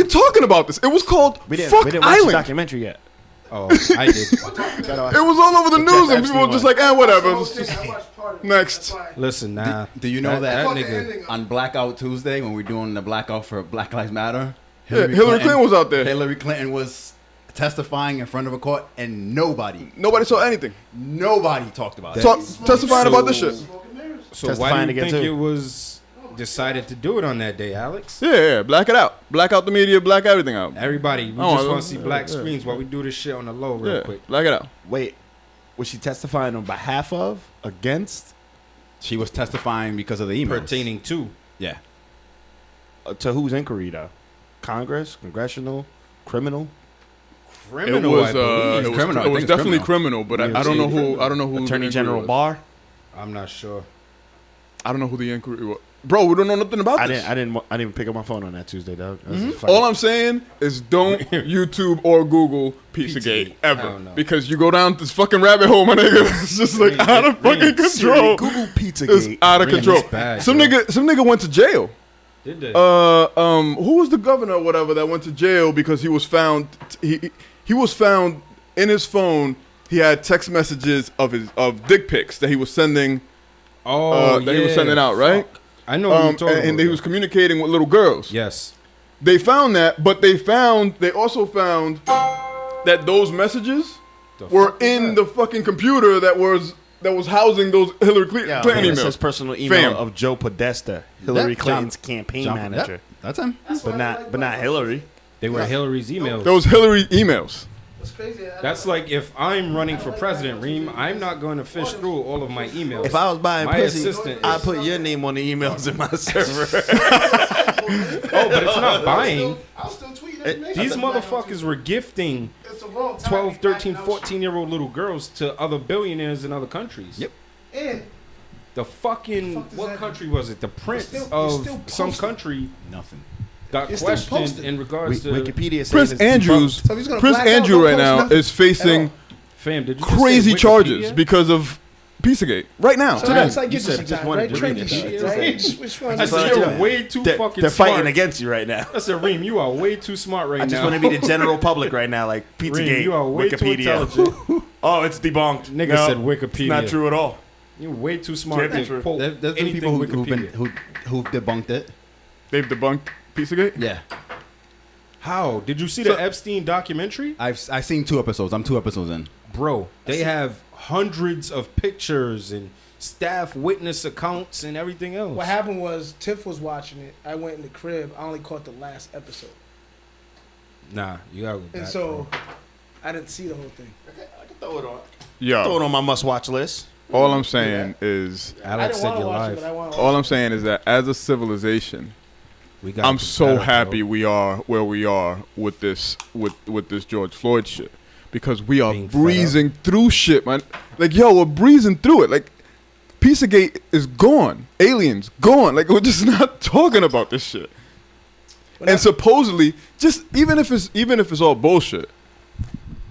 talking about this. It was called we didn't Fuck watch the Island. documentary yet. Oh, I did. It was all over the news, and people were just like, whatever. Next. Listen, nah. Do you know that nigga on Blackout Tuesday when we're doing the blackout for Black Lives Matter? Hillary Clinton was out there. Hillary Clinton was testifying in front of a court, and nobody saw anything. Nobody talked about it. Testifying about this shit. So why do you think it was decided to do it on that day, Alex? Yeah, black it out. Black out the media, black everything out. Everybody, we just want to see black screens while we do this shit on the low real quick. Black it out. Wait, was she testifying on behalf of, against? She was testifying because of the emails. Pertaining to. Yeah. To whose inquiry, though? Congress? Congressional? Criminal? Criminal, it was definitely criminal, but I don't know who. Attorney General Barr? I'm not sure. I don't know who the inquiry was. Bro, we don't know nothing about this. I didn't pick up my phone on that Tuesday, dog. All I'm saying is don't YouTube or Google Pizzagate ever. Because you go down this fucking rabbit hole, my nigga. It's just like out of fucking control. Google Pizzagate. It's out of control. Some nigga went to jail. Did they? Who was the governor or whatever that went to jail because he was found he was found in his phone. He had text messages of dick pics that he was sending. He was sending out, right? I know what you're talking about. And he was communicating with little girls. Yes. They found that, but they also found that those messages were in the fucking computer that was housing those Hillary Clinton emails. It says personal email of Joe Podesta, Hillary Clinton's campaign manager. That's him. But not Hillary. They were Hillary's emails. Those Hillary emails. That's crazy. That's like if I'm running for president, Reem, I'm not going to fish through all of my emails. If I was buying my pussy, assistant I'd put your name on the emails in my server. But it's not buying. I'll still tweet These motherfuckers were gifting 12, 13, 14-year-old little girls to other billionaires in other countries. Yep. And the fucking, what country was it? The prince of some country. Nothing. Got questioned in regards to Wikipedia. Prince Andrew right now is facing crazy charges because of Pizzagate right now. So that's like you just wanted to read it. Right? I said you're way too fucking They're smart. fighting against you right now. I said, Reem, you are way too smart right now. I just want to be the general public right now, like Pizzagate, Reem, you are way Wikipedia. too intelligent. Oh, it's debunked. Nigga said Wikipedia. It's not true at all. You're way too smart to quote There's been anything people Wikipedia. who've debunked it. They've debunked Pizzagate? Yeah. How? Did you see the Epstien documentary? I've seen 2 episodes. I'm 2 episodes in. Bro, they have hundreds of pictures and staff witness accounts and everything else. What happened was Tiff was watching it. I went in the crib. I only caught the last episode. Nah, you gotta go back. And so I didn't see the whole thing. I can throw it on. Yo. Throw it on my must-watch list. All I'm saying is, Alex said you're live. all I'm saying is that as a civilization, I'm so happy we are where we are with this George Floyd shit, because we are breezing through shit, man. Like, yo, we're breezing through it. Like, Pizzagate is gone, aliens gone. Like, we're just not talking about this shit. And supposedly, just even if it's all bullshit,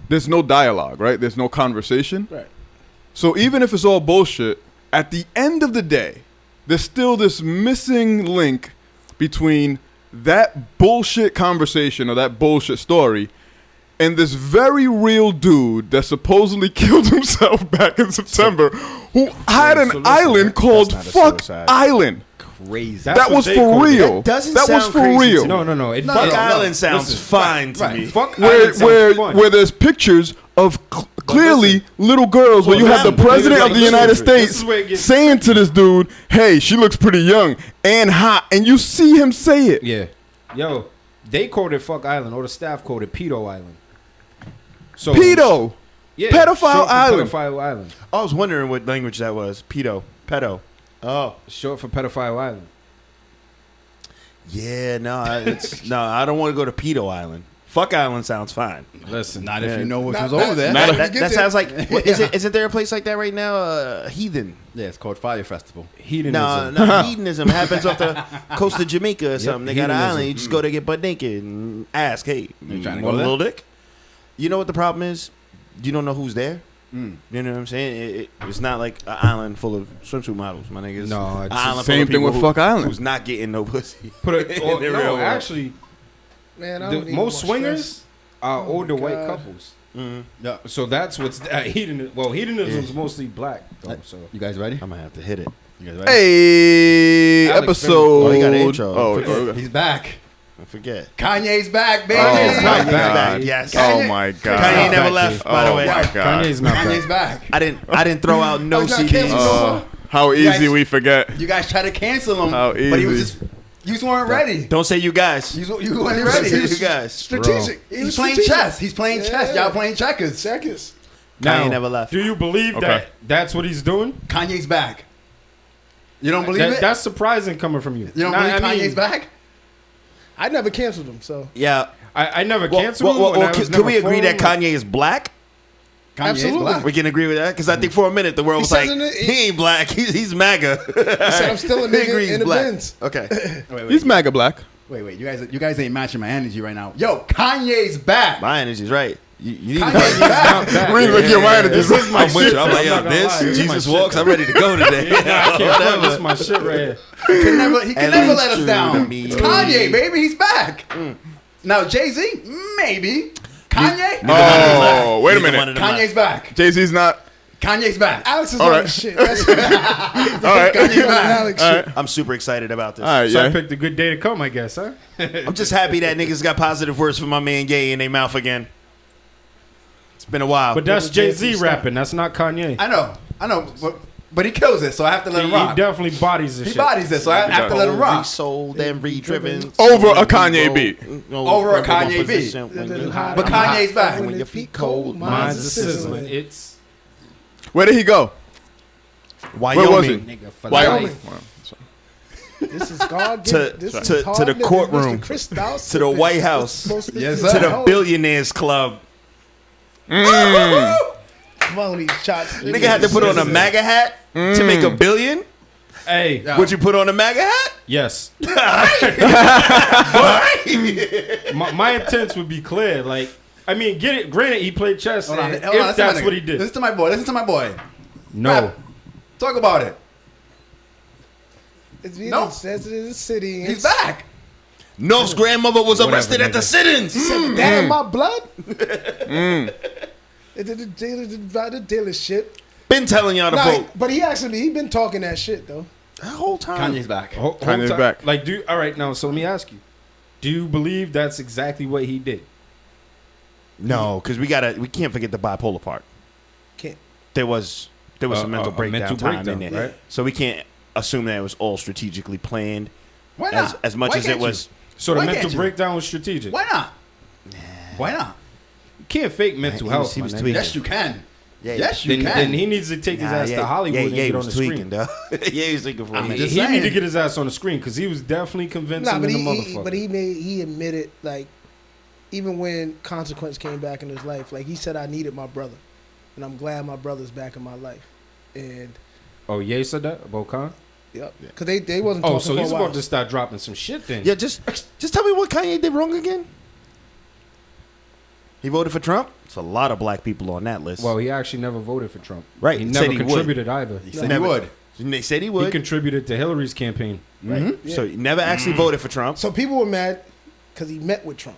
there's no dialogue, right? There's no conversation. Right. So even if it's all bullshit, at the end of the day, there's still this missing link between that bullshit conversation or that bullshit story and this very real dude that supposedly killed himself back in September, who had an island called Fuck Island. Crazy. That was for real. That was for real. No. Fuck Island sounds fine to me. Fuck Island sounds fun. Where there's pictures of clearly little girls, where you have the president of the United States saying to this dude, hey, she looks pretty young and hot, and you see him say it. Yeah. Yo, they quoted Fuck Island, or the staff quoted Pedo Island. So Pedo. Yeah. Pedophile Island. Pedophile Island. I was wondering what language that was. Pedo. Oh. Short for Pedophile Island. Yeah, no, I don't want to go to Pedo Island. Fuck Island sounds fine. Listen, not if you know what was not- over there. That sounds like. Isn't there a place like that right now? Heathen. Yeah, it's called Fire Festival. Hedonism. No, hedonism happens off the coast of Jamaica or something. They got an hedonism. island. You just go there, get butt naked, and ask, "Hey, You trying to want go a there? little dick?" You know what the problem is? You don't know who's there. You know what I'm saying? It's not like an island full of swimsuit models, my niggas. No, it's An island the same full of thing with people Fuck Island. who's not getting no pussy. Put it. In the real world. Actually, Man, I don't need most more swingers stress. are Oh older my white God. couples. Yeah. So that's what's hedonism. Well, hedonism is mostly black though. So You guys ready? I'm gonna have to hit it. You guys ready? Hey, Alex episode. Oh, you got an intro. okay. He's back. I forget. Kanye's back, baby. Oh Kanye's my not back. God. Yes. Oh my God. Kanye never back, left. G. By the Oh way, my God. Kanye's not Kanye's back. back. I didn't throw out no he's not CDs. canceled no more? How You easy guys- we forget. You guys tried to cancel him, How but he was easy. just. You just weren't ready. Don't say you guys. You weren't Don't say ready. you guys. Strategic. He He's was playing strategic. chess. He's playing chess. Yeah. Y'all playing checkers. Seconds. Kanye never left. Do you believe Okay. that that's what he's doing? Kanye's back. You don't believe it? That's surprising coming from you. You don't Nah, believe I mean, Kanye's back? I never canceled him, so Yeah. I never Well, canceled him. and I was can never we agree for that him. Kanye is black? Kanye's Absolutely. black. We can agree with that because I think for a minute the world was says like, in the- he ain't black. He's MAGA. he said I'm still a He agrees nigga in the black. Benz. Okay. Wait. He's MAGA black. Wait. You guys ain't matching my energy right now. Yo, Kanye's back. My energy's right. You need Kanye's to. back. Reem, look, your mind is This is my I'm with shit. you. I'm like, I'm yo, not gonna lie. this This is my Jesus shit, walks. though. I'm ready to go today. I can't front. Whatever. This is my shit right here. He can never let us true to down. me. It's Kanye, baby. He's back. Now, Jay-Z, maybe. Kanye? Oh, wait a Neither one minute. of them Kanye's back. Jay-Z's not. Kanye's back. Alex is All on right. the shit. That's All right. Kanye's back. Alex All shit. right. I'm super excited about this. All right, So I yeah. picked a good day to come, I guess, huh? I'm just happy that niggas got positive words for my man Ye in their mouth again. It's been a while. But that's Jay-Z Jay-Z style. rapping. That's not Kanye. I know. But he kills it, so I have to let him He rock. definitely bodies this He shit. bodies it, so I have to let him rock. Resold and redriven. Over a Kanye beat. Over a Kanye beat. But Kanye's back. When your feet cold, Mine's a sizzling. It's Where did he go? Wyoming. Where was he? nigga for Wyoming. life. This is God. To- This is to hard the living, courtroom. Mr. Chris Dawson. To the White House. Supposed to Yes, be sir. To the home. Billionaires Club. Come on, these shots. Nigga had to put on a MAGA hat to make $1 billion. Hey, Yeah. Would you put on a MAGA hat? yes. my intents would be clear. Like, I mean, get it. Granted, he played chess. Hold on, and hold on, if listen that's to what my he nigga. did, Listen to my boy. Listen to my boy. no. Rap. Talk about it. It's No. says it in the city. He's back. North's grandmother was Whatever, arrested at the nigga. sit-ins. Damn, my blood. It did the dealership. Been telling y'all to Nah, vote. but he been talking that shit though. That whole time. Kanye's back. Kanye's back. Like, all right now. So let me ask you: do you believe that's exactly what he did? No, because we can't forget the bipolar part. Can't. There was some mental breakdown mental time breakdown, in there, right? so we can't assume that it was all strategically planned. Why not? As much Why as it can't was. So the Why mental can't you? breakdown was strategic. Why not? Why not? You can't fake mental He health. he was my nigga. tweaking. Yes, you can. Yeah, Yes, you Then can. he needs to take his ass to Hollywood and get on was the tweaking, screen. though. Yeah, he was tweaking for a He minute. just need saying. to get his ass on the screen because he was definitely convincing Nah, but in the he motherfucker. he admitted, like, even when Consequence came back in his life, like he said, I needed my brother, and I'm glad my brother's back in my life. And Oh, Ye said that about Khan? yep, because they wasn't Oh, talking so for he's a while. about to start dropping some shit then. Yeah, just tell me what Kanye did wrong again. He voted for Trump. It's a lot of black people on that list. Well, he actually never voted for Trump. Right, He he never said he would. contributed either. He said Never. he would. They said he He would. contributed to Hillary's campaign. Right. Yeah. So he never actually voted for Trump. So people were mad because he met with Trump,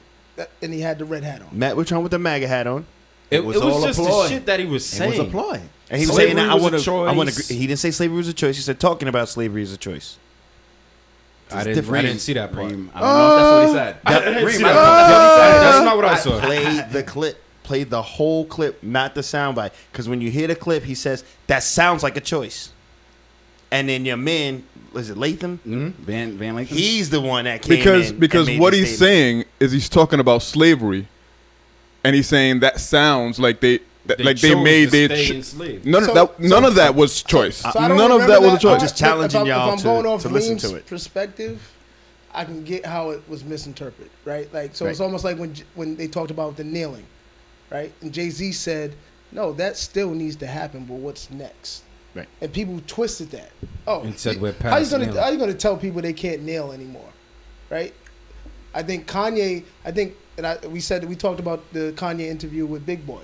and he had the red hat on. Met with Trump with the MAGA hat on. It was was all a just ploy. the shit that he was It saying. was a ploy. And he was Slavery saying, was a I want choice. to. He didn't say slavery was a choice. He said talking about slavery is a choice. I It's didn't see that part. Reem, I don't know if that's what he said. I didn't Reem, see I that don't know part. if that's what he said. That's not what I saw. Played the clip. Played the whole clip, not the soundbite. Because when you hear the clip, he says that sounds like a choice. And then your man, was it Latham? Van Lathan. He's the one that came Because in because and made what the he's statement. saying is he's talking about slavery, and he's saying that sounds like they chose made to their stay enslaved. none of that was choice. So I don't None of remember that was a part, choice. just challenging if y'all I'm going to- off to listen Reem's to it. perspective, I can get how it was misinterpreted, right? Like, so it's Right. almost like when they talked about the kneeling, right? And Jay-Z said, no, that still needs to happen, but what's next? Right. And people twisted that. Oh, And said we're how you past gonna kneeling. how you gonna tell people they can't kneel anymore, right? I think Kanye. We talked about the Kanye interview with Big Boy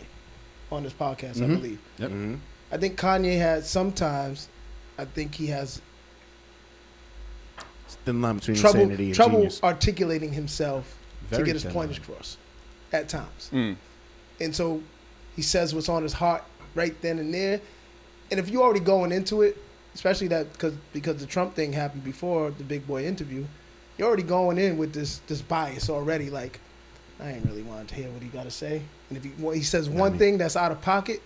on this podcast, I believe. Yep. Mhm. I think Kanye has sometimes. I think he has It's the line between insanity and trouble genius. articulating himself to get his point across at times. And so he says what's on his heart right then and there. And if you're already going into it, especially that because the Trump thing happened before the Big Boy interview, you're already going in with this bias already. Like, I ain't really wanting to hear what he got to say. And if he says one thing that's out of pocket,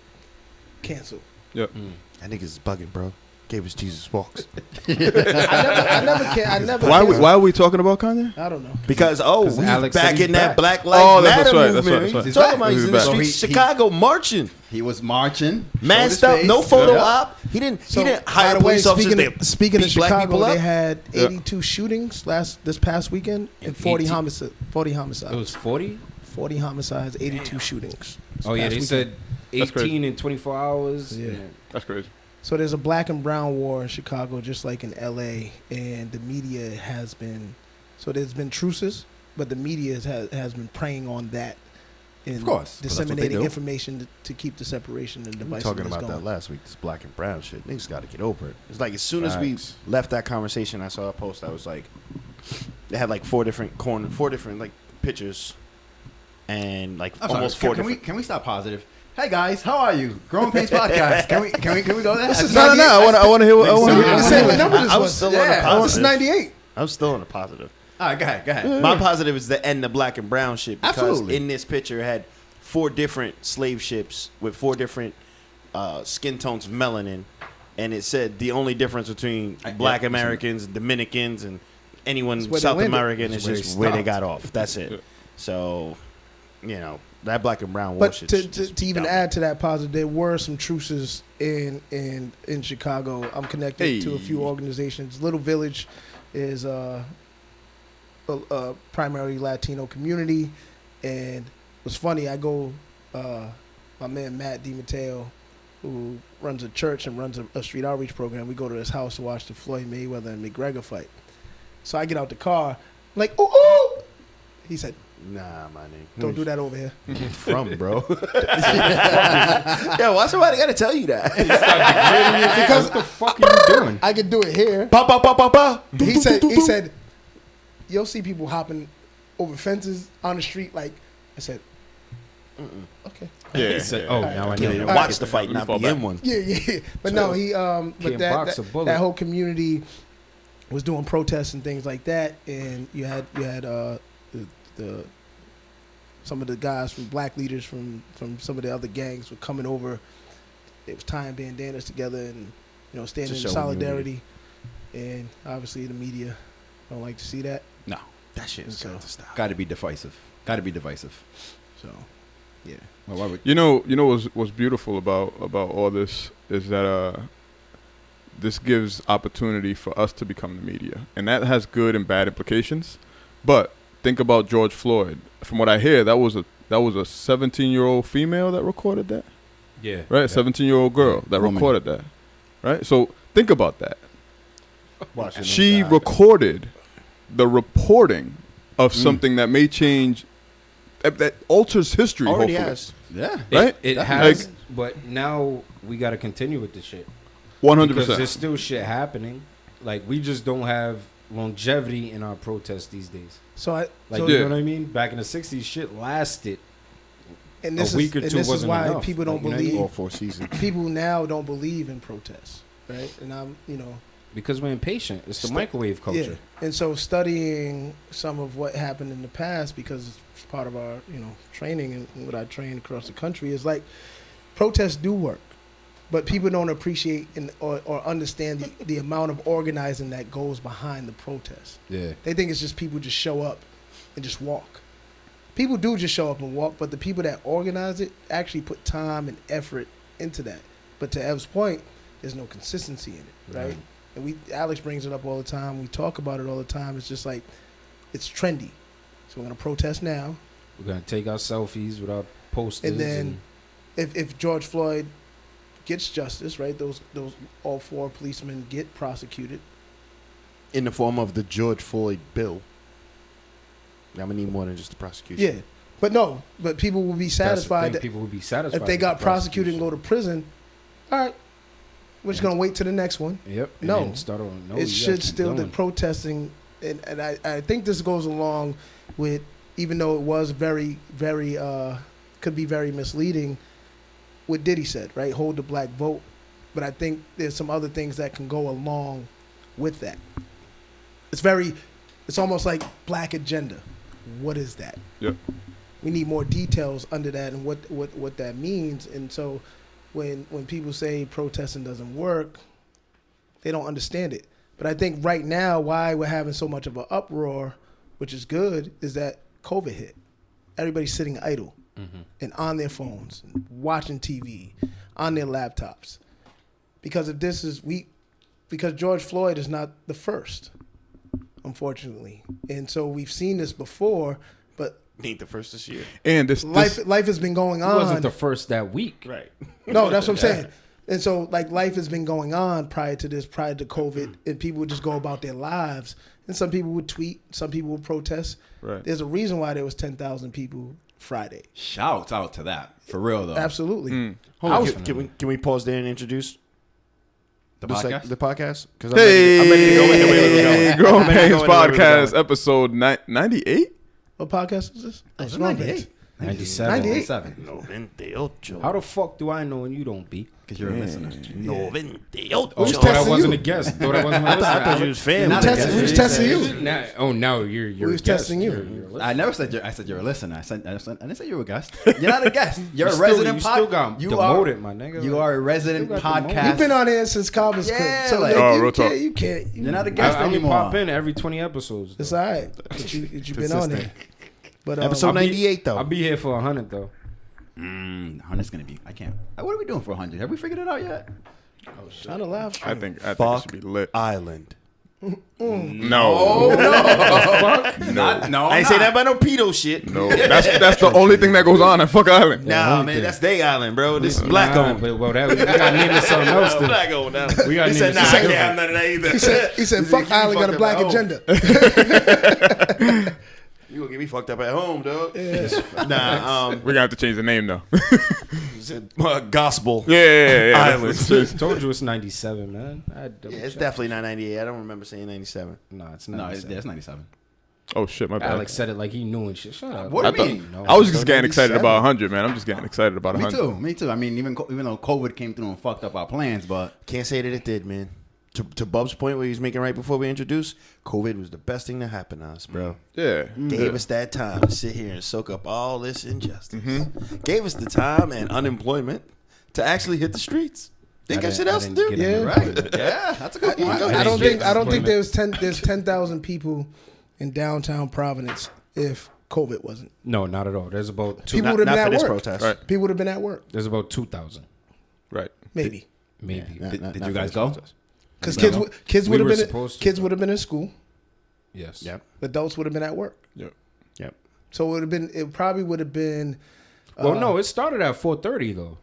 cancel. Yep. That nigga's bugging, bro. Gave us Jesus walks. I never. Why are we talking about Kanye? I don't know. Because he's Alex back in that back. Black Lives Matter movement. That's He's right. talking about he's in the streets of Chicago marching. He was marching. Masked up, no photo op. He didn't hire by the way, police officers to speaking of beat black people Chicago, up. they had 82 shootings this past weekend and 40 homicides. 40 homicides. It was 40? 40 homicides, 82 shootings. Oh, yeah, they weekend. said That's crazy. 18 in 24 hours. Yeah. That's crazy. So there's a black and brown war in Chicago, just like in L.A., and the media has been. So there's been truces, but the media has been preying on that. And Of course, disseminating information to keep the separation and We were divisiveness talking about going. that last week. This black and brown shit. Niggas got to get over it. It's like as soon as we left that conversation, I saw a post that was like, they had like four different like pictures, and like I'm almost sorry. four. Can we stop positive? Hey guys, how are you? Growing Pains Podcast. Can we go there? No. I want to hear what. I was still on the This is positive. 98. I'm still on the positive. All right, go ahead. My positive is the end of black and brown shit because Absolutely. in this picture it had 4 different slave ships with 4 different skin tones of melanin, and it said the only difference between black Americans, Dominicans, and anyone where they South landed. American is where just they where they stopped. got off. That's it. So, that black and brown war But shit. to even add to that positive, there were some truces in Chicago. I'm connected to a few organizations. Little Village is a primarily Latino community, and it's funny. I go, my man Matt DiMatteo, who runs a church and runs a street outreach program. We go to his house to watch the Floyd Mayweather and McGregor fight. So I get out the car, I'm like, ooh. He said, nah, my nigga. don't do that over here. From, bro. Yeah, why somebody got to tell you that? Because what the fuck are you doing? I can do it here. Ba, ba, ba, ba, ba. He said, you'll see people hopping over fences on the street. Like, I said, okay. Yeah. He said, oh, now I know. Yeah, you watch the fight, not be in one. Yeah. But no, he, but Can't box a bullet. that whole community was doing protests and things like that. And you had the some of the guys from black leaders from some of the other gangs were coming over. It was tying bandanas together and standing in solidarity. And obviously the media don't like to see that. No, That shit is got to stop. got to be divisive. So yeah. Well, why would, You know what's beautiful about all this is that this gives opportunity for us to become the media, and that has good and bad implications. But think about George Floyd. From what I hear, that was a 17-year-old female that recorded that. Yeah. Right, 17-year-old girl that Woman. recorded that. Right, so think about that. Watching She them die. recorded the reporting of something that may change, that alters history. Already hopefully. has. yeah. Right? It That has, makes- but now we got to continue with the shit. 100%. Because there's still shit happening. Like, we just don't have longevity in our protests these days. So Like, Yeah. you know what I mean? Back in the 60s, shit lasted. and this a week or is, and two this is wasn't why enough. people don't Like, you know what I mean? believe. All 4 seasons. People now don't believe in protests, right? And I'm Because we're impatient. It's the microwave culture. Yeah. And so studying some of what happened in the past, because it's part of our, training and what I train across the country, is like protests do work, but people don't appreciate or understand the amount of organizing that goes behind the protest. Yeah. They think it's just people just show up and just walk. People do just show up and walk, but the people that organize it actually put time and effort into that. But to Ev's point, there's no consistency in it, right? And Alex brings it up all the time. We talk about it all the time. It's just like, it's trendy. So we're going to protest now. We're going to take our selfies with our posters. And then if George Floyd gets justice, right, those all 4 policemen get prosecuted. In the form of the George Floyd bill. I'm going to need more than just the prosecution. Yeah. But people will be satisfied that people would be satisfied if they with got the prosecuted and go to prison, all right, we're just going to wait till the next one. Yep. And No. then start on, It should still, the protesting, and I think this goes along with even though it was very, very, could be very misleading, what Diddy said, right? Hold the black vote. But I think there's some other things that can go along with that. It's almost like black agenda. What is that? Yep. We need more details under that and what that means. And so when people say protesting doesn't work, they don't understand it. But I think right now why we're having so much of an uproar, which is good, is that COVID hit. Everybody's sitting idle and on their phones, and watching TV, on their laptops. Because because George Floyd is not the first, unfortunately. And so we've seen this before, but ain't the first this year. And this life has been going on. It wasn't the first that week. Right. No, that's what I'm saying. And so like life has been going on prior to COVID, and people would just go about their lives. And some people would tweet, some people would protest. Right. There's a reason why there was 10,000 people Friday. Shout out to that. For real, though. Absolutely. Hold on, can we pause there and introduce The podcast? The podcast? Because Hey, I'm ready to go anywhere we go. Grown I'm ready to Pains go anywhere we go. Podcast, episode 98? What podcast is this? Oh, it's Grown 98. Pains. 97. 98. 98. How the fuck do I know and you don't be? Because you're a listener. 98. Oh, Who's thought I testing wasn't you? a guest. Thought I wasn't a I listener. thought you was family. Who's testing you? Now you're Who's a guest. testing you? You're a listener. I never said I said you're a listener. I didn't say you were a guest. You're not a guest. You're a resident You still got You demoted, my nigga. You are a resident You got demoted. podcast. You've been on here since Calvin's crib. Yeah, So like- like, Oh, you real talk. can't, you can't. You're not a guest I only anymore. pop in every 20 episodes. It's though. all right. But you've been on there. But Episode I'll be- 98 though. I'll be here for 100 though. 100's gonna be. I can't. What are we doing for 100? Have we figured it out yet? trying to laugh. I think it Fuck should be lit. Island. No. No. I ain't say that about no pedo shit. No. That's the only thing that goes on at Fuck Island. Nah, only man, thing. that's they island, bro. This is black owned. But, well, we gotta name it something else. Then. Black owned. We gotta He name said, it nah, I something can't have different. none of that either. He said, "Fuck Island got a black agenda." You gonna get me fucked up at home, dog? Nah, We're gonna have to change the name though. gospel. Yeah. Island. Told you it's 97, man. It's definitely not 98. I don't remember saying 97. No, it's No, 97. it's 97. Oh shit, my bad. Alex said it like he knew and shit. Shut up. What do I you thought- mean? No. I was just getting 97. excited about 100, man. I'm just getting excited about 100. Me too. I mean, even though COVID came through and fucked up our plans, but Can't say that it did, man. To Bub's point, where he was making right before we introduced, COVID was the best thing that happened to us, bro. Yeah. Gave us that time to sit here and soak up all this injustice. Gave us the time and unemployment to actually hit the streets. They got shit else to do. Yeah. right? Yeah, that's a good point. I don't think there's 10,000 people in downtown Providence if COVID wasn't. No, not at all. There's about two. People would have Not been for at this work. protest. Right. People would have been at work. There's about 2,000, Right. Maybe. maybe. Did you guys go? Because No. kids We would have were been supposed to, kids would have been in school. Yes. Yep. Adults would have been at work. Yep. Yep. So it probably would have been. Well, no, it started at 4:30 though.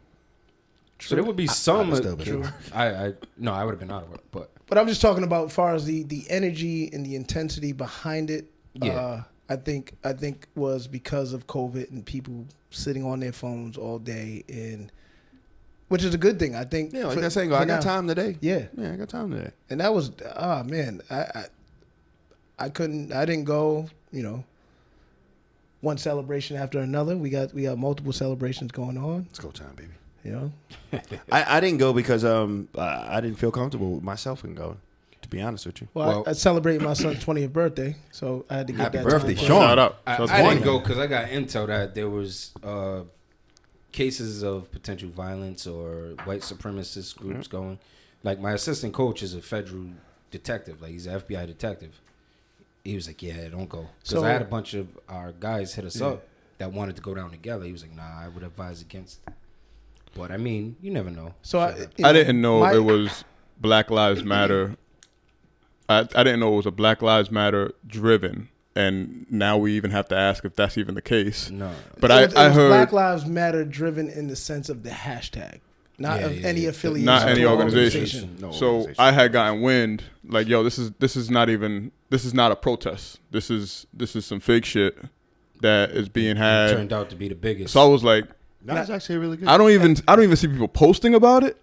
So there would be some. I'd still been at work. I would have been out of work, but But I'm just talking about as far as the energy and the intensity behind it. Yeah. I think was because of COVID and people sitting on their phones all day, and which is a good thing. I think. Yeah, like for- that saying, for I now. got time today. Yeah, Yeah, I got time today. and that was man, I didn't go. You know, one celebration after another. We got multiple celebrations going on. Let's go time, baby. You know, I didn't go because I didn't feel comfortable with myself in going. To be honest with you. well, I celebrated my son's 20th birthday, so I had to get Happy that birthday, time. Sean. Shout out. I Shout out to didn't Wanda. go because I got intel that there was cases of potential violence or white supremacist groups going. Like my assistant coach is a federal detective, like he's an FBI detective. He was like, "Yeah, don't go," because So- I had a bunch of our guys hit us up that wanted to go down together. He was like, "Nah, I would advise against it." But I mean, you never know. So I didn't know my- it was Black Lives Matter. I didn't know it was a Black Lives Matter driven, and now we even have to ask if that's even the case. No, But It was I heard Black Lives Matter driven in the sense of the hashtag, not of any affiliation, not to any an organization. No So organization. I had gotten wind like, yo, this is not a protest. This is some fake shit that is being it had. turned out to be the biggest. So I was like, That's actually really good. I don't even see people posting about it.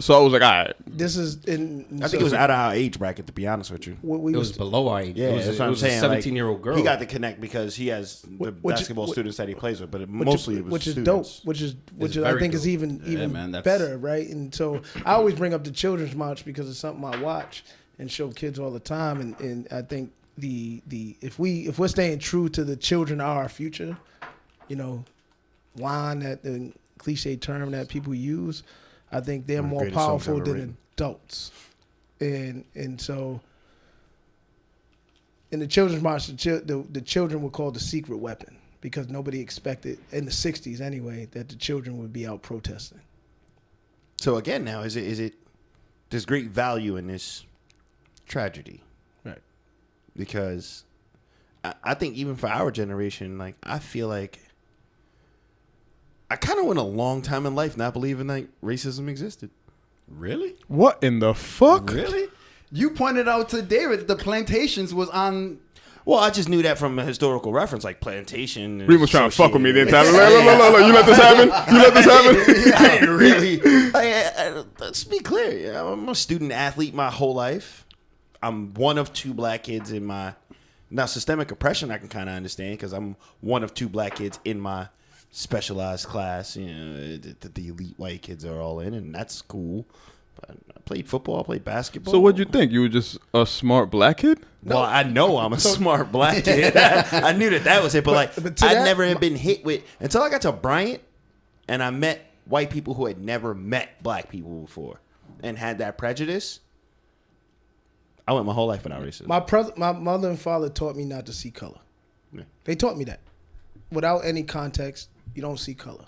So I was like, all right. This is in. I think it was out of our age bracket, to be honest with you. It was below our age. Yeah, it was, that's what I'm was saying. a 17-year-old girl. He got to connect because he has the basketball students that he plays with, but mostly it was which is students. dope. Which I think is even better, right? And so I always bring up the Children's March because it's something I watch and show kids all the time, and I think if we're staying true to the children are our future, line that the cliche term that people use. I think they're more powerful than adults, and so in the Children's March, the children were called the secret weapon because nobody expected in the '60s anyway that the children would be out protesting. So again, now is it? There's great value in this tragedy, right? Because I think even for our generation, like I feel like. I kind of went a long time in life not believing that racism existed. Really? What in the fuck? Really? You pointed out to David the plantations was on. Well, I just knew that from a historical reference, like plantation. Reem was trying to fuck with me the entire time. Look, you let this happen? You let this happen? I didn't really. Let's be clear. I'm a student athlete my whole life. I'm one of 2 black kids in my. Now, systemic oppression I can kind of understand because I'm one of 2 black kids in my specialized class, the elite white kids are all in, and that's cool. But I played football, I played basketball. So what'd you think? You were just a smart black kid? Well, I know I'm a smart black kid. I knew that was it, but I never had been hit with until I got to Bryant, and I met white people who had never met black people before, and had that prejudice. I went my whole life without racism. My mother and father taught me not to see color. Yeah. They taught me that without any context. You don't see color.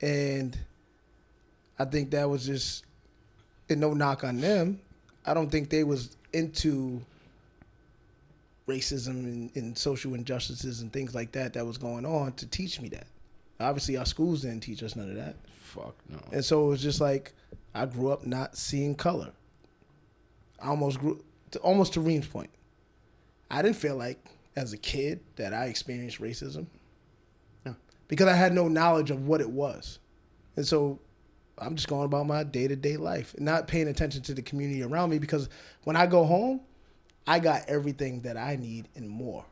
And I think that was just, and no knock on them, I don't think they was into racism and social injustices and things like that was going on to teach me that. Obviously, our schools didn't teach us none of that. Fuck no. And so it was just like, I grew up not seeing color. I almost to Reem's point. I didn't feel like, as a kid, that I experienced racism. Because I had no knowledge of what it was. And so I'm just going about my day-to-day life and not paying attention to the community around me because when I go home, I got everything that I need and more.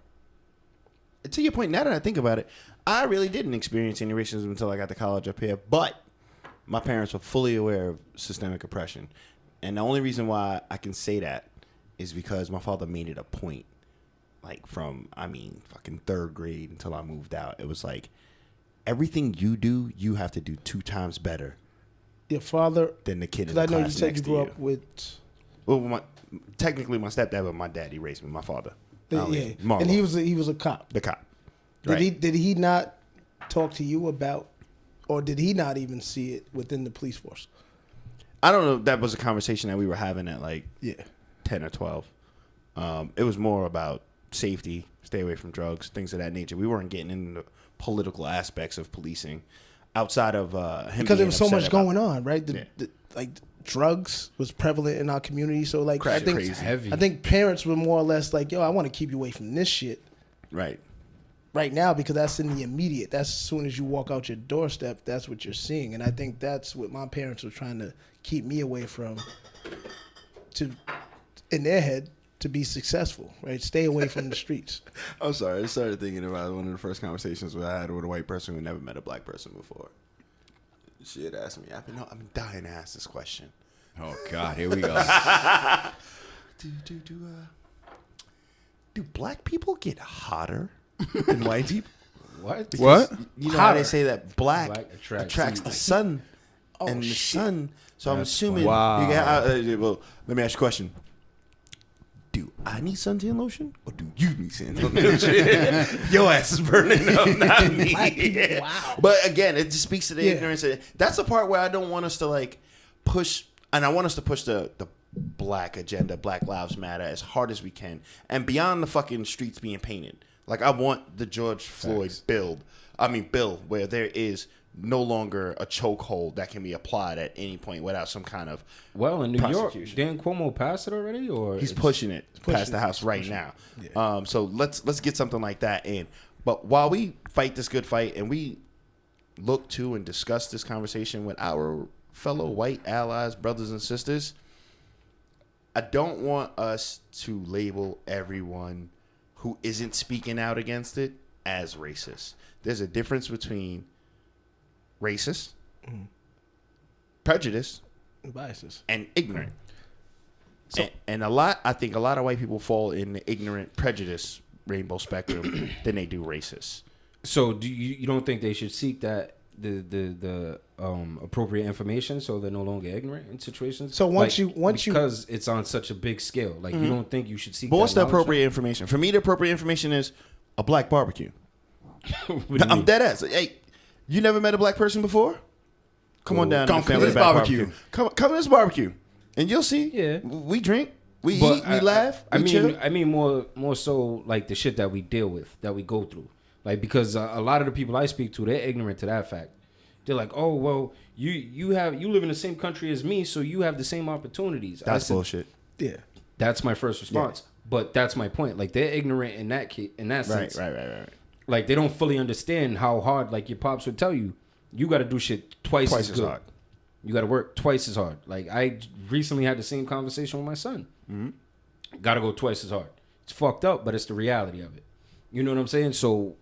To your point, now that I think about it, I really didn't experience any racism until I got to college up here. But my parents were fully aware of systemic oppression. And the only reason why I can say that is because my father made it a point. Like from, fucking 3rd grade until I moved out. It was like, everything you do, you have to do 2 times better. Your father, than the kid in the class I know you said you grew up with. Well, technically my stepdad, but my dad, he raised me. My father, and he was a cop. The cop. Did he not talk to you about, or did he not even see it within the police force? I don't know. That was a conversation that we were having at 10 or 12. It was more about safety, stay away from drugs, things of that nature. We weren't getting into political aspects of policing outside of him because there was so much going on, right? Drugs was prevalent in our community, so I think parents were more or less like, "Yo, I want to keep you away from this shit." Right now, because that's in the immediate. That's as soon as you walk out your doorstep, that's what you're seeing, and I think that's what my parents were trying to keep me away from. In their head. To be successful, right? Stay away from the streets. I'm sorry. I started thinking about one of the first conversations I had with a white person who never met a black person before. She had asked me, I'm dying to ask this question. Oh, God, here we go. Do black people get hotter than white people? What? Because you know how they say that black attracts the sun and the sun. So I'm assuming you get. Well, let me ask you a question. Do I need suntan lotion or do you need suntan lotion? Your ass is burning up, not me. Wow. But again, it just speaks to the ignorance. That's the part where I don't want us to push, and I want us to push the black agenda, Black Lives Matter, as hard as we can, and beyond the fucking streets being painted. I want the George Floyd bill, where there is no longer a chokehold that can be applied at any point without some kind of in New York, didn't Cuomo pass it already, or he's pushing it past the House right now. Yeah. So let's get something like that in. But while we fight this good fight and we look to and discuss this conversation with our fellow white allies, brothers and sisters, I don't want us to label everyone who isn't speaking out against it as racist. There's a difference between racist, prejudice, biases, and ignorant. And I think a lot of white people fall in the ignorant prejudice rainbow spectrum than they do racist. So do you don't think they should seek that the appropriate information so they're no longer ignorant in situations? So because it's on such a big scale, like you don't think you should seek. But what's the knowledge? appropriate information? For me, the appropriate information is a black barbecue. I'm dead ass. Hey, you never met a black person before? Come on down. Come to this barbecue. Come to this barbecue, and you'll see. Yeah, we drink, we eat, we laugh. I mean more so like the shit that we deal with, that we go through. Like, because a lot of the people I speak to, they're ignorant to that fact. They're like, oh, well, you live in the same country as me, so you have the same opportunities. That's bullshit. Yeah. That's my first response. Yeah. But that's my point. Like, they're ignorant in that sense. Right. Like, they don't fully understand how hard, like your pops would tell you, you got to do shit twice as good. Hard. You got to work twice as hard. Like, I recently had the same conversation with my son. Mm-hmm. Got to go twice as hard. It's fucked up, but it's the reality of it. You know what I'm saying? So,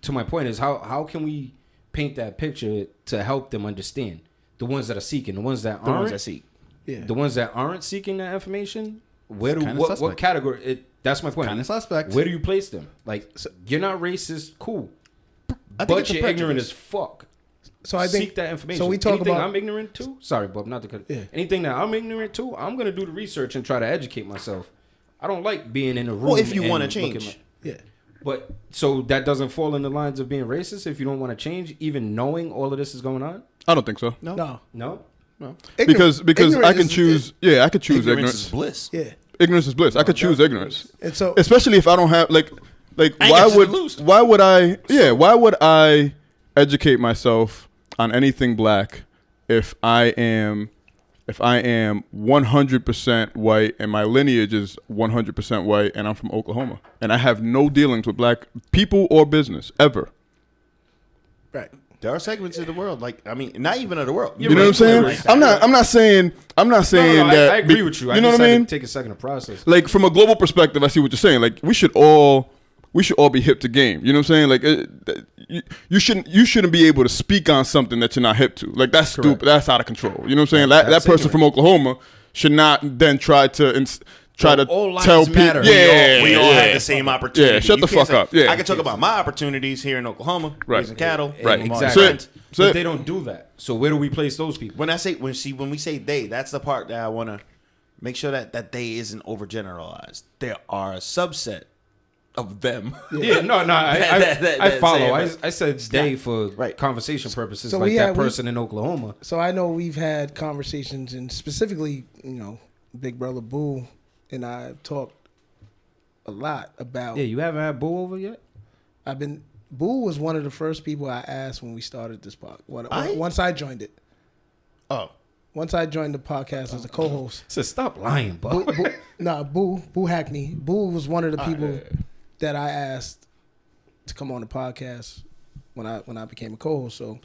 to my point is, how can we paint that picture to help them understand? The ones that are seeking, the ones that aren't. The ones that seek. Yeah. The ones that aren't seeking that information, what category? That's my point. Kind of suspect. Where do you place them? Like, you're not racist, cool. But you're ignorant as fuck. So I think seek that information. So we talk anything about. I'm ignorant to. Sorry, Bob, not to cut. Yeah. Anything that I'm ignorant to, I'm gonna do the research and try to educate myself. I don't like being in a room. Well, if you want to change, yeah. But so that doesn't fall in the lines of being racist if you don't want to change, even knowing all of this is going on. I don't think so. No. Because I can choose. Yeah, I could choose ignorance. Is bliss. Yeah. Ignorance is bliss. I could choose ignorance, and so especially if I don't have like why would I educate myself on anything black if I am 100% white and my lineage is 100% white and I'm from Oklahoma and I have no dealings with black people or business ever. Right. There are segments of the world, like, I mean, not even of the world. You know what I'm saying? I'm not saying that. I agree with you. You know what I mean? Take a second to process. Like, from a global perspective, I see what you're saying. Like, we should all be hip to game. You know what I'm saying? Like, you shouldn't be able to speak on something that you're not hip to. Like, that's stupid. That's out of control. You know what I'm saying? That person from Oklahoma should not then try to tell people. Yeah, we all have the same opportunity. Yeah, shut the fuck up. Yeah, I can talk about my opportunities here in Oklahoma, raising cattle. Right, exactly. But they don't do that. So where do we place those people? When we say they, that's the part that I want to make sure that they isn't overgeneralized. There are a subset of them. Yeah, no, I follow. I said they for conversation purposes, so like that person in Oklahoma. So I know we've had conversations, and specifically, Big Brother Boo and I have talked a lot about. Yeah, you haven't had Boo over yet? Boo was one of the first people I asked when we started this podcast. Once I joined it. Oh. Once I joined the podcast as a co-host. So stop lying, Boo. Boo Hackney. Boo was one of the people that I asked to come on the podcast when I became a co-host. So,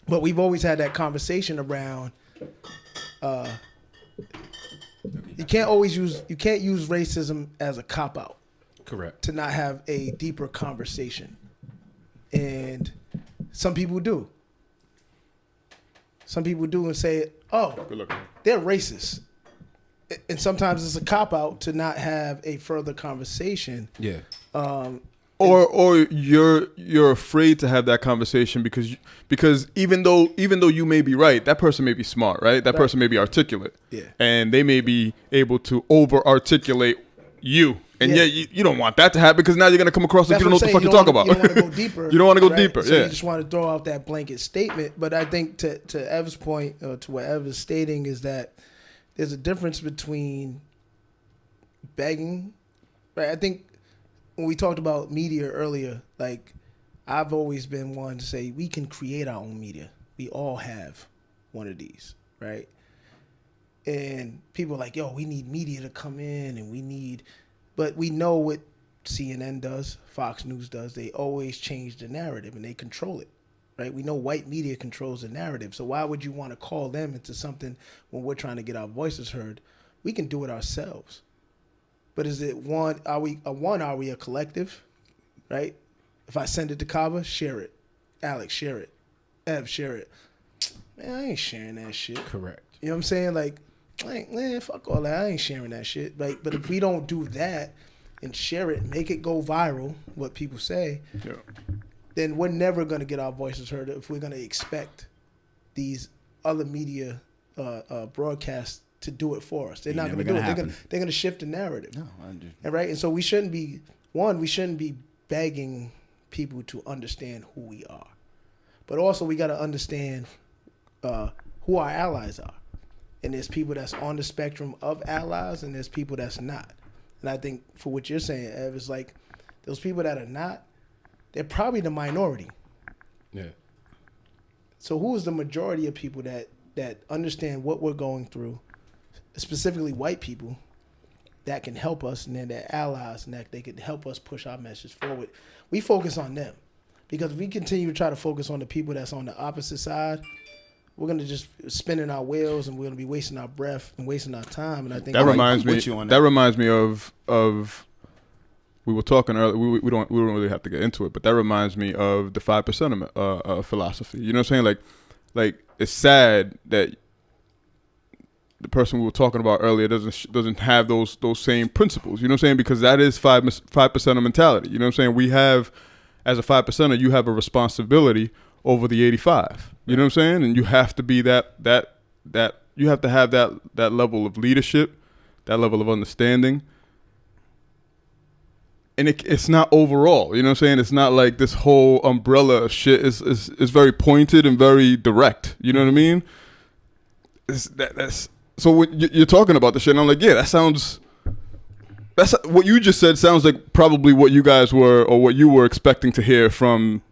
but we've always had that conversation around. You can't use racism as a cop out. Correct. To not have a deeper conversation, and some people do. Some people do and say, "Oh, they're racist," and sometimes it's a cop out to not have a further conversation. Yeah. Or you're afraid to have that conversation because even though you may be right, that person may be smart, right? That person may be articulate, and they may be able to over articulate you, and yet you don't want that to happen because now you're gonna come across like you don't know what the fuck to talk about. You don't want to go deeper. You don't want to go deeper. So you just want to throw out that blanket statement. But I think to Ev's point, or to what Ev is stating, is that there's a difference between begging, right? I think. When we talked about media earlier, like I've always been one to say we can create our own media. We all have one of these, right? And people are like, yo, we need media to come in but we know what CNN does, Fox News does. They always change the narrative and they control it. right? We know white media controls the narrative. So why would you want to call them into something when we're trying to get our voices heard? We can do it ourselves. But is it one? Are we a collective, right? If I send it to Kava, share it. Alex, share it. Ev, share it. Man, I ain't sharing that shit. Correct. You know what I'm saying? Like, man, fuck all that. I ain't sharing that shit. Right? But if we don't do that and share it, make it go viral, what people say, then we're never going to get our voices heard if we're going to expect these other media broadcasts to do it for us. They're not going to do it. They're going to shift the narrative. No, and right? And so we shouldn't be begging people to understand who we are. But also we got to understand who our allies are. And there's people that's on the spectrum of allies and there's people that's not. And I think for what you're saying, Ev, is like those people that are not, they're probably the minority. Yeah. So who is the majority of people that understand what we're going through, specifically white people, that can help us, and then they're allies, and that they can help us push our message forward? We focus on them. Because if we continue to try to focus on the people that's on the opposite side, we're going to just spinning our wheels, and we're going to be wasting our breath and wasting our time. And I think that reminds me of we were talking earlier. We don't really have to get into it, but that reminds me of the 5% philosophy. You know what I'm saying? Like it's sad that the person we were talking about earlier doesn't have those same principles. You know what I'm saying? Because that is 5% mentality. You know what I'm saying? We have, as a 5%er, you have a responsibility over the 85. You know what I'm saying? And you have to be that you have to have that level of leadership, that level of understanding. And it's not overall, you know what I'm saying? It's not like this whole umbrella shit is very pointed and very direct. You know what I mean? That's so when you're talking about the shit, and I'm like, yeah, that's what you just said sounds like probably what you guys were, or what you were expecting to hear from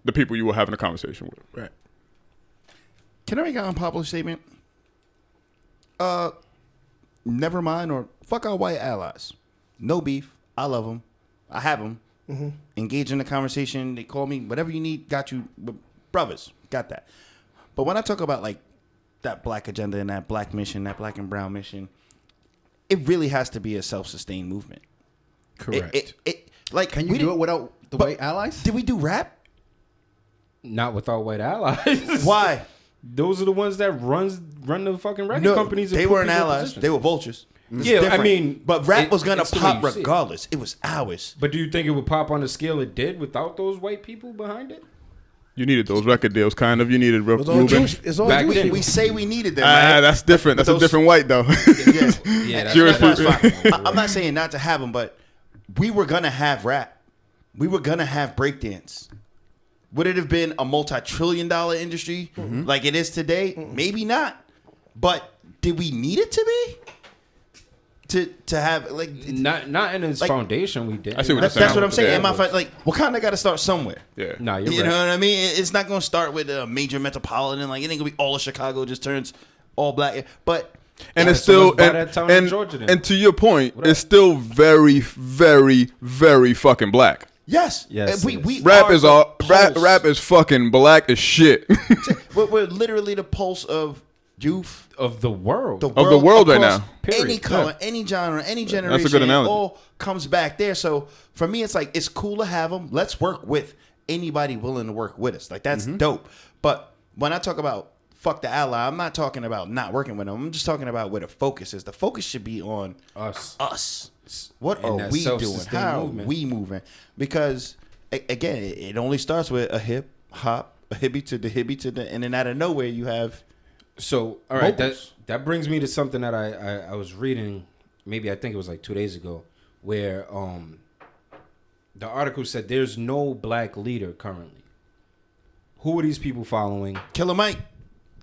the people you were having a conversation with. Right. Can I make an unpopular statement? Never mind, or fuck our white allies. No beef. I love them. I have them. Mm-hmm. Engage in the conversation. They call me whatever you need. Got you, brothers. Got that. But when I talk about like that black agenda and that black mission, that black and brown mission, it really has to be a self-sustained movement. Correct. Like, can you do it without the white allies? Did we do rap? Not without white allies. Why? Those are the ones that run the fucking record companies. They weren't allies. They were vultures. Yeah, different. I mean, but rap was gonna pop regardless. It was ours. But do you think it would pop on the scale it did without those white people behind it? You needed those record deals, kind of. You needed Ruben. It's all back Jewish. then. We say we needed them. Right? That's different. That's a different white, though. Yeah, that's fine. I'm not saying not to have them, but we were gonna have rap. We were gonna have breakdance. Would it have been a multi-trillion-dollar industry like it is today? Maybe not. But did we need it to be? To have like not in its like, foundation, we did. I see what that's what I'm saying. Like Wakanda got to start somewhere. Yeah, nah, you're you right. know what I mean? It's not going to start with a major metropolitan. Like it ain't gonna be all of Chicago just turns all black. But and it's still and to your point, it's still very, very, very fucking black. Yes. We rap is fucking black as shit. We're literally the pulse of youth of the world right now. Any color, any genre, any generation. That's a good analogy. It all comes back there. So for me, it's like it's cool to have them. Let's work with anybody willing to work with us. Like that's dope. But when I talk about fuck the ally, I'm not talking about not working with them. I'm just talking about where the focus is. The focus should be on us. What are we doing? How are we moving? Because again, it only starts with a hip hop, a hippie to the, and then out of nowhere you have. So all right, that brings me to something that I was reading. Maybe I think it was like 2 days ago, where the article said there's no black leader currently. Who are these people following? Killer Mike.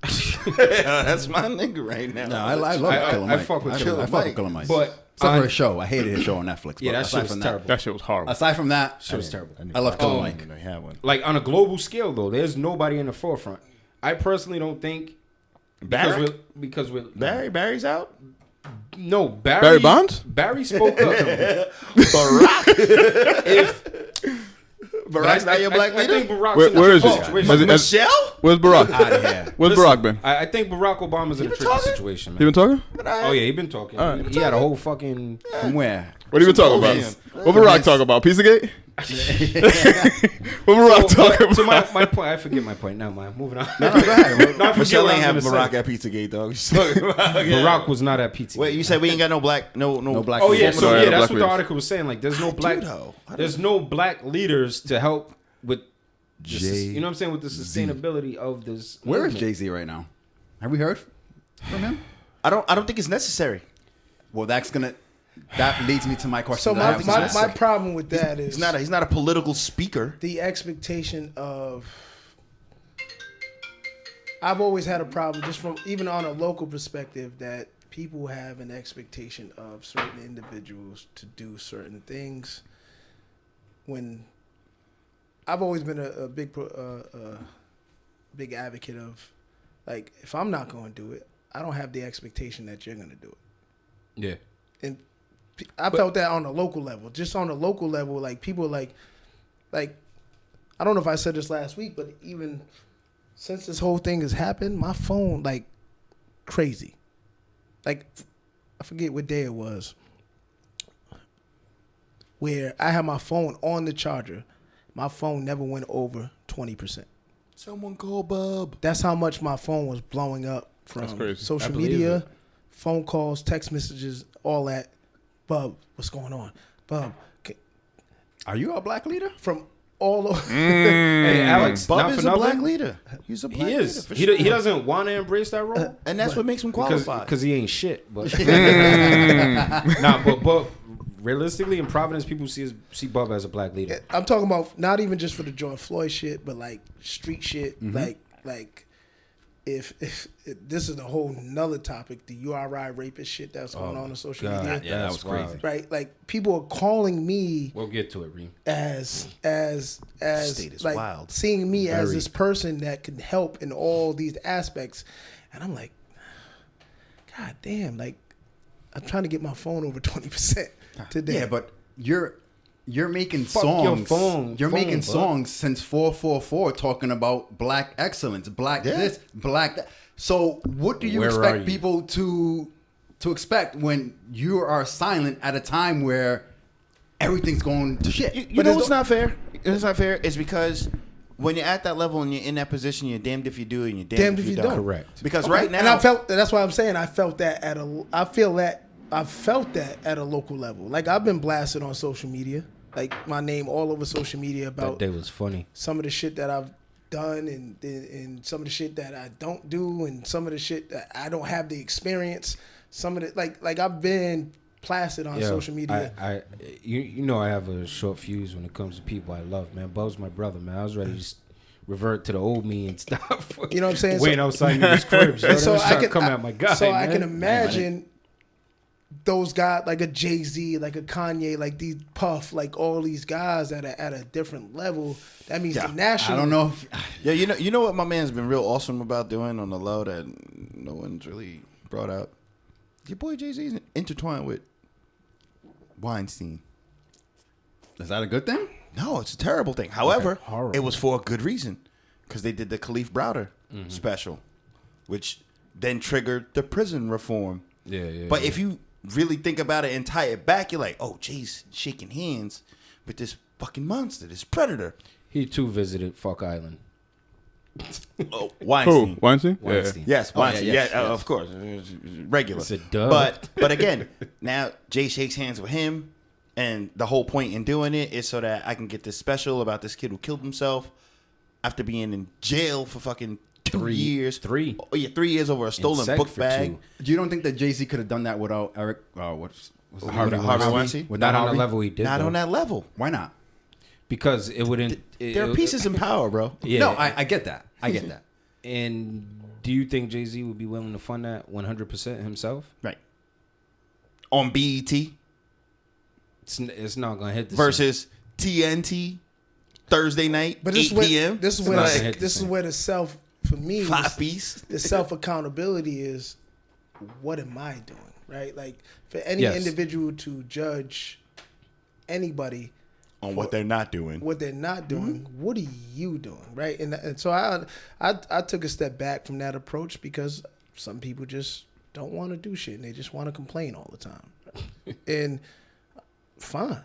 That's my nigga right now. No, I love Killer Mike. I fuck with Killer Mike. But except for a show. I hated his show on Netflix. Yeah, that shit was terrible. That shit was horrible. Aside from that, shit was terrible. I love Killer Mike. Like on a global scale, though, there's nobody in the forefront. I personally don't think because Barry's out. No, Barry Bonds. Barry spoke up. Barack. Barack's not your black I leader? think Barack's Where in is a he? situation. Michelle? Where's Barack? Out of here. Where's Barack been? I think Barack Obama's in a tricky situation, He man. been talking? Oh yeah, he been talking. He had a whole fucking. From where? What he been talking about? What Barack talking about? Pizzagate? What Barack talking about? So my point, I forget my point. Now, man, moving on. No, go ahead. No, I forget Michelle what ain't I having was gonna Barack say. at Pizzagate, dog. Barack was not at Pizza. Wait, you said we ain't got no black, no black Oh yeah, leaders. so Sorry, yeah, black that's what the leaders. article was saying. Like, there's no black, though. there's no black leaders to help with, Jay- you know what I'm saying, with the sustainability of this. Where is movement. Jay-Z right now? Have we heard from him? I don't think it's necessary. Well, that leads me to my question. So that I my, have. my problem with that is He's not a political speaker. the expectation of. I've always had a problem, just from even on a local perspective, that people have an expectation of certain individuals to do certain things. When I've always been a big advocate of, like, if I'm not going to do it, I don't have the expectation that you're going to do it. Yeah. And I felt that on a local level. Just on a local level, like, people like I don't know if I said this last week, but even since this whole thing has happened, my phone, like, crazy. Like, I forget what day it was, where I had my phone on the charger. My phone never went over 20%. Someone call Bub. That's how much my phone was blowing up from That's crazy. social I believe media, it. phone calls, text messages, all that. Bub, what's going on? Bub, Are you a black leader? from all over. Hey, Alex, Bub not is for a nothing. black leader. He's a black He is. leader. For He, sure. he doesn't want to embrace that role And that's what makes him qualified. because he ain't shit. But but realistically, in Providence, people see Bub as a black leader. I'm talking about not even just for the George Floyd shit, but like street shit. Like if this is a whole nother topic, the URI rapist shit that's going on social God, media. Yeah, that that's was crazy. wild. Right? Like, people are calling me We'll get to it, Reem. as State is like wild. seeing me as Very. this person that can help in all these aspects, and I'm like, God damn! Like, I'm trying to get my phone over 20% today. Yeah, but you're making Fuck your songs. phone, You're making bud. songs since 444 talking about black excellence, black this, black that. So what do you Where are expect you? people to expect when you are silent at a time where everything's going to shit? You know what's not fair? It's not fair. It's because when you're at that level and you're in that position, you're damned if you do and you're damned if you don't. Correct. Because Okay. right now, and I felt that's why I'm saying I felt that at a local level. Like, I've been blasted on social media, like my name all over social media That about day was funny. some of the shit that I've done and some of the shit that I don't do and some of the shit that I don't have the experience. Some of the like I've been plastered on social media. You know I have a short fuse when it comes to people I love, man. Bub's my brother, man. I was ready to just revert to the old me and stuff. You know what I'm saying? Waiting outside niggas' cribs. Yo, so I can come at my guy. So man. I can imagine those guys, like a Jay-Z, like a Kanye, like these Puff, like all these guys that are at a different level. That means the national. I don't know. yeah, you know what my man's been real awesome about doing on the low that no one's really brought out. Your boy Jay-Z is intertwined with Weinstein. Is that a good thing? No, it's a terrible thing. However, horrible. it was for a good reason because they did the Khalif Browder special, which then triggered the prison reform. Yeah. But if you really think about it and tie it back, you're like, oh, Jay's shaking hands with this fucking monster, this predator. he too visited Fuck Island. Oh, Who? Weinstein. Weinstein? Weinstein. Yes, Weinstein. yeah, Yeah, yes, of course, regular. It's a dub. But again, now Jay shakes hands with him, and the whole point in doing it is so that I can get this special about this kid who killed himself after being in jail for fucking 2 years. 3. Oh yeah, 3 years over a stolen sec book for bag. 2. You don't think that Jay-Z could have done that without Eric? What's the Harvey Weinstein? Not on Harvey? the level he did. Not though. on that level. Why not? Because it wouldn't. There are pieces in power, bro. Yeah. No, I get that. I get that. And do you think Jay-Z would be willing to fund that 100% himself? Right. On BET It's not going to hit the versus TNT Thursday night, But 8 p.m. This is not where gonna hit the this is same. where the self for me. 5 piece. The self accountability is, what am I doing? Right? Like, for any Yes. individual to judge anybody on what they're not doing. What they're not doing. Mm-hmm. What are you doing, right? And so I took a step back from that approach because some people just don't want to do shit and they just want to complain all the time. And fine,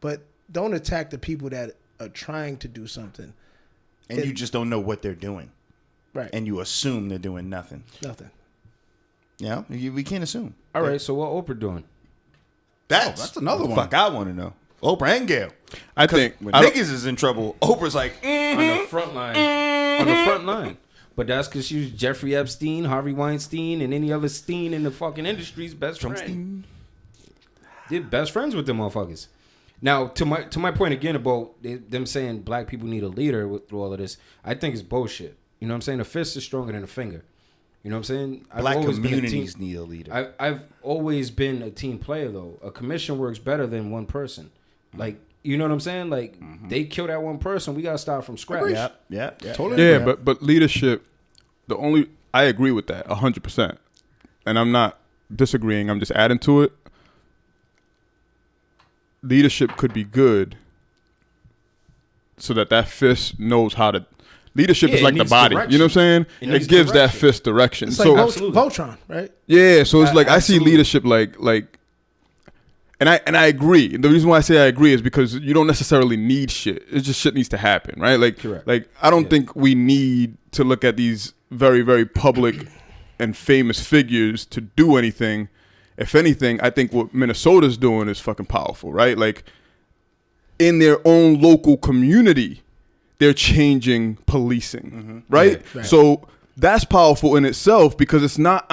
but don't attack the people that are trying to do something. And you just don't know what they're doing. Right. And you assume they're doing nothing. Nothing. Yeah, we can't assume. All right, so what Oprah doing? That's another one. Fuck, I want to know. Oprah and Gail. I think when niggas is in trouble, Oprah's like on the front line. On the front line. But that's because she was Jeffrey Epstein, Harvey Weinstein, and any other Steen in the fucking industry's best friend. They're best friends with them motherfuckers. Now, to my point again about them saying black people need a leader through all of this, I think it's bullshit. You know what I'm saying? A fist is stronger than a finger. You know what I'm saying? Black communities need a leader. I've always been a team player, though. A commission works better than one person. Like, you know what I'm saying? Like, they kill that one person, we got to start from scratch. Yeah. Totally. Yeah, but leadership, I agree with that 100%. And I'm not disagreeing. I'm just adding to it. Leadership could be good so that fist knows how to. Leadership is like the body. Direction. You know what I'm saying? It gives that fist direction. It's like Voltron, right? Yeah, so it's like I see leadership like and I agree. The reason why I say I agree is because you don't necessarily need shit. It's just shit needs to happen, right? Like correct. Like I don't think we need to look at these very, very public and famous figures to do anything. If anything, I think what Minnesota's doing is fucking powerful, right? Like in their own local community, they're changing policing, right? Yeah, right? So that's powerful in itself because it's not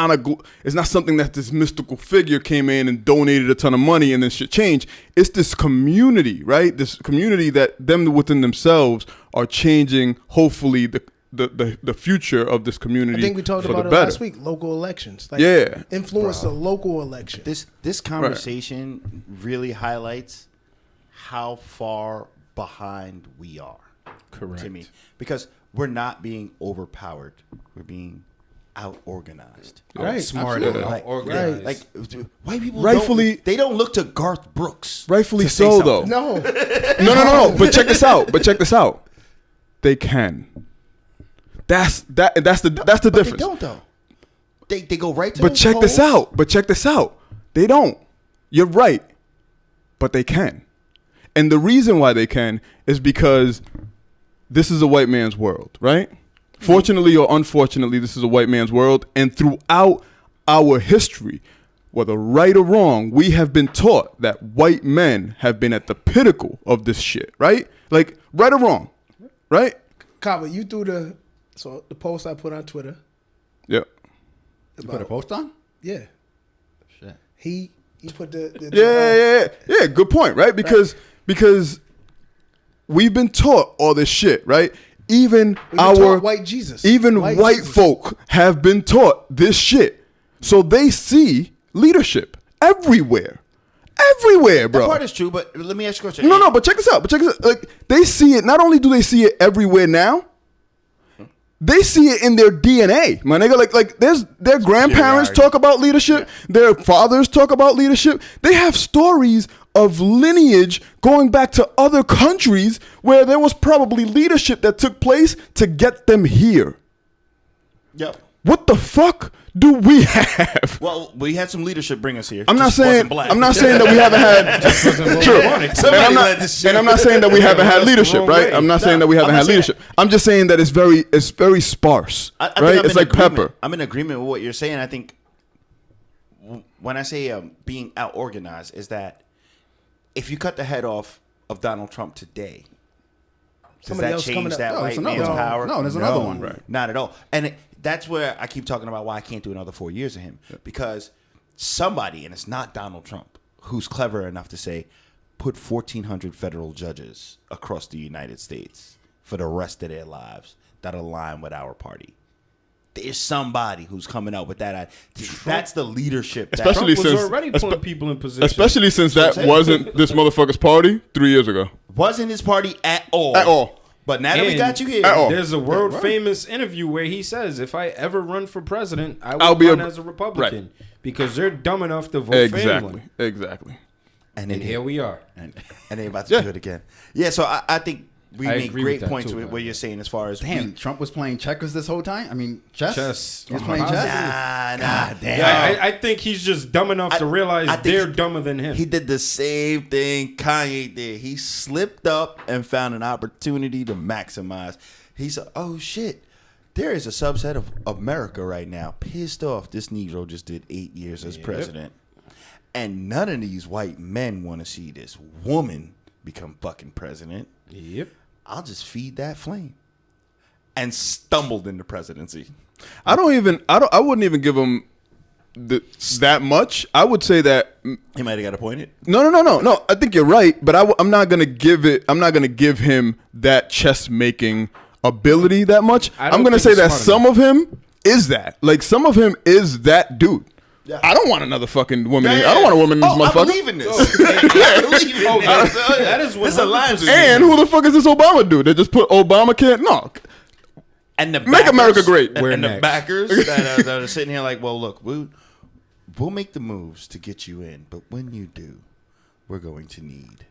it's not something that this mystical figure came in and donated a ton of money and then shit changed. It's this community, right? This community that them within themselves are changing. Hopefully, the future of this community. I think we talked about it last week. Local elections, like influence the local election. This conversation really highlights how far behind we are. Correct. To me, because we're not being overpowered, we're being out organized. Right, smart, organized. Like white people, rightfully they don't look to Garth Brooks. Rightfully so, though. No. But check this out. They can. That's the difference. They don't though. They go right to. But check this out. They don't. You're right, but they can, and the reason why they can is because this is a white man's world, right? Fortunately or unfortunately, this is a white man's world. And throughout our history, whether right or wrong, we have been taught that white men have been at the pinnacle of this shit, right? Like, right or wrong, right? Kaba, you threw the post I put on Twitter. Yep. You put a post on? Yeah. Shit. He put the yeah. Good point, right? Because we've been taught all this shit, right? Even white Jesus. Even white folk have been taught this shit. So they see leadership everywhere. Everywhere, bro. That part is true, but let me ask you a question. No, but check this out. Like, they see it, not only do they see it everywhere now, they see it in their DNA, my nigga. Like their grandparents talk about leadership. Yeah. Their fathers talk about leadership. They have stories of lineage going back to other countries where there was probably leadership that took place to get them here. Yep. What the fuck do we have? Well, we had some leadership bring us here. I'm not saying that we haven't had. True. And I'm not saying that we haven't had leadership, right? I'm not saying that we haven't had leadership. I'm just saying that it's very sparse, right? It's like pepper. I'm in agreement with what you're saying. I think when I say being out organized is that if you cut the head off of Donald Trump today, does that change that white man's power? No, there's another one. Right. Not at all. And that's where I keep talking about why I can't do another 4 years of him. Because somebody, and it's not Donald Trump, who's clever enough to say, put 1,400 federal judges across the United States for the rest of their lives that align with our party. There's somebody who's coming out with that. That's the leadership. Especially Trump was already putting people in position. Especially since that wasn't this motherfucker's party 3 years ago. Wasn't his party at all. At all. But now that we got you here, there's a world famous interview where he says, "If I ever run for president, I will run as a Republican because they're dumb enough to vote for anyone." Exactly. And here we are. And they about to do it again. Yeah, so I think we make great points with what you're saying as far as... Damn, Trump was playing checkers this whole time? I mean, chess? He was playing chess? Nah. God damn. Yeah, I think he's just dumb enough to realize they're dumber than him. He did the same thing Kanye did. He slipped up and found an opportunity to maximize. He said, oh, shit. There is a subset of America right now pissed off this Negro just did 8 years as president. And none of these white men want to see this woman become fucking president. Yep. I'll just feed that flame. And stumbled into presidency. I wouldn't even give him that much. I would say that he might have got appointed. No. I think you're right, but I'm not gonna give him that chess making ability that much. I'm gonna say that some of him is that. Like some of him is that dude. Yeah. I don't want another fucking woman. I don't want a woman in this motherfucker. I believe in this. I believe in this. That is what this aligns with And who the fuck is this Obama dude? They just put Obamacare? No. And the make America great. And the backers that are sitting here like, well, look, we'll make the moves to get you in, but when you do, we're going to need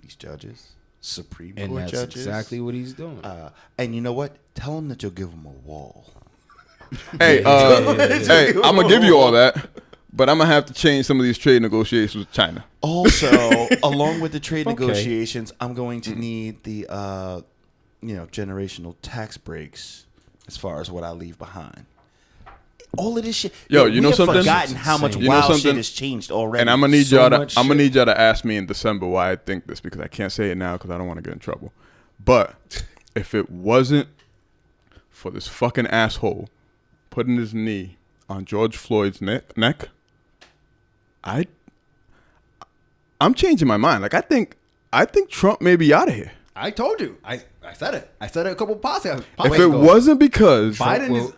these judges, Supreme Court judges. And that's exactly what he's doing. And you know what? Tell him that you'll give him a wall. Hey, I'm gonna give you all that, but I'm gonna have to change some of these trade negotiations with China. Also, along with the trade negotiations, I'm going to need the generational tax breaks as far as what I leave behind. All of this shit. Yo, you know something? Forgotten how much wild shit has changed already. And I'm gonna need y'all to ask me in December why I think this, because I can't say it now because I don't want to get in trouble. But if it wasn't for this fucking asshole putting his knee on George Floyd's neck, I'm changing my mind. Like I think Trump may be out of here. I told you. I said it. I said it a couple podcasts. If it wasn't because Biden is,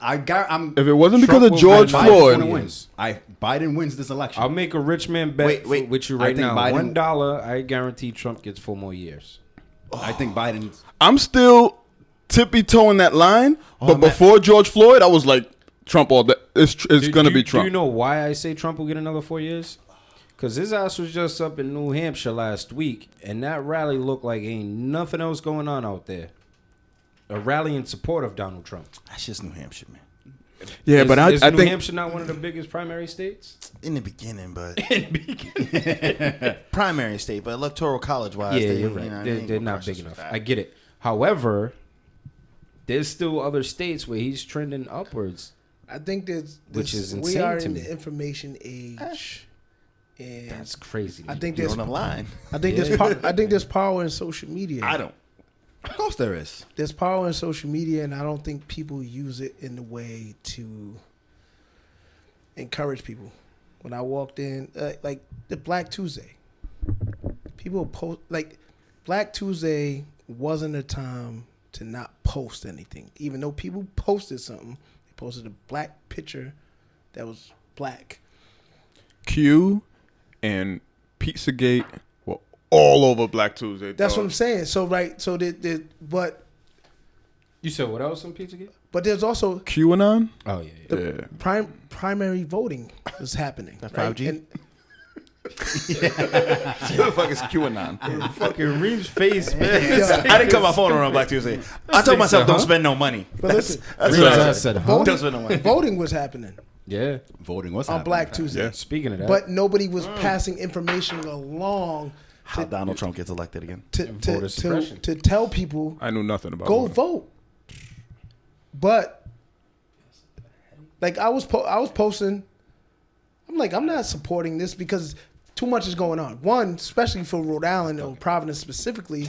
if it wasn't because of George Floyd, Biden wins this election. I'll make a rich man bet with you right now. $1, I guarantee Trump gets 4 more years. I think Biden. I'm still tippy-toeing that line, but before George Floyd, I was like, Trump all that. It's going to be Trump. Do you know why I say Trump will get another 4 years? Because his ass was just up in New Hampshire last week, and that rally looked like ain't nothing else going on out there. A rally in support of Donald Trump. That's just New Hampshire, man. Yeah, but I think New Hampshire not one of the biggest primary states? In the beginning, but primary state, but electoral college wise, yeah, you're right. They're not big enough. I get it. However, there's still other states where he's trending upwards. I think which is insane we are to in me. the information age. And that's crazy. I think there's on the line. I think there's power in social media. I don't. Of course there is. There's power in social media, and I don't think people use it in the way to encourage people. When I walked in, like the Black Tuesday, people post like Black Tuesday wasn't a time to not post anything. Even though people posted something, they posted a black picture that was black. Q and Pizzagate were all over Black Tuesday. That's what I'm saying. So but you said what else on Pizzagate? But there's also QAnon. Oh yeah. The primary voting is happening. That's right? 5G. What the fuck is QAnon? Fucking Reem's face, man. I didn't cut my phone around Black Tuesday. I told myself don't spend no money. But listen, that's what I said. Don't spend no money. Voting was happening. Yeah, voting was on happening. Black Tuesday. Yeah. Speaking of that, but nobody was passing information along. How Donald Trump gets elected again? To tell people, I knew nothing about go vote. But like I was posting, I'm like, I'm not supporting this because too much is going on. One, especially for Rhode Island or Providence specifically,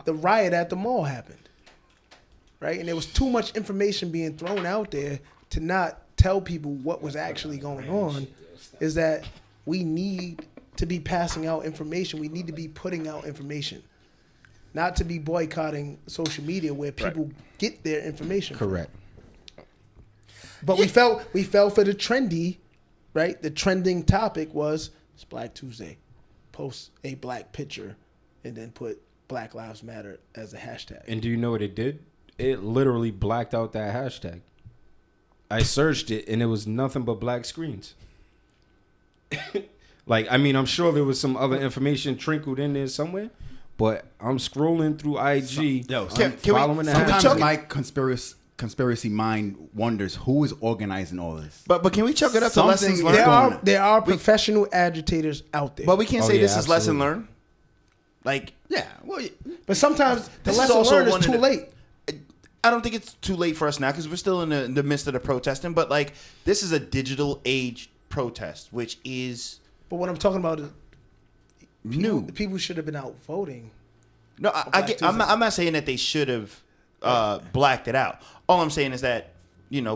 the riot at the mall happened, right? And there was too much information being thrown out there to not tell people what was actually going on. Is that we need to be passing out information. We need to be putting out information, not to be boycotting social media where people get their information. Correct. But we fell for the trendy, right? The trending topic was it's Black Tuesday. Post a black picture and then put Black Lives Matter as a hashtag. And do you know what it did? It literally blacked out that hashtag. I searched it and it was nothing but black screens. Like, I mean, I'm sure there was some other information trickled in there somewhere, but I'm scrolling through IG. Following the sometimes my conspiracy mind wonders who is organizing all this. But can we chuck it up to lessons learned? There are professional agitators out there. But we can't say this is lesson learned. Like, but sometimes the lesson learned is too late. I don't think it's too late for us now because we're still in the midst of the protesting. But like, this is a digital age protest, which is. But what I'm talking about is new. People should have been out voting. No, I'm not saying that they should have blacked it out. All I'm saying is that,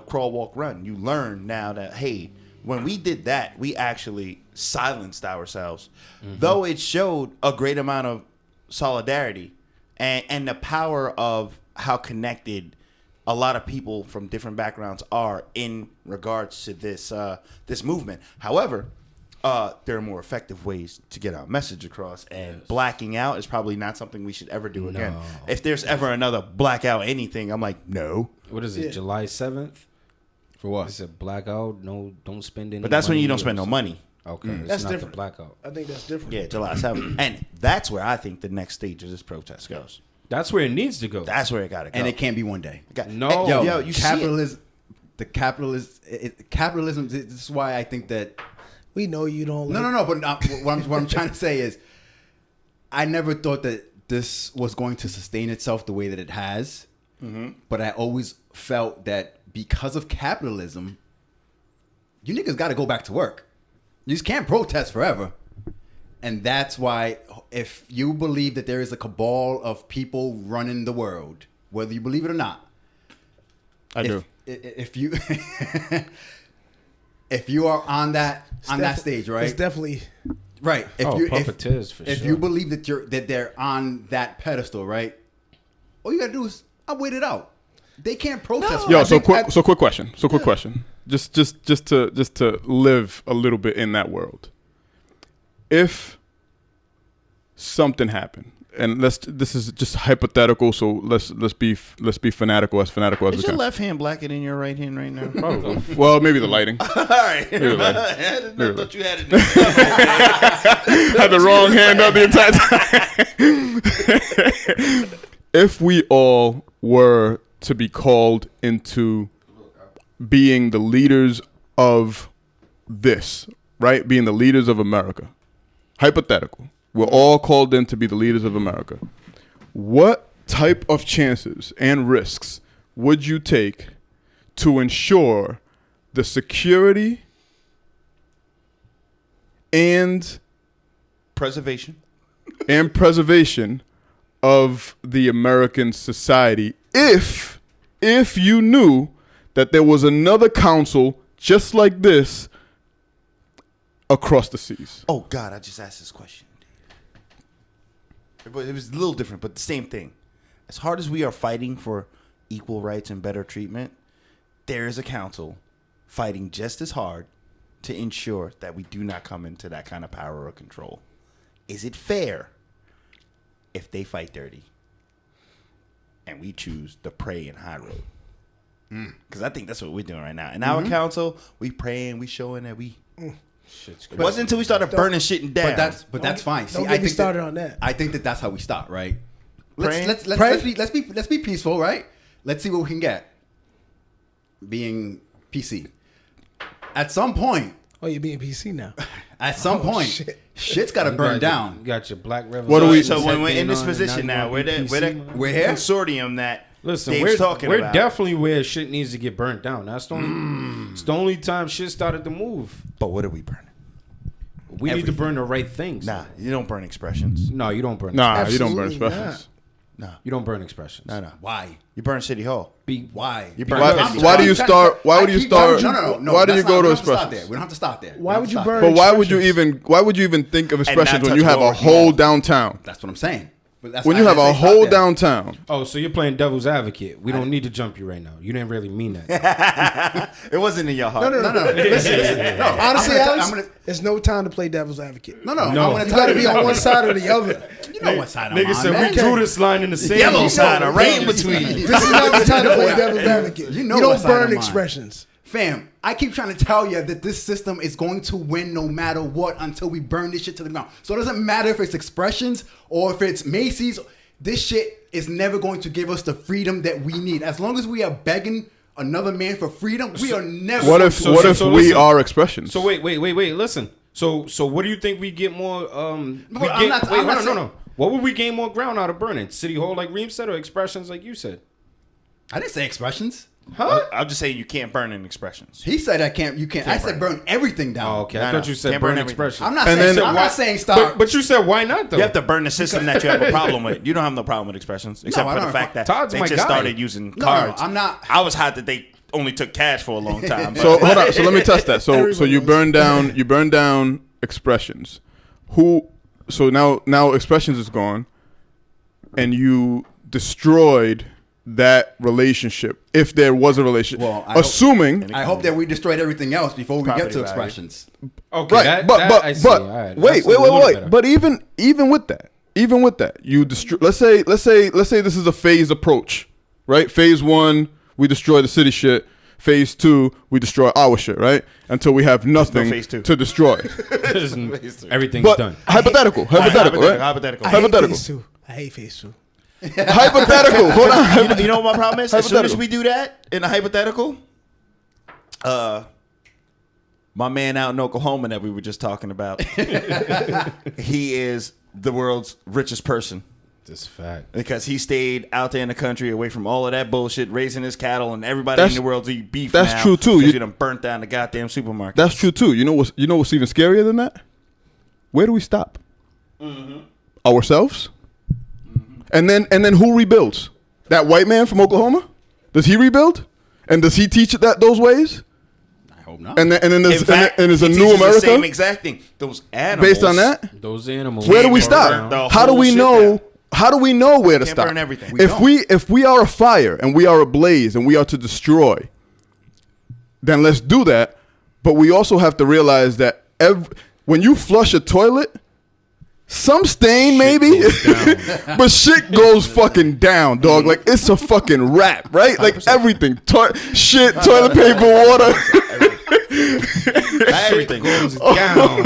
crawl, walk, run. You learn now that, hey, when we did that, we actually silenced ourselves. Mm-hmm. Though it showed a great amount of solidarity and the power of how connected a lot of people from different backgrounds are in regards to this movement. However, there are more effective ways to get our message across, and blacking out is probably not something we should ever do again. If there's ever another blackout anything, I'm like, no. What is it, July 7th? For what? It's a blackout. No, don't spend any. But that's money when you don't spend no money. Okay, it's that's not different. the blackout. I think that's different. Yeah, July 7th. And that's where I think the next stage of this protest goes. That's where it needs to go. That's where it got to go. And it can't be one day. No. You capitalism. Capitalism. This is why I think that. We know you don't. No. But what I'm trying to say is, I never thought that this was going to sustain itself the way that it has. Mm-hmm. But I always felt that because of capitalism, you niggas got to go back to work. You just can't protest forever. And that's why, if you believe that there is a cabal of people running the world, whether you believe it or not, I do. If you if you are on that stage, right? It's definitely right. If you believe that they're on that pedestal, right? All you gotta do is wait it out. They can't protest. Quick question. Just to live a little bit in that world. If something happened, and this is just hypothetical, so let's be fanatical as we can. Is your left hand blacker than your right hand right now? Probably. Well, maybe the lighting. All right. I thought you had it. Had the wrong hand up the entire time. If we all were to be called into being the leaders of this, right? Being the leaders of America. Hypothetical. We're all called in to be the leaders of America. What type of chances and risks would you take to ensure the security and preservation of the American society if you knew that there was another council just like this across the seas? Oh, God, I just asked this question. It was a little different, but the same thing. As hard as we are fighting for equal rights and better treatment, there is a council fighting just as hard to ensure that we do not come into that kind of power or control. Is it fair if they fight dirty and we choose the pray and high road? Because I think that's what we're doing right now. In our council, we praying, we showing that we... It wasn't until we started burning shit down. But that's fine. See, I think started on that. I think that's how we start, right? Let's be peaceful, right? Let's see what we can get. Being PC. At some point. Oh, you're being PC now. At some point, shit's got to burn down. You got your black revolution. So when we're in this position now, we're the consortium that. Listen, Dave's we're definitely where shit needs to get burnt down. That's the only, it's the only time shit started to move. But what are we burning? We need to burn the right things. Nah, you don't burn expressions. No, you don't burn. You don't burn expressions. No, you don't burn expressions. No. Why? You burn City Hall. Why? You burn. Why do you start? Why would you start? No. Why do you go to expressions? We don't have to stop there. Why would you burn? But why would you even think of expressions when you have a whole downtown? That's what I'm saying. When you have a whole downtown. Oh, so you're playing devil's advocate. We don't need to jump you right now. You didn't really mean that. It wasn't in your heart. No. Listen. No, honestly, Alex, there's no time to play devil's advocate. No. You got to be on one side or the other. You know what side I'm on. Nigga said we drew this line in the same yellow side, a right in between. This is not the time to play devil's advocate. You don't burn expressions. Fam, I keep trying to tell you that this system is going to win no matter what until we burn this shit to the ground. So it doesn't matter if it's Expressions or if it's Macy's. This shit is never going to give us the freedom that we need. As long as we are begging another man for freedom, we are never. What if we are Expressions? So wait. Listen. So what do you think we get more? No. What would we gain more ground out of burning? City Hall, like Reem said, or Expressions, like you said? I didn't say Expressions. Huh? I'm just saying you can't burn in Expressions. He said you can't. I said burn everything down. Oh, okay. I thought you said burn Expressions. I'm not saying stop. But you said why not though? You have to burn the system that you have a problem with. You don't have no problem with Expressions, except for the fact that Todd's they my just guy. started using cards. No, I'm not. I was hot that they only took cash for a long time. So hold on. So let me test that. So you burn down Expressions. So now Expressions is gone, and you destroyed that relationship, if there was a relationship. Well, I hope that we destroyed everything else before we get to Expressions. Okay, right? But right. wait. But even with that, you destroy. Let's say this is a phased approach, right? Phase 1, we destroy the city shit. Phase 2, we destroy our shit, right? Until we have nothing to destroy. Everything's done. Hypothetical, right? Hypothetical. I hate phase 2. Hypothetical. Hold on. You know what my problem is? As soon as we do that in a hypothetical, my man out in Oklahoma that we were just talking about, he is the world's richest person. This fact. Because he stayed out there in the country away from all of that bullshit, raising his cattle, and everybody in the world's eat beef now. That's true too. You done burnt down the goddamn supermarket. That's true too. You know what's even scarier than that? Where do we stop? Ourselves? And then who rebuilds? That white man from Oklahoma? Does he rebuild? And does he teach those ways? I hope not. And then there's a he new teaches America. The same exact thing. Those animals. Based on that, those animals. where do we stop? How do we know? How do we know where to stop? Burn everything. If we are a fire and we are a blaze and we are to destroy, then let's do that. But we also have to realize that when you flush a toilet, some stain maybe, but shit goes fucking down, dog. Like it's a fucking wrap, right? Like 100%. Everything, shit, toilet paper, water, everything goes down.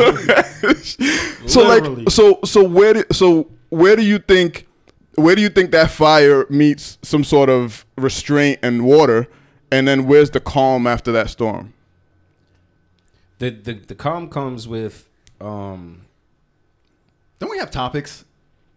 So where do you think that fire meets some sort of restraint and water, and then where's the calm after that storm? The calm comes with. Don't we have topics?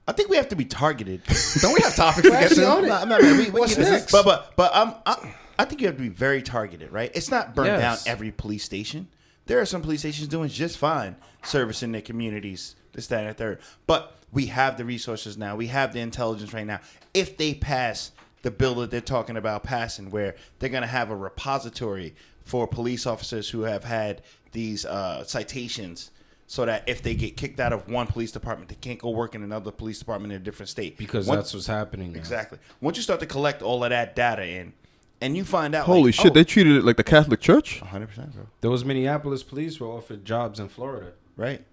I think we have to be targeted. Don't we have topics to get to? What's next? But I think you have to be very targeted, right? It's not burn down every police station. There are some police stations doing just fine, servicing their communities, this, that, and the third. But we have the resources now. We have the intelligence right now. If they pass the bill that they're talking about passing, where they're going to have a repository for police officers who have had these citations, so that if they get kicked out of one police department, they can't go work in another police department in a different state. Because that's what's happening now. Exactly. Once you start to collect all of that data in, and you find out, holy shit, they treated it like the Catholic Church. 100%, bro. Those Minneapolis police were offered jobs in Florida. Right.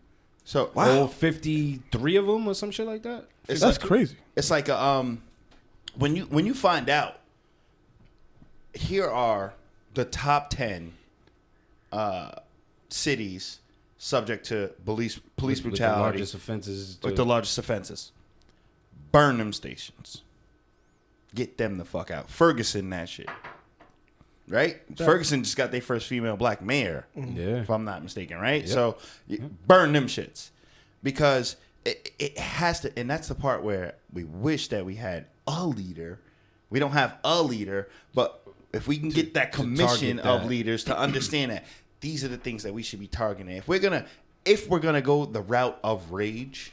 So all 53 of them or some shit like that. That's crazy. It's like when you find out, here are the top 10 cities subject to police brutality. With the largest offenses. With the largest offenses. Burn them stations. Get them the fuck out. Ferguson, that shit. Right? Ferguson just got their first female black mayor. Yeah. If I'm not mistaken, right? Yep. So burn them shits. Because it has to, and that's the part where we wish that we had a leader. We don't have a leader, but if we can get that commission of leaders to understand that these are the things that we should be targeting. If we're gonna go the route of rage,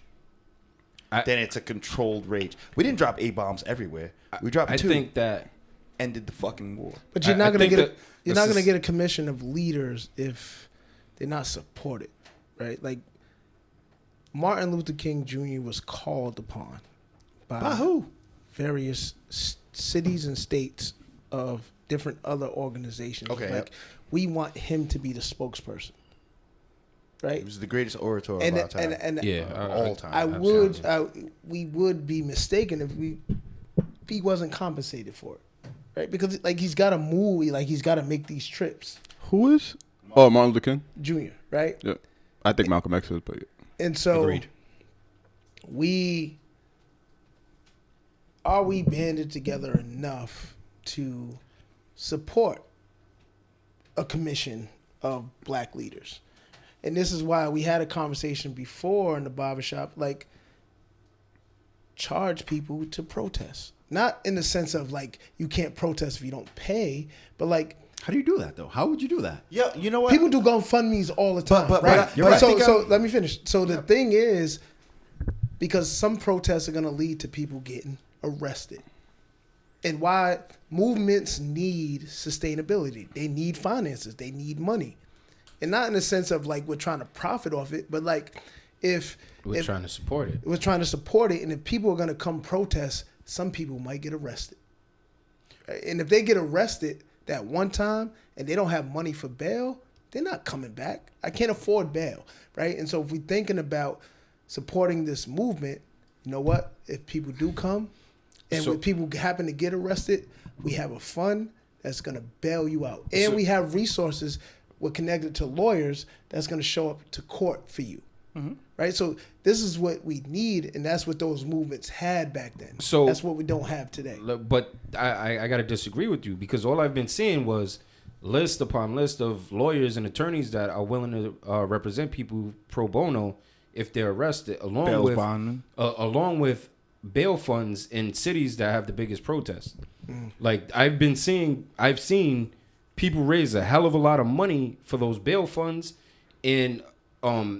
then it's a controlled rage. We didn't drop A-bombs everywhere. We dropped 2. I think that ended the fucking war. But you're not gonna get a commission of leaders if they're not supported, right? Like Martin Luther King Jr. was called upon by who? Various cities and states of different other organizations. Okay. Like we want him to be the spokesperson. Right? He was the greatest orator of our time. All time. We would be mistaken if he wasn't compensated for it. Right? Because like he's gotta move, like he's gotta make these trips. Who is? Oh, Martin Luther King Jr., right? Yeah, I think Malcolm X is, but yeah. And so, Agreed. Are we banded together enough to support a commission of black leaders? And this is why we had a conversation before in the barbershop, like, charge people to protest. Not in the sense of, like, you can't protest if you don't pay, but, like, How do you do that, though? How would you do that? Yeah, you know what? people do GoFundMe's all the time, But right? you're right. So let me finish. So the thing is, because some protests are going to lead to people getting arrested. And why movements need sustainability. They need finances. They need money. And not in the sense of, like, we're trying to profit off it, but, like, if We're trying to support it. we're trying to support it, and if people are going to come protest, some people might get arrested. And if they get arrested that one time and they don't have money for bail, they're not coming back. I can't afford bail, right? And so if we're thinking about supporting this movement, you know what? If people do come and when people happen to get arrested, we have a fund that's going to bail you out. And we have resources we're connected to lawyers that's going to show up to court for you. Mm-hmm. Right? So this is what we need, and that's what those movements had back then. So that's what we don't have today. But I got to disagree with you, because all I've been seeing was list upon list of lawyers and attorneys that are willing to represent people pro bono if they're arrested, along with bail funds in cities that have the biggest protests. Like I've seen people raise a hell of a lot of money for those bail funds in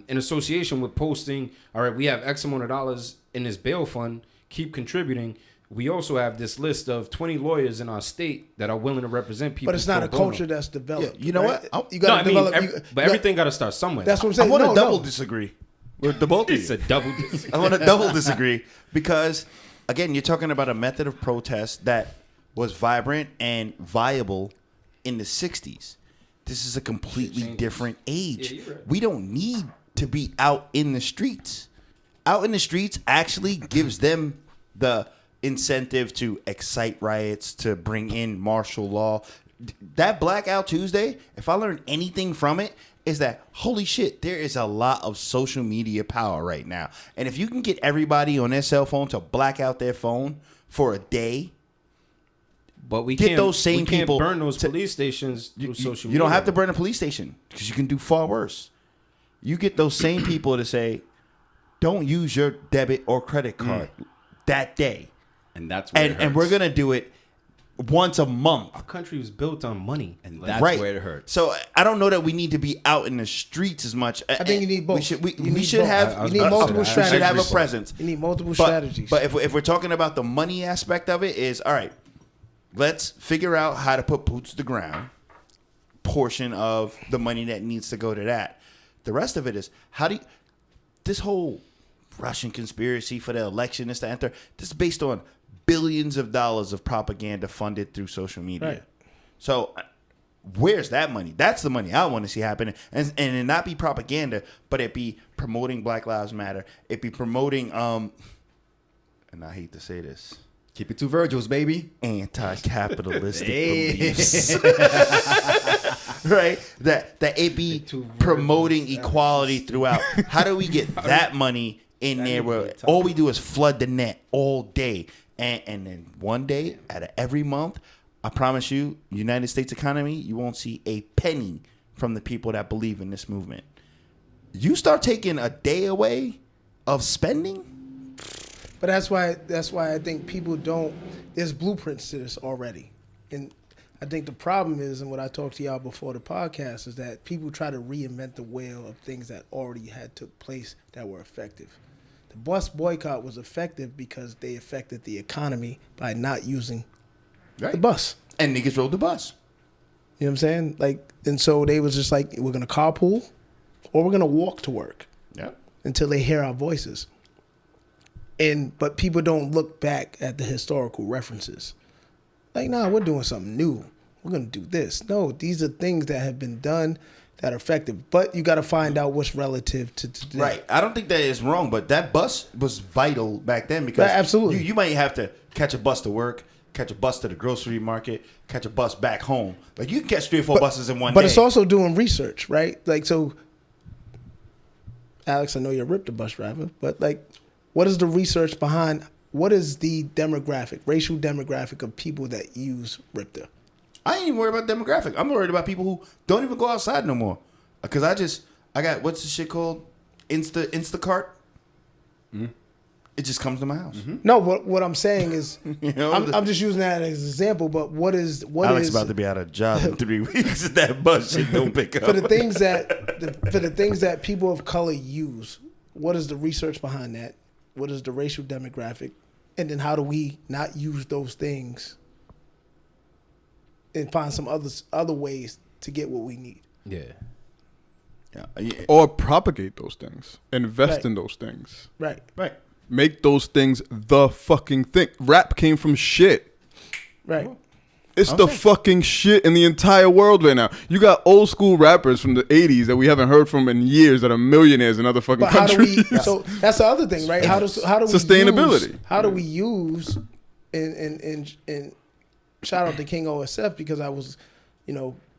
association with posting, all right, we have X amount of dollars in this bail fund, keep contributing. We also have this list of 20 lawyers in our state that are willing to represent people. But it's not a culture that's developed. Yeah, you know right? what? You got to develop. But everything got to start somewhere. That's what I'm saying. I want to double disagree with the both of It's you. a double disagree. I want to double disagree because, again, you're talking about a method of protest that was vibrant and viable in the 60s. This is a completely different age. Yeah, you're right. We don't need to be out in the streets. Out in the streets actually gives them the incentive to excite riots, to bring in martial law. That Blackout Tuesday, if I learned anything from it, is that, holy shit, there is a lot of social media power right now. And if you can get everybody on their cell phone to black out their phone for a day, But we Get can't, those same we can't people burn those to- police stations through social you media. don't have to burn a police station because you can do far worse. You get those same people to say, don't use your debit or credit card that day. And that's where it And hurts. we're going to do it once a month. Our country was built on money. And Like, that's Right. where it hurts. So I don't know that we need to be out in the streets as much. I think you need both. We You need should both. have. I was You need about to say multiple that. We should have a strategies. presence. You need multiple But, strategies. but if we're talking about the money aspect of it, is all right. Let's figure out how to put boots to the ground. Portion of the money that needs to go to that. The rest of it is how do you, this whole Russian conspiracy for the election is to enter. This is based on billions of dollars of propaganda funded through social media. Right. So where's that money? That's the money I want to see happen, and it not be propaganda, but it be promoting Black Lives Matter. It be promoting and I hate to say this, Keep it to Virgil's, baby. anti-capitalistic Hey. beliefs. Right? That it be promoting equality throughout. How do we get that money in there where all we do is flood the net all day? And then one day out of every month, I promise you, United States economy, you won't see a penny from the people that believe in this movement. You start taking a day away of spending? But that's why I think people don't. There's blueprints to this already, and I think the problem is, and what I talked to y'all before the podcast, is that people try to reinvent the wheel of things that already had took place that were effective. The bus boycott was effective because they affected the economy by not using the bus. And niggas rode the bus. You know what I'm saying? Like, and so they was just like, we're gonna carpool, or we're gonna walk to work. Yeah. Until they hear our voices. But people don't look back at the historical references. Like, nah, we're doing something new. We're going to do this. No, these are things that have been done that are effective. But you got to find out what's relative to today. Right. I don't think that is wrong, but that bus was vital back then because Right, absolutely. you might have to catch a bus to work, catch a bus to the grocery market, catch a bus back home. Like you can catch 3 or 4 buses in one day. But it's also doing research, right? Like so, Alex, I know you're a RIP the bus driver, but like, what is the research behind? What is the demographic, racial demographic of people that use RIPTA? I ain't even worried about demographic. I'm worried about people who don't even go outside no more. Because I got, what's the shit called? Instacart. Mm-hmm. It just comes to my house. Mm-hmm. No, what I'm saying is, I'm just using that as an example. But Alex is about to be out of job in 3 weeks. That bus shit don't pick up. For the things that people of color use, what is the research behind that? What is the racial demographic? And then how do we not use those things and find some other ways to get what we need? Yeah. Or propagate those things. Invest in those things. Right. Make those things the fucking thing. Rap came from shit. Right. It's the fucking shit in the entire world right now. You got old school rappers from the 80s that we haven't heard from in years that are millionaires in other fucking countries. So that's the other thing, right? How do we sustainability? How do we use and shout out to King OSF because I was,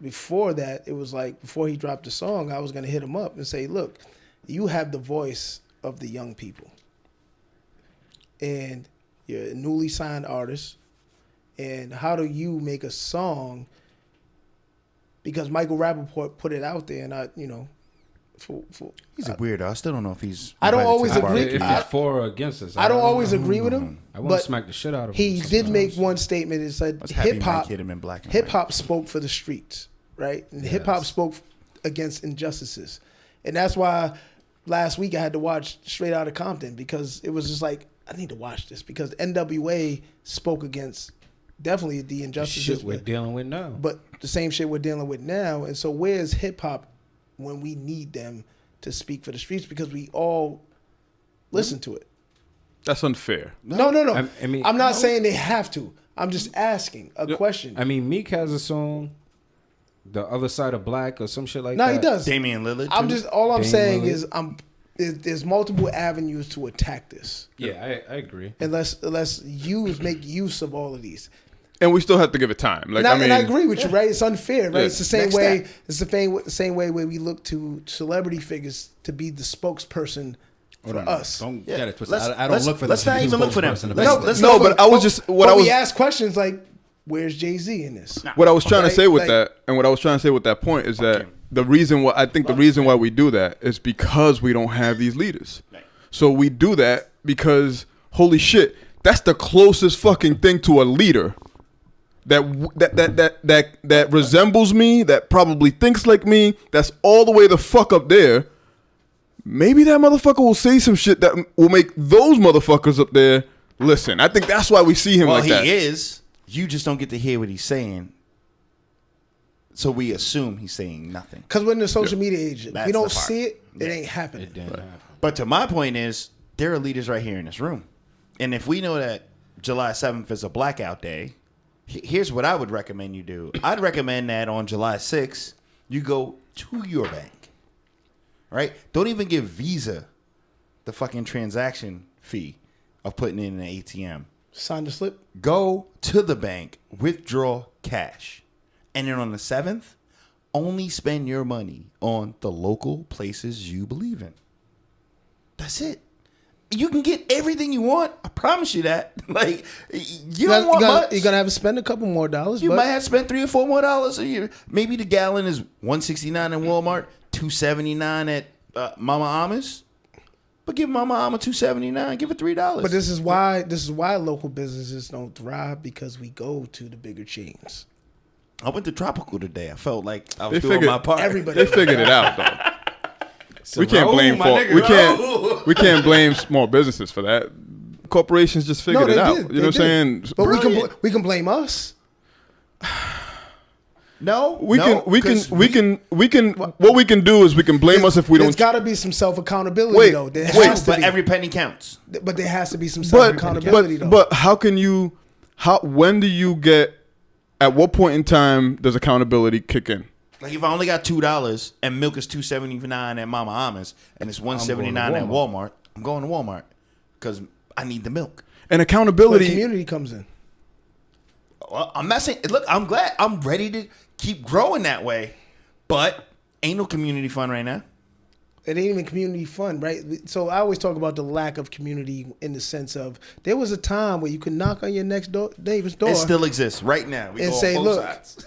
before that it was like before he dropped the song, I was gonna hit him up and say, look, you have the voice of the young people, and you're a newly signed artist. And how do you make a song? Because Michael Rappaport put it out there, and he's a weirdo. I still don't know if he's. I don't always agree. If he's for or against us, I don't always agree with him. I want to smack the shit out of him. He did make one statement. It said hip hop spoke for the streets, right? And hip hop spoke against injustices, and that's why last week I had to watch Straight Outta Compton because it was just like I need to watch this because NWA spoke against. Definitely the injustices shit we're dealing with now. But the same shit we're dealing with now. And so where's hip hop when we need them to speak for the streets? Because we all listen to it. That's unfair. No. I mean, I'm not saying they have to. I'm just asking a question. I mean, Meek has a song, The Other Side of Black or some shit like that. No, he does. Damian Lillard. All I'm saying is there's multiple avenues to attack this. Yeah, I agree. And let's make use of all of these. And we still have to give it time. And I agree with you, right? It's unfair, right? Yeah. It's the same way. It's the same way where we look to celebrity figures to be the spokesperson for us. Don't get it twisted. I don't look for. Let's not even look for them. We ask questions like, "Where's Jay-Z in this?" What I was trying to say with that, and what I was trying to say with that point is that the reason why we do that is because we don't have these leaders. So we do that because holy shit, that's the closest fucking thing to a leader. That resembles me, that probably thinks like me, that's all the way the fuck up there. Maybe that motherfucker will say some shit that will make those motherfuckers up there listen. I think that's why we see him like that. Well, he is. You just don't get to hear what he's saying. So we assume he's saying nothing. Because we're in the social media age. If we don't see it, it ain't happening. But to my point is, there are leaders right here in this room. And if we know that July 7th is a blackout day, here's what I would recommend you do. I'd recommend that on July 6th, you go to your bank, right? Don't even give Visa the fucking transaction fee of putting in an ATM. Sign the slip. Go to the bank, withdraw cash. And then on the 7th, only spend your money on the local places you believe in. That's it. You can get everything you want. I promise you that. Like you don't want much. You're gonna have to spend a couple more dollars. You might have to spend $3 or $4 more a year. Maybe the gallon is $1.69 in Walmart, $2.79 at Mama Ama's. But give Mama Ama $2.79. Give it $3. But this is why local businesses don't thrive because we go to the bigger chains. I went to Tropical today. I felt like I was doing my part. They figured it out though. We can't blame small businesses for that. Corporations just figured it out. You know what I'm saying? But we can blame us. No, we can. What we can do is we can blame us if we don't. There's got to be some self accountability though. But every penny counts. But there has to be some self accountability though. But how can you? When do you get? At what point in time does accountability kick in? Like if I only got $2 and milk is $2.79 at Mama Ama's and it's $1.79 at Walmart, I'm going to Walmart because I need the milk. And accountability. Where the community comes in. Well, I'm not saying. Look, I'm glad. I'm ready to keep growing that way, but ain't no community fund right now. It ain't even community fun, right? So I always talk about the lack of community in the sense of there was a time where you could knock on your neighbor's door. It still exists right now. We and go say, on both look. sides.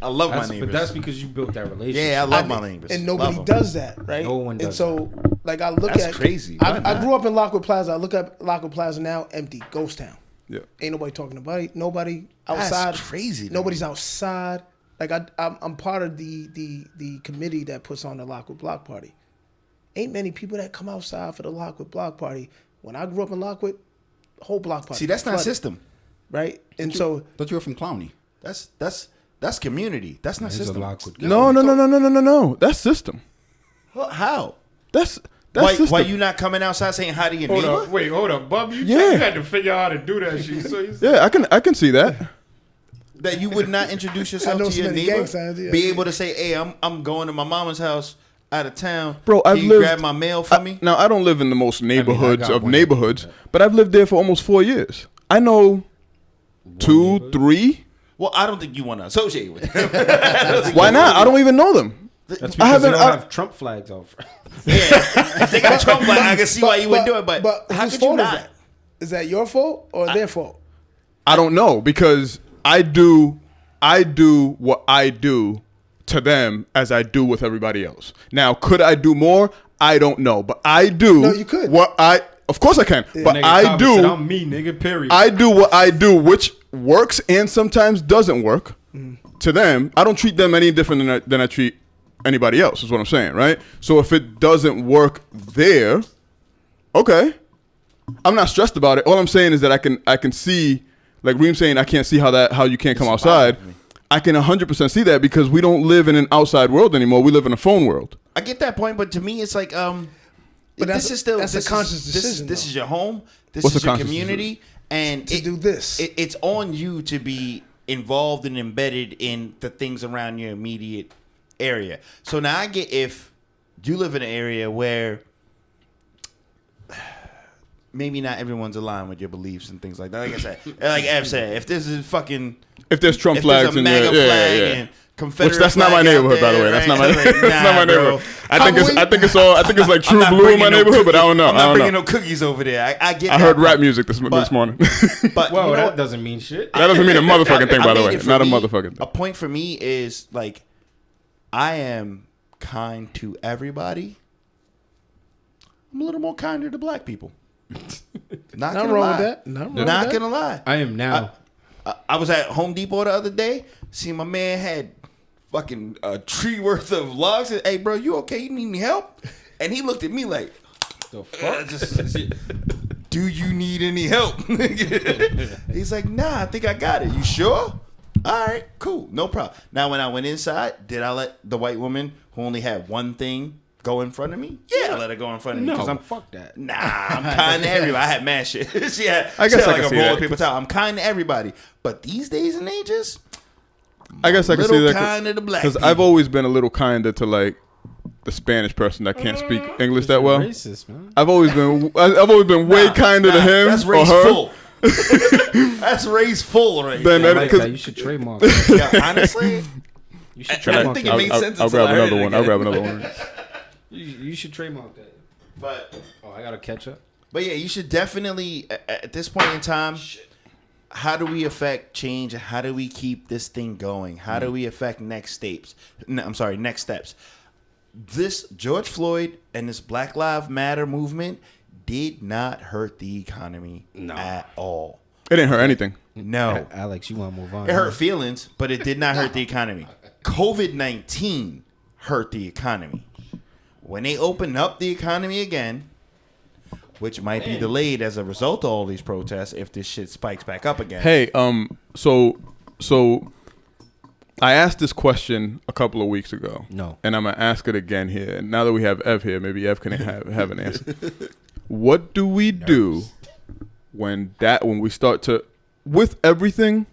I love my neighbors. But that's because you built that relationship. Yeah, I love my neighbors. And nobody does that, right? No one does. And so, like, I look That's at crazy. I grew up in Lockwood Plaza. I look at Lockwood Plaza now, empty, ghost town. Yeah. Ain't nobody talking about it. Nobody outside. That's crazy. Nobody's outside. Like I'm part of the committee that puts on the Lockwood Block Party. Ain't many people that come outside for the Lockwood Block Party. When I grew up in Lockwood, whole block party. See, that's not flooded, system. right? And Thought you were from Clowney. That's community. That's not He's a system. Lockwood guy. No. That's system. How? That's Why system. you not coming outside saying hi to your Hold neighbor? up, wait, hold up, Bub. You had to figure out how to do that shit. So Yeah, I can see that. That you would not introduce yourself know to your some of the neighbor? gang signs, yeah. Be able to say, "Hey, I'm going to my mama's house out of town. Bro, Can I've you lived. grab my mail for me?" Now I don't live in the most neighborhoods got of one neighborhoods, neighborhood. but I've lived there for almost 4 years. I know 2, 3. Well, I don't think you want to associate with them. Why not? I don't even know them. That's I because they haven't- don't I- have Trump flags out front. Yeah, if they got Trump flag, I can see why you wouldn't do it. But how whose could you fault is not? that? Is that your fault or their fault? I don't know because I do what I do to them as I do with everybody else. Now, could I do more? I don't know, but I do. No, you could. Of course I can, but Nigga I Cobb do. said, I'm me, nigga. Period. I do what I do, which works and sometimes doesn't work to them. I don't treat them any different than I treat anybody else, is what I'm saying, right? So if it doesn't work there, okay. I'm not stressed about it. All I'm saying is that I can see, like Reem saying, I can't see how you can't come outside. I can 100% see that because we don't live in an outside world anymore. We live in a phone world. I get that point, but to me, it's like, But this is still that's a conscious decision. This is your home. This What's is a your conscious community, and To do this. It's on you to be involved and embedded in the things around your immediate area. So now I get if you live in an area where maybe not everyone's aligned with your beliefs and things like that. Like I said, like Ev said, if this is fucking If there's Trump if there's flags a in MAGA there, flag yeah. and Confederate Which that's not my flag out neighborhood, by the there, way. That's right? not my. Like, That's not my bro. neighborhood. I think it's like I'm true not blue in bringing my no neighborhood, but I don't know. I'm not I bringing don't know. no cookies over there. I get. I that heard rap part. music this morning. But well, you know that what? doesn't mean shit. That doesn't mean a motherfucking thing, by the mean way. it for Not a me, motherfucking A thing. point for me is like, I am kind to everybody. I'm a little more kinder to black people. Not Nothing gonna wrong lie. with that. Nothing wrong Not with that. gonna lie. I am now. I was at Home Depot the other day. See, my man had fucking a tree worth of logs. Said, "Hey, bro, you okay? You need any help?" And he looked at me like, The fuck? "Do you need any help?" He's like, "Nah, I think I got it. You sure?" All right, cool, no problem. Now, when I went inside, did I let the white woman who only had one thing go in front of me? Yeah, I let her go in front of me. No, 'Cause I'm fuck that. Nah, I'm kind to everybody. I had mad shit. she had, I guess she had I can like see a roll that. of paper towel. I'm kind to everybody. But these days and ages, I guess I can see little that kind of the black because people. I've always been a little kinder to like the Spanish person that can't speak English that well. Racist, man. I've always been way kinder to him That's or race her. full. That's race full right Then there. that- I like 'cause- that. You should trademark that. Yeah, honestly, You should I trademark think that. it made sense I'll until grab I heard another it one. I'll again. grab another one. You should trademark that. but Oh, I gotta catch up. yeah, you should definitely at this point in time. How do we affect change? How do we keep this thing going? How do we affect next steps? Next steps. This George Floyd and this Black Lives Matter movement did not hurt the economy at all. It didn't hurt anything. No. Alex, you want to move on? It hurt feelings, but it did not hurt the economy. COVID-19 hurt the economy. When they open up the economy again, which might be delayed as a result of all these protests if this shit spikes back up again. Hey, so I asked this question a couple of weeks ago. No. And I'm gonna ask it again here. And now that we have Ev here, maybe Ev can have an answer. What do we do when we start to, with everything,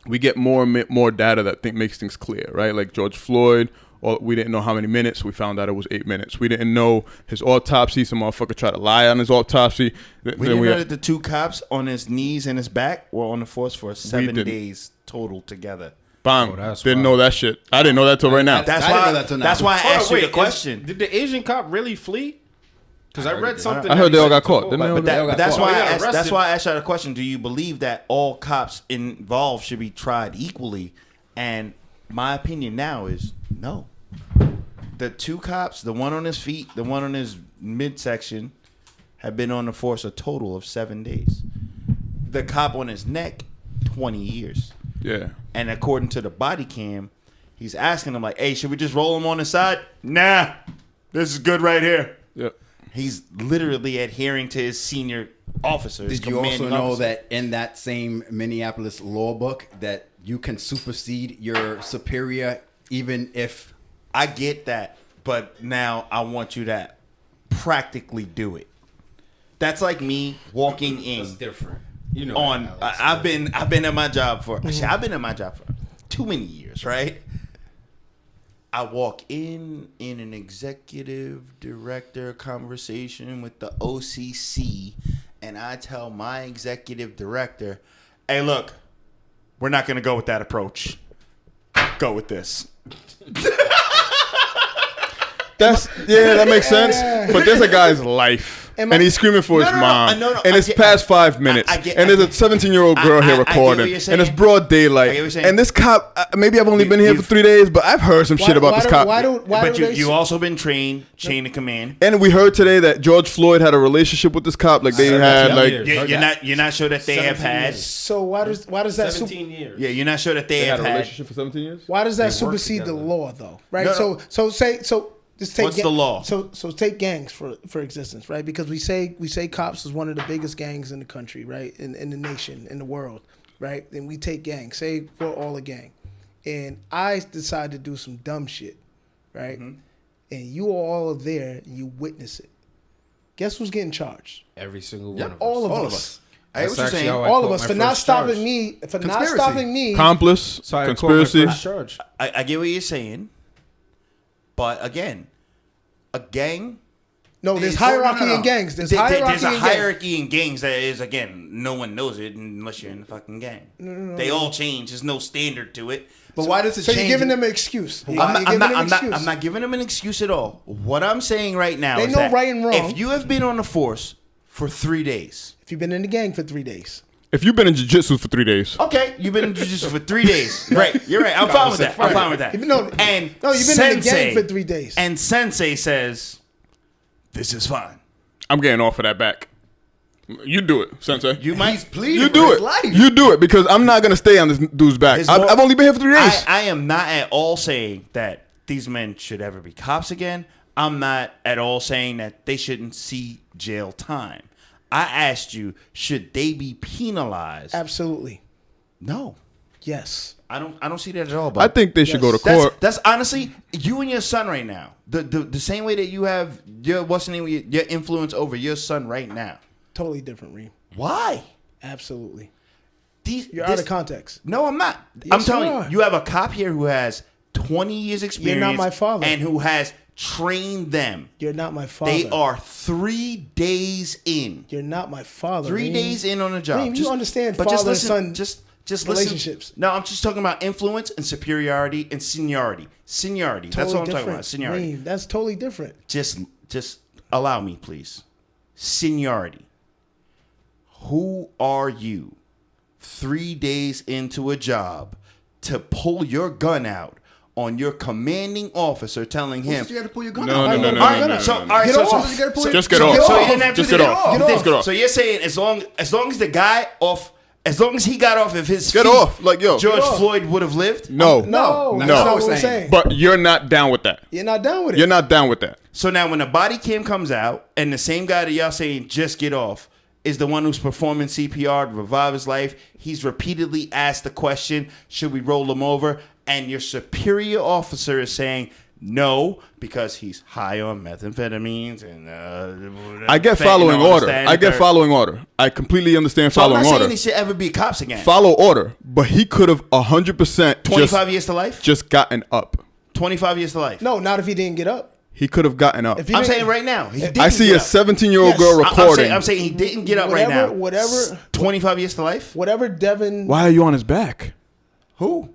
we get more and more data that makes things clear, right? Like George Floyd We didn't know how many minutes. We found out it was 8 minutes. We didn't know his autopsy. Some motherfucker tried to lie on his autopsy. We didn't know that the 2 cops on his knees and his back were on the force for 7 days total together. Bam. Didn't know that shit. I didn't know that till right now. That's why I asked you the question. Did the Asian cop really flee? Because I read something. I heard they all got caught. That's why I asked you the question. Do you believe that all cops involved should be tried equally? And my opinion now is no. The 2 cops, the one on his feet, the one on his midsection, have been on the force a total of 7 days. The cop on his neck, 20 years. Yeah. And according to the body cam, he's asking him like, "Hey, should we just roll him on the side?" Nah, this is good right here. Yep. He's literally adhering to his senior officers. Did you also know that in that same Minneapolis law book that you can supersede your superior even if... I get that, but now I want you to practically do it. That's like me walking in. That's different. I've been at my job for too many years, right? I walk in an executive director conversation with the OCC, and I tell my executive director, "Hey, look, we're not going to go with that approach. Go with this." That makes sense. But there's a guy's life. And he's screaming for his mom. No, and it's past 5 minutes. And there's a 17-year-old girl here recording. And it's broad daylight. And this cop, maybe I've only been here for 3 days, but I've heard some shit about this cop. But you also been trained chain of command. And we heard today that George Floyd had a relationship with this cop. Like they had you're not sure that they have had. So why does that 17 years? Yeah, you're not sure that they have had had a relationship for 17 years? Why does that supersede the law though? Right? So just take what's the law? So take gangs for existence, right? Because we say cops is one of the biggest gangs in the country, right? In the nation, in the world, right? And we take gangs. Say we're all a gang, and I decide to do some dumb shit, right? Mm-hmm. And you all are there and you witness it. Guess who's getting charged? Every single one of us. All of us. I hear what you're saying. All of us for not stopping me. For not stopping me. Accomplice. Conspiracy. I get what you're saying. But again, a gang. No, there's hierarchy in gangs. There's a hierarchy in gangs that is, again, no one knows it unless you're in the fucking gang. No. They all change. There's no standard to it. But why does it change? So you're giving them an excuse. I'm not giving them an excuse at all. What I'm saying right now is that right and wrong. If you have been on the force for 3 days. If you've been in the gang for 3 days. If you've been in jiu-jitsu for 3 days. Okay, you've been in jiu-jitsu for 3 days. Right, you're right. I'm fine with that. I'm fine with that. No, you've been in the gang for 3 days. And Sensei says, "This is fine." I'm getting off of that back. You do it, Sensei. He's pleading you do for it. His life. You do it because I'm not going to stay on this dude's back. I've only been here for 3 days. I am not at all saying that these men should ever be cops again. I'm not at all saying that they shouldn't see jail time. I asked you, should they be penalized? Absolutely. No. Yes. I don't see that at all. But I think they should go to court. That's honestly you and your son right now. The same way that you have your influence over your son right now. Totally different, Reem. Why? Absolutely. You're out of context. No, I'm not. Yes, I'm telling you have a cop here who has 20 years experience. You're not my father. And who has trained them. You're not my father. They are 3 days in. You're not my father. 3 days in on the job. Reem, you understand father and son just relationships. Listen. No, I'm just talking about influence and superiority and seniority. Seniority. Totally. That's what I'm talking about. Seniority. Reem, that's totally different. Just allow me, please. Seniority. Who are you 3 days into a job to pull your gun out on your commanding officer, telling him, "You got to pull your gun No. Just get off. Just get off. So you're saying as long as the guy off, as long as he got off of his feet, off. Like, yo, George Floyd would have lived? No. That's not what we're saying. But you're not down with that. You're not down with it. You're not down with that. So now when the body cam comes out and the same guy that y'all saying just get off is the one who's performing CPR to revive his life, he's repeatedly asked the question, should we roll him over? And your superior officer is saying no because he's high on methamphetamines and I get following order. I completely understand following order. I'm not saying he should ever be cops again. Follow order, but he could have 100% 25 years to life? Just gotten up. 25 years to life. No, not if he didn't get up. He could have gotten up. I'm saying right now. I see a 17-year-old girl recording. I'm saying he didn't get up right now. Whatever. 25 years to life? Whatever Devin. Why are you on his back? Who?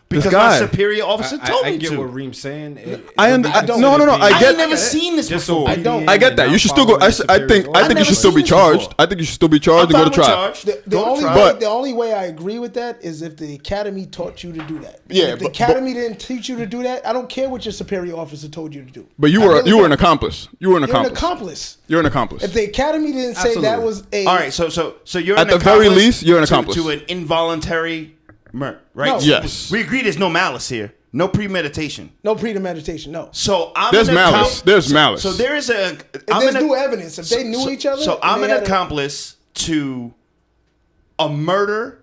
Because This guy. my superior officer told me I get to. what Reem's saying. No. I get. ain't never seen this before. I don't. I get that. You should still go. I think you should still be charged. I think you should still be charged and go to trial. The only way I agree with that is if the academy taught you to do that. Yeah, if the academy didn't teach you to do that, I don't care what your superior officer told you to do. But you were an accomplice. You're an accomplice. You're an accomplice. If the academy didn't say that was a all right, so you're at the very least you're an accomplice to an involuntary murder, right? No. Yes. We agree. There's no malice here. No premeditation. No premeditation. No. So there's malice. There's malice. So there is a. There's new evidence. If they knew each other. So I'm an accomplice to a murder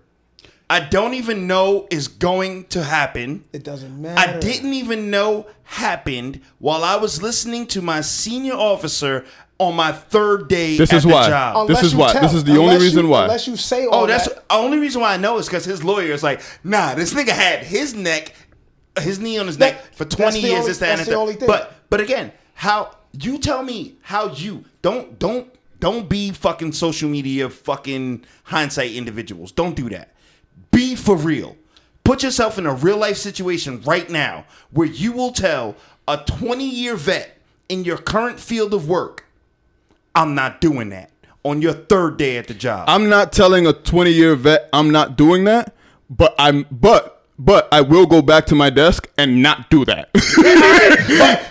I don't even know is going to happen. It doesn't matter. I didn't even know happened while I was listening to my senior officer on my third day this at is the why. job. This is why. This is the only reason why. Unless you say all that's that. the only reason why I know is because his lawyer is like, nah, this nigga had his knee on his neck for 20 years. That's the only thing. But again, how you tell me how you don't be fucking social media fucking hindsight individuals. Don't do that. Be for real. Put yourself in a real life situation right now where you will tell a 20-year vet in your current field of work, I'm not doing that on your third day at the job. I'm not telling a 20-year vet I'm not doing that, but I will go back to my desk and not do that. I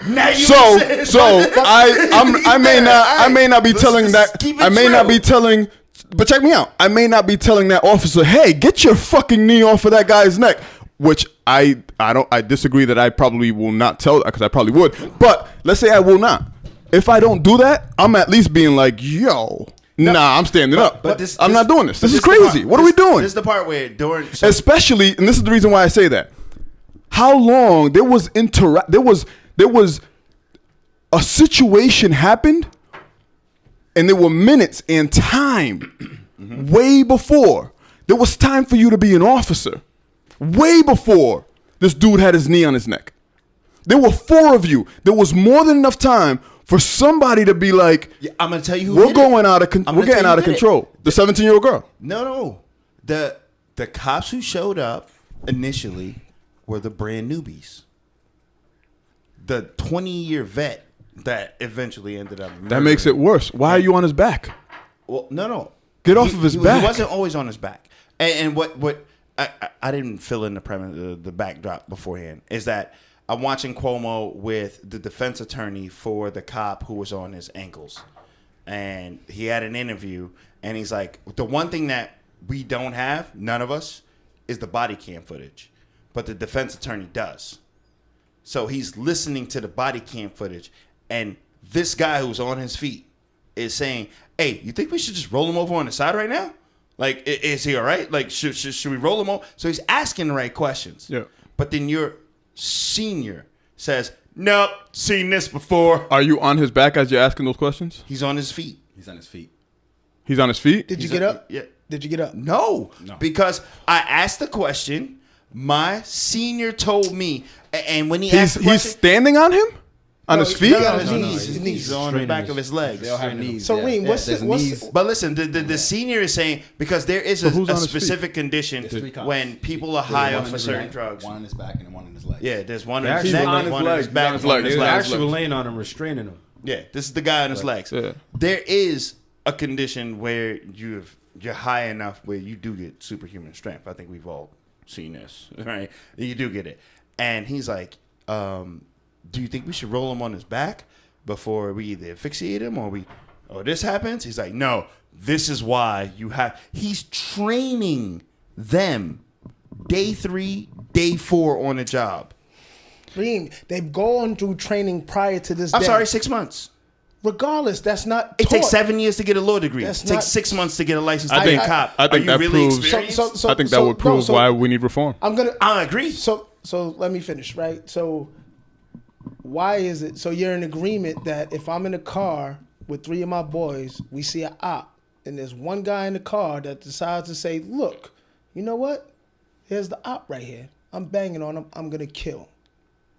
may not be telling that. I may not be telling. But check me out. I may not be telling that officer, "Hey, get your fucking knee off of that guy's neck." Which I disagree that I probably will not tell, because I probably would. But let's say I will not. If I don't do that, I'm at least being like, "Yo, nah, I'm standing up. I'm not doing this. This is crazy. What are we doing?" This is the part where especially, and this is the reason why I say that. How long there was a situation happened, and there were minutes and time way before there was time for you to be an officer. Way before this dude had his knee on his neck. There were 4 of you. There was more than enough time for somebody to be like, I'm gonna tell you, we're getting out of control. The 17-year-old girl. No. The cops who showed up initially were the brand newbies. The 20-year vet that eventually ended up murdering. That makes it worse. Why are you on his back? Well, no. Get off of his back. He wasn't always on his back. And what I didn't fill in the premise, the backdrop beforehand, is that I'm watching Cuomo with the defense attorney for the cop who was on his ankles. And he had an interview, and he's like, the one thing that we don't have, none of us, is the body cam footage. But the defense attorney does. So he's listening to the body cam footage, and this guy who's on his feet is saying, hey, you think we should just roll him over on the side right now? Like, is he all right? Like, should we roll him over? So he's asking the right questions. Yeah. But then your senior says, nope, seen this before. Are you on his back as you're asking those questions? He's on his feet. He's on his feet. He's on his feet? Did you get up? Yeah. Did you get up? No. Because I asked the question. My senior told me, and when he asked the question, he's standing on him? On his feet? on his knees. His knees on the back of his legs. They all have knees. So, Reem, what's But listen, the senior is saying, because there is a specific condition when people are high off of certain drugs. One on his back and one on his legs. Yeah, there's one on his neck, one on his back, one on his They legs. actually were laying on him, restraining him. Yeah, this is the guy on his legs. Yeah. There is a condition where you're high enough where you do get superhuman strength. I think we've all seen this, right? You do get it. And he's like, do you think we should roll him on his back before we either asphyxiate him or this happens? He's like, no, this is why you have. He's training them day 3, day 4 on the job. Reem, they've gone through training prior to this I'm day. sorry, 6 months. Regardless, that's not It taught. takes 7 years to get a law degree. That's it takes not- 6 months to get a license to I be think- a cop. I think Are you that really proves- experienced? I think that would prove why we need reform. I agree. So let me finish, right? So why is it? So you're in agreement that if I'm in a car with 3 of my boys, we see an op, and there's one guy in the car that decides to say, look, you know what? Here's the op right here. I'm banging on him. I'm going to kill.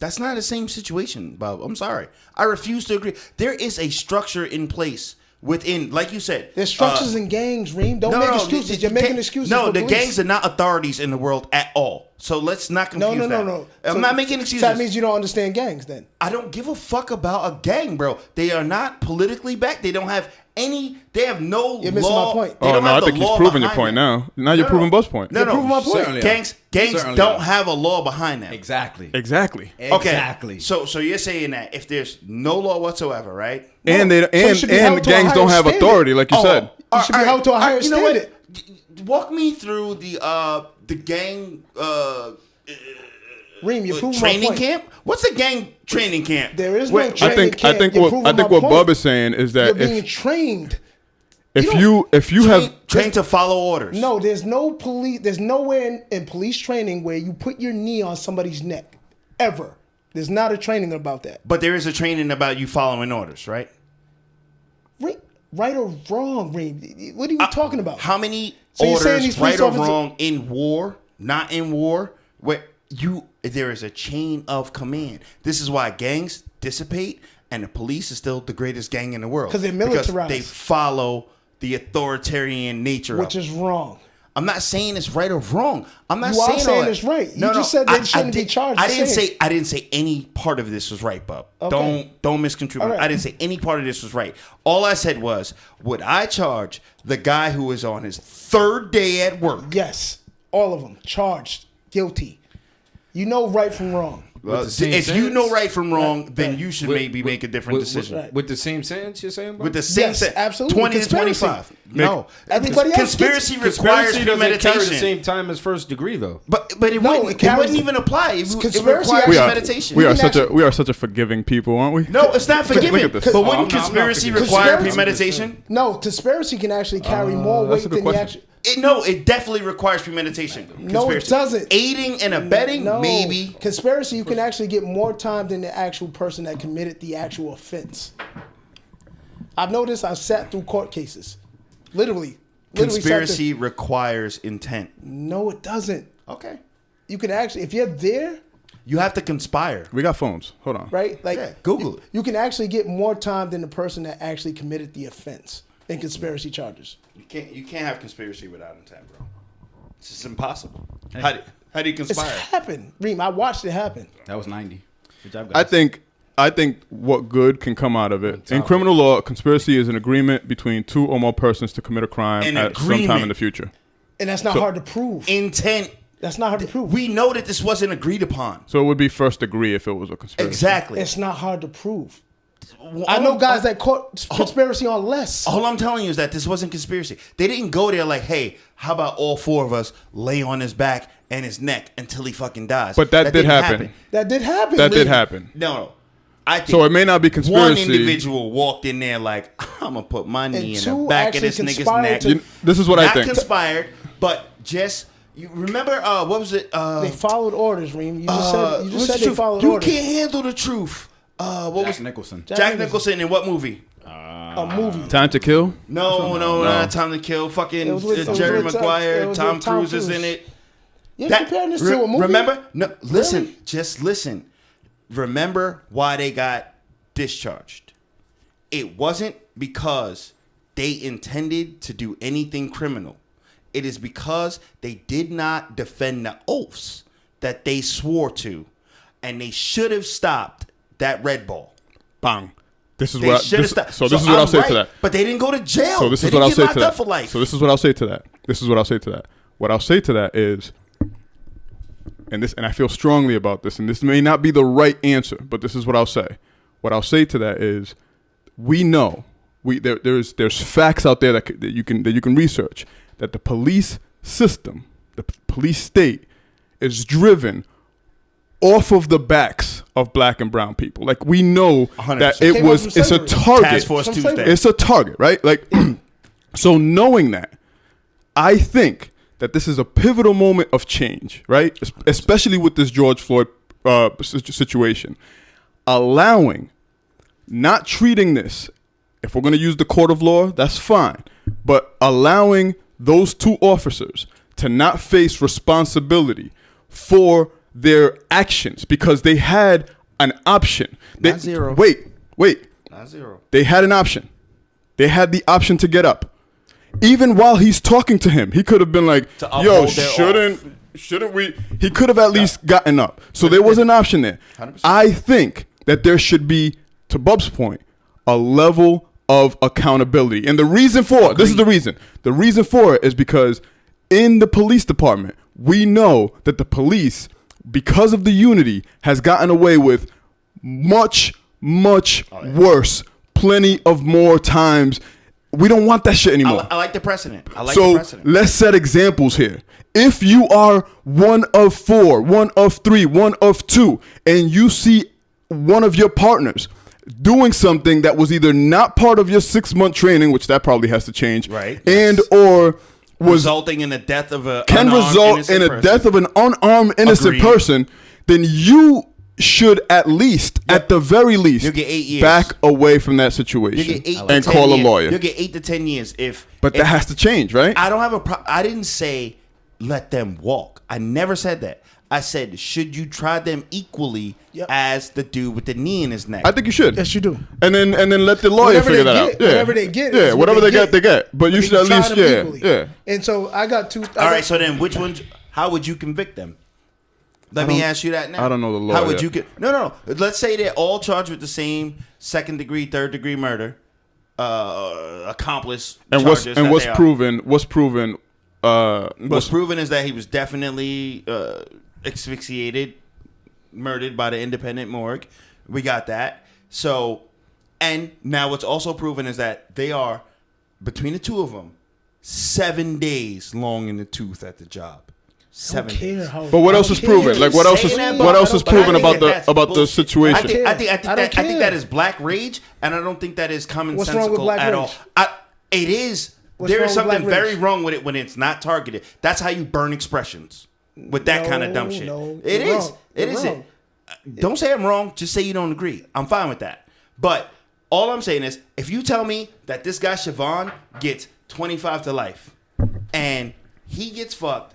That's not the same situation, Bob. I'm sorry. I refuse to agree. There is a structure in place within, like you said. There's structures in gangs, Reem. Don't make excuses. You're making excuses. No, for the police. gangs are not authorities in the world at all. So let's not confuse that. No. I'm not making excuses. So that means you don't understand gangs then. I don't give a fuck about a gang, bro. They are not politically backed. They don't have any. They have no. You're missing law. my point. Oh, no, I think he's proving your point now. Now you're proving Buzz's point. No. Proving my point. Certainly Gangs Certainly don't have a law behind them. Exactly. Exactly. Okay. So you're saying that if there's no law whatsoever, right? And So it should be held the to a gangs higher don't have standard. authority, like you said. You should be held to a higher standard. Walk me through the gang Reem, you're proving my training point. camp. What's a gang training camp? There is no Wait, training camp. I think You're what proving my Bub point. is saying is that You're being trained. if you have trained to follow orders. No, there's no police. There's nowhere in police training where you put your knee on somebody's neck. Ever. There's not a training about that. But there is a training about you following orders, right? Right or wrong, Reem? What are you talking about? How many So you're saying orders, these right police or officers- wrong, in war, not in war, where there is a chain of command. This is why gangs dissipate and the police is still the greatest gang in the world. 'Cause they're Because militarized. they follow the authoritarian nature Which of it. is wrong. I'm not saying it's right or wrong. I'm not You are saying all saying that. it's right. You just said they shouldn't be charged. I You're didn't saying- say I didn't say any part of this was right, Bub. Okay. Don't misconstrue me. All right. I didn't say any part of this was right. All I said was, would I charge the guy who is on his third day at work? Yes. All of them. Charged. Guilty. You know right from wrong. Well, the same if you sentence? know right from wrong, then Right. you should maybe make a different decision. right. With the same sentence you're saying? Bro? With the same Yes, set, absolutely. 20 to Conspiracy. 25. No, Everybody else conspiracy gets- requires Conspiracy doesn't carry the premeditation. same time as first degree, though. But No, it, it wouldn't, it carries- wouldn't even apply. It Conspiracy requires we are meditation. we are You can we are such a forgiving people, aren't we? No, it's not forgiving. Look at this. But Oh, wouldn't I'm not conspiracy forgiving. require Conspiracy- premeditation? No, conspiracy can actually carry more that's a weight good than the question. actual. No, it definitely requires premeditation. No, it Conspiracy. doesn't. Aiding and abetting, No. maybe. Conspiracy, you can actually get more time than the actual person that committed the actual offense. I've noticed. I've sat through court cases. Literally sat through- Conspiracy requires intent. No, it doesn't. Okay. You can actually, if you're there, You have to conspire. We got phones. Hold on. right? Like, Yeah, Google it. You can actually get more time than the person that actually committed the offense in conspiracy charges. You can't have conspiracy without intent, bro. It's just impossible. How do you It's conspire? happened, Reem. I watched it happen. That was 90. Good job, guys. I think what good can come out of it. In criminal law, conspiracy is an agreement between two or more persons to commit a crime An at some time agreement. in the future. And that's not hard to prove. Intent. That's not hard to prove. We know that this wasn't agreed upon. So it would be first degree if it was a conspiracy. Exactly. It's not hard to prove. I know guys that caught conspiracy on less. All I'm telling you is that this wasn't conspiracy. They didn't go there like, hey, how about all four of us lay on his back and his neck until he fucking dies? But that did didn't happen. That did happen. That did Reem. happen. No. I think So it may not be conspiracy. one individual walked in there like, I'm going to put my knee in the two back of actually this nigga's conspired neck. to- This is what I Not think. conspired, but just, you remember, what was it? They followed orders, Reem. You just said, what's the they truth? followed You orders. can't handle the truth. What was Jack Nicholson. Jack Nicholson in what movie? A movie. Time to Kill? No, not Time to Kill. Fucking It was with- Jerry it was with, Maguire, it was Tom with Tom Cruise is in Cruise. it. You're comparing this to a movie? Remember? No, listen. Really? Just listen. Remember why they got discharged. It wasn't because they intended to do anything criminal. It is because they did not defend the oaths that they swore to, and they should have stopped that red ball. Bang. This is They what should have stopped. So this is what I'll I'm say right, to that. But they didn't go to jail. So this They is what didn't I'll get say locked to up that. for life. So this is what I'll say to that. This is what I'll say to that. What I'll say to that is, and I feel strongly about this, and this may not be the right answer, but this is what I'll say. What I'll say to that is, we know there's facts out there that you can research that the police system, the police state, is driven off of the backs of black and brown people. Like, we know 100%. that Came out from it's a slavery. target. Task Force From Tuesday. slavery. It's a target, right? Like, so knowing that, I think that this is a pivotal moment of change, right? Especially with this George Floyd situation. Not treating this, if we're going to use the court of law, that's fine. But allowing those two officers to not face responsibility for their actions because they had an option. Not zero. Wait. Not zero. They had an option. They had the option to get up. Even while he's talking to him, he could have been like, yo, shouldn't we? He could have at least gotten up. So there was an option there. 100%. I think that there should be, to Bub's point, a level of accountability. And the reason for it, this is the reason. The reason for it is because in the police department, we know that the police, because of the unity, has gotten away with much worse, plenty of more times. We don't want that shit anymore. I like the precedent. So let's set examples here. If you are one of 4, one of 3, one of 2, and you see one of your partners doing something that was either not part of your 6-month training, which that probably has to change, right, and or was resulting in the death of a can result in a death of an unarmed innocent person, then you should at least, at the very least, you'll get 8 years. Back away from that situation and call a lawyer. You'll get 8 to 10 years But that has to change, right? I don't have a I didn't say let them walk. I never said that. I said, should you try them equally as the dude with the knee in his neck? I think you should. Yes, you do. And then let the lawyer figure that out. Yeah. Whatever they get. Yeah, whatever they get, they get. But you should at least, yeah. And so I got 2. All right, so then which ones, how would you convict them? Let me ask you that now. I don't know the law. How would you No. Let's say they're all charged with the same 2nd degree, 3rd degree murder, accomplice charges. And what's proven? What's proven is that he was definitely asphyxiated, murdered by the independent morgue. We got that. So, and now what's also proven is that they are, between the two of them, 7 days long in the tooth at the job. 7 days. But what else is proven? Like what else is proven about the situation? I think that is black rage, and I don't think that is commonsensical at all. It is. There is something very wrong with it when it's not targeted. That's how you burn expressions with that kind of dumb shit. It is. It isn't. Don't say I'm wrong. Just say you don't agree. I'm fine with that. But all I'm saying is, if you tell me that this guy Siobhan gets 25 to life, and he gets fucked.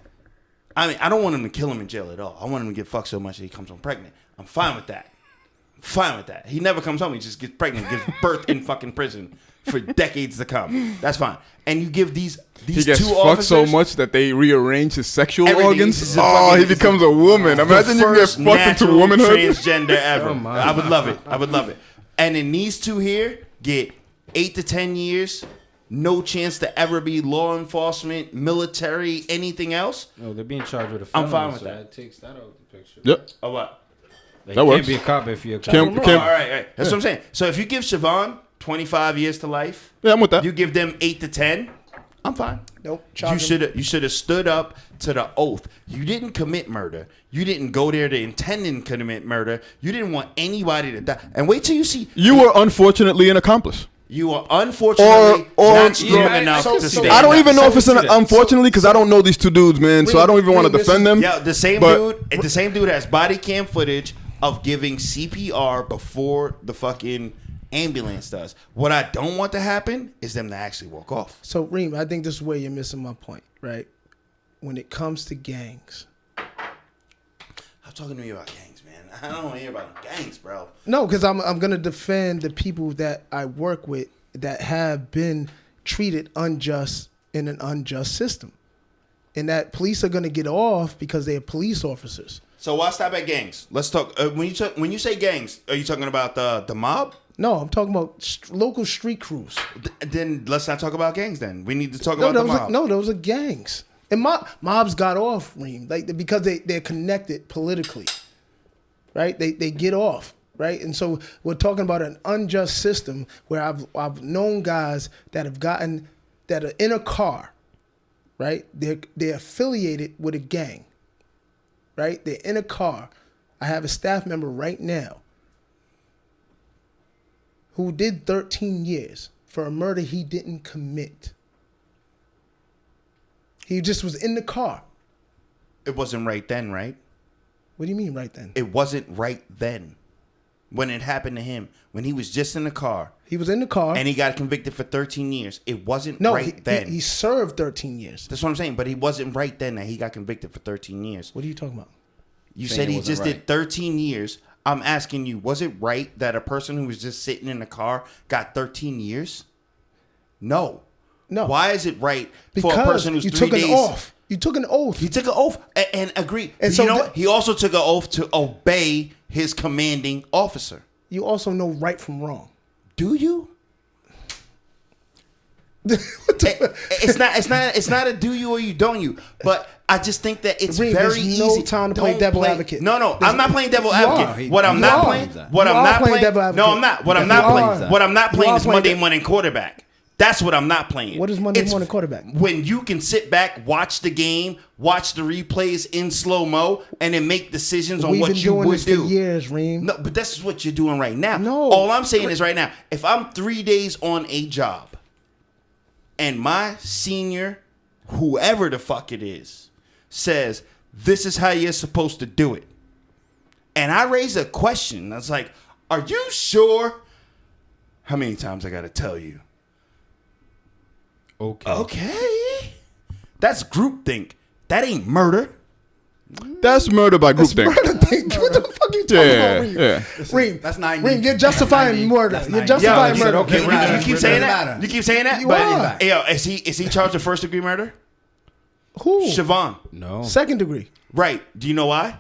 I mean, I don't want him to kill him in jail at all. I want him to get fucked so much that he comes home pregnant. I'm fine with that. He never comes home. He just gets pregnant, gives birth in fucking prison for decades to come. That's fine. And you give these he gets two fucked officers so much that they rearrange his sexual organs. He becomes a woman. Imagine you get fucked into womanhood. Transgender ever. I would love it. I would love it. And then these two here get 8 to 10 years. No chance to ever be law enforcement, military, anything else. No, they're being charged with a felony. I'm fine with so that. Takes that out of the picture. Yep. Or what? Like, that you works. can't be a cop if you're a cop. All right. That's what I'm saying. So if you give Siobhan 25 years to life, yeah, I'm with that. You give them 8 to 10, I'm fine. Nope. You should have stood up to the oath. You didn't commit murder. You didn't go there to intend to commit murder. You didn't want anybody to die. And wait till you see. You were unfortunately an accomplice. You are unfortunately not strong enough to stand I don't even know up. if it's unfortunately because I don't know these two dudes, man. So I don't even want to defend them. Yeah, the same dude has body cam footage of giving CPR before the fucking ambulance does. What I don't want to happen is them to actually walk off. So Reem, I think this is where you're missing my point, right? When it comes to gangs. I'm talking to you about gangs, man. I don't want to hear about gangs, bro. No, because I'm gonna defend the people that I work with that have been treated unjust in an unjust system, and that police are gonna get off because they're police officers. So why stop at gangs? Let's talk. When you say gangs, are you talking about the mob? No, I'm talking about local street crews. Then let's not talk about gangs. Then we need to talk about the mob. Those are gangs. And mobs got off, Reem, because they're connected politically, right? They get off, right? And so we're talking about an unjust system where I've known guys that are in a car, right? They're affiliated with a gang, right? They're in a car. I have a staff member right now who did 13 years for a murder he didn't commit. He just was in the car. It wasn't right then, right? What do you mean right then? It wasn't right then. When it happened to him, when he was just in the car. He was in the car. And he got convicted for 13 years. It wasn't right then. He served 13 years. That's what I'm saying. But he wasn't right then that he got convicted for 13 years. What are you talking about? You saying said he it wasn't just did 13 years. I'm asking you, was it right that a person who was just sitting in the car got 13 years? No. Why is it right for a person who's 3 days? You took an oath. He took an oath and agreed. And so you know what? He also took an oath to obey his commanding officer. You also know right from wrong. Do you? It's not a do you or you don't you. But I just think that it's Reem, very there's easy. no time to play devil advocate. No, I'm not playing devil advocate. What I'm You not are. playing. You What I'm are not playing playing. devil advocate. No, I'm not. What I'm You not are. playing. What I'm not You playing are is playing Monday de- morning quarterback. That's what I'm not playing. What is Monday morning quarterback? When you can sit back, watch the game, watch the replays in slow mo, and then make decisions on what you would do. We've been doing this for years, Reem. No, but this is what you're doing right now. No. All I'm saying is right now, if I'm 3 days on a job and my senior, whoever the fuck it is, says, this is how you're supposed to do it. And I raise a question. I was like, are you sure? How many times I got to tell you? Okay. That's groupthink. That ain't murder. That's murder by groupthink. What the fuck are you talking about, Reem? Yeah. Reem, That's 90. Reem, you're justifying murder. You're justifying murder. Okay, you keep saying that. matter. You keep saying that. You But are. yo, is he charged with first degree murder? Who? Siobhan. No. Second degree. Right. Do you know why?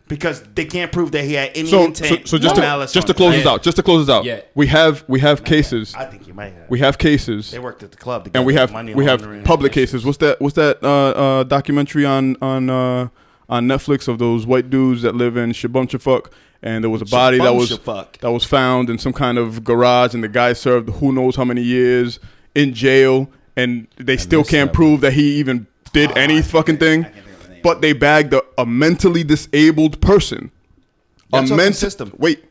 Because they can't prove that he had any So intent. just or malice to on close it. this out. Yeah. We have cases. I think you might have. We have cases. They worked at the club together. And we have Money we have laundering public and cases. What's that documentary on Netflix of those white dudes that live in Shabumchafuck, and there was a body that was found in some kind of garage, and the guy served who knows how many years in jail, and they still can't prove that he even did any fucking thing. But they bagged a mentally disabled person. That's on the system. Wait,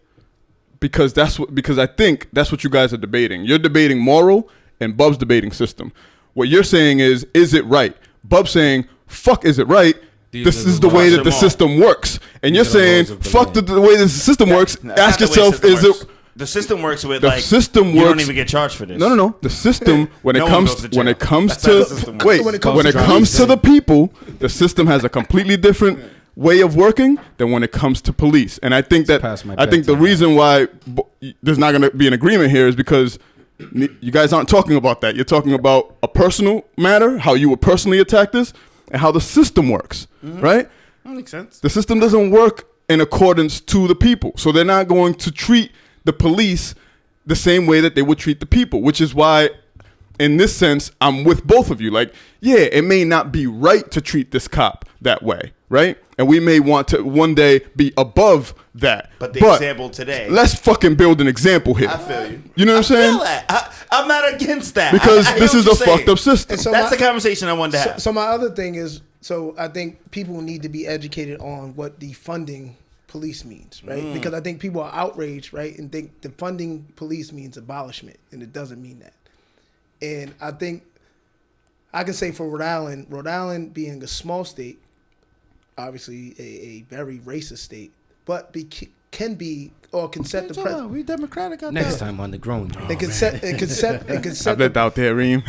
because I think that's what you guys are debating. You're debating moral, and Bub's debating system. What you're saying is it right? Bub's saying, fuck, is it right? This is the way that the system works. And you're saying, fuck the way the system works. Ask yourself, is it... The system works with The system you don't works- even get charged for this. No. The system when No it one comes goes to jail. when it comes That's how the to system works. wait When it comes when to it comes to the people, the system has a completely different way of working than when it comes to police. And I think past my the bedtime. reason why there's not going to be an agreement here is because you guys aren't talking about that. You're talking about a personal matter, how you would personally attack this, and how the system works, right? That makes sense. The system doesn't work in accordance to the people. So they're not going to treat the police the same way that they would treat the people, which is why, in this sense, I'm with both of you. Like, yeah, it may not be right to treat this cop that way, right? And we may want to one day be above that. But the example today. Let's fucking build an example here. I feel you. You know what I'm saying? I feel that. I'm not against that. Because I this hear is what a you're saying. fucked up system. And so That's the conversation I wanted to have. So my other thing is, so I think people need to be educated on what defunding police means, right? Because I think people are outraged, right, and think defunding police means abolishment, and it doesn't mean that. And I think I can say for Rhode Island being a small state, obviously a very racist state, but can set the precedent. We democratic out Next time on the Growing Pains. It can set I've lived out there, Reem.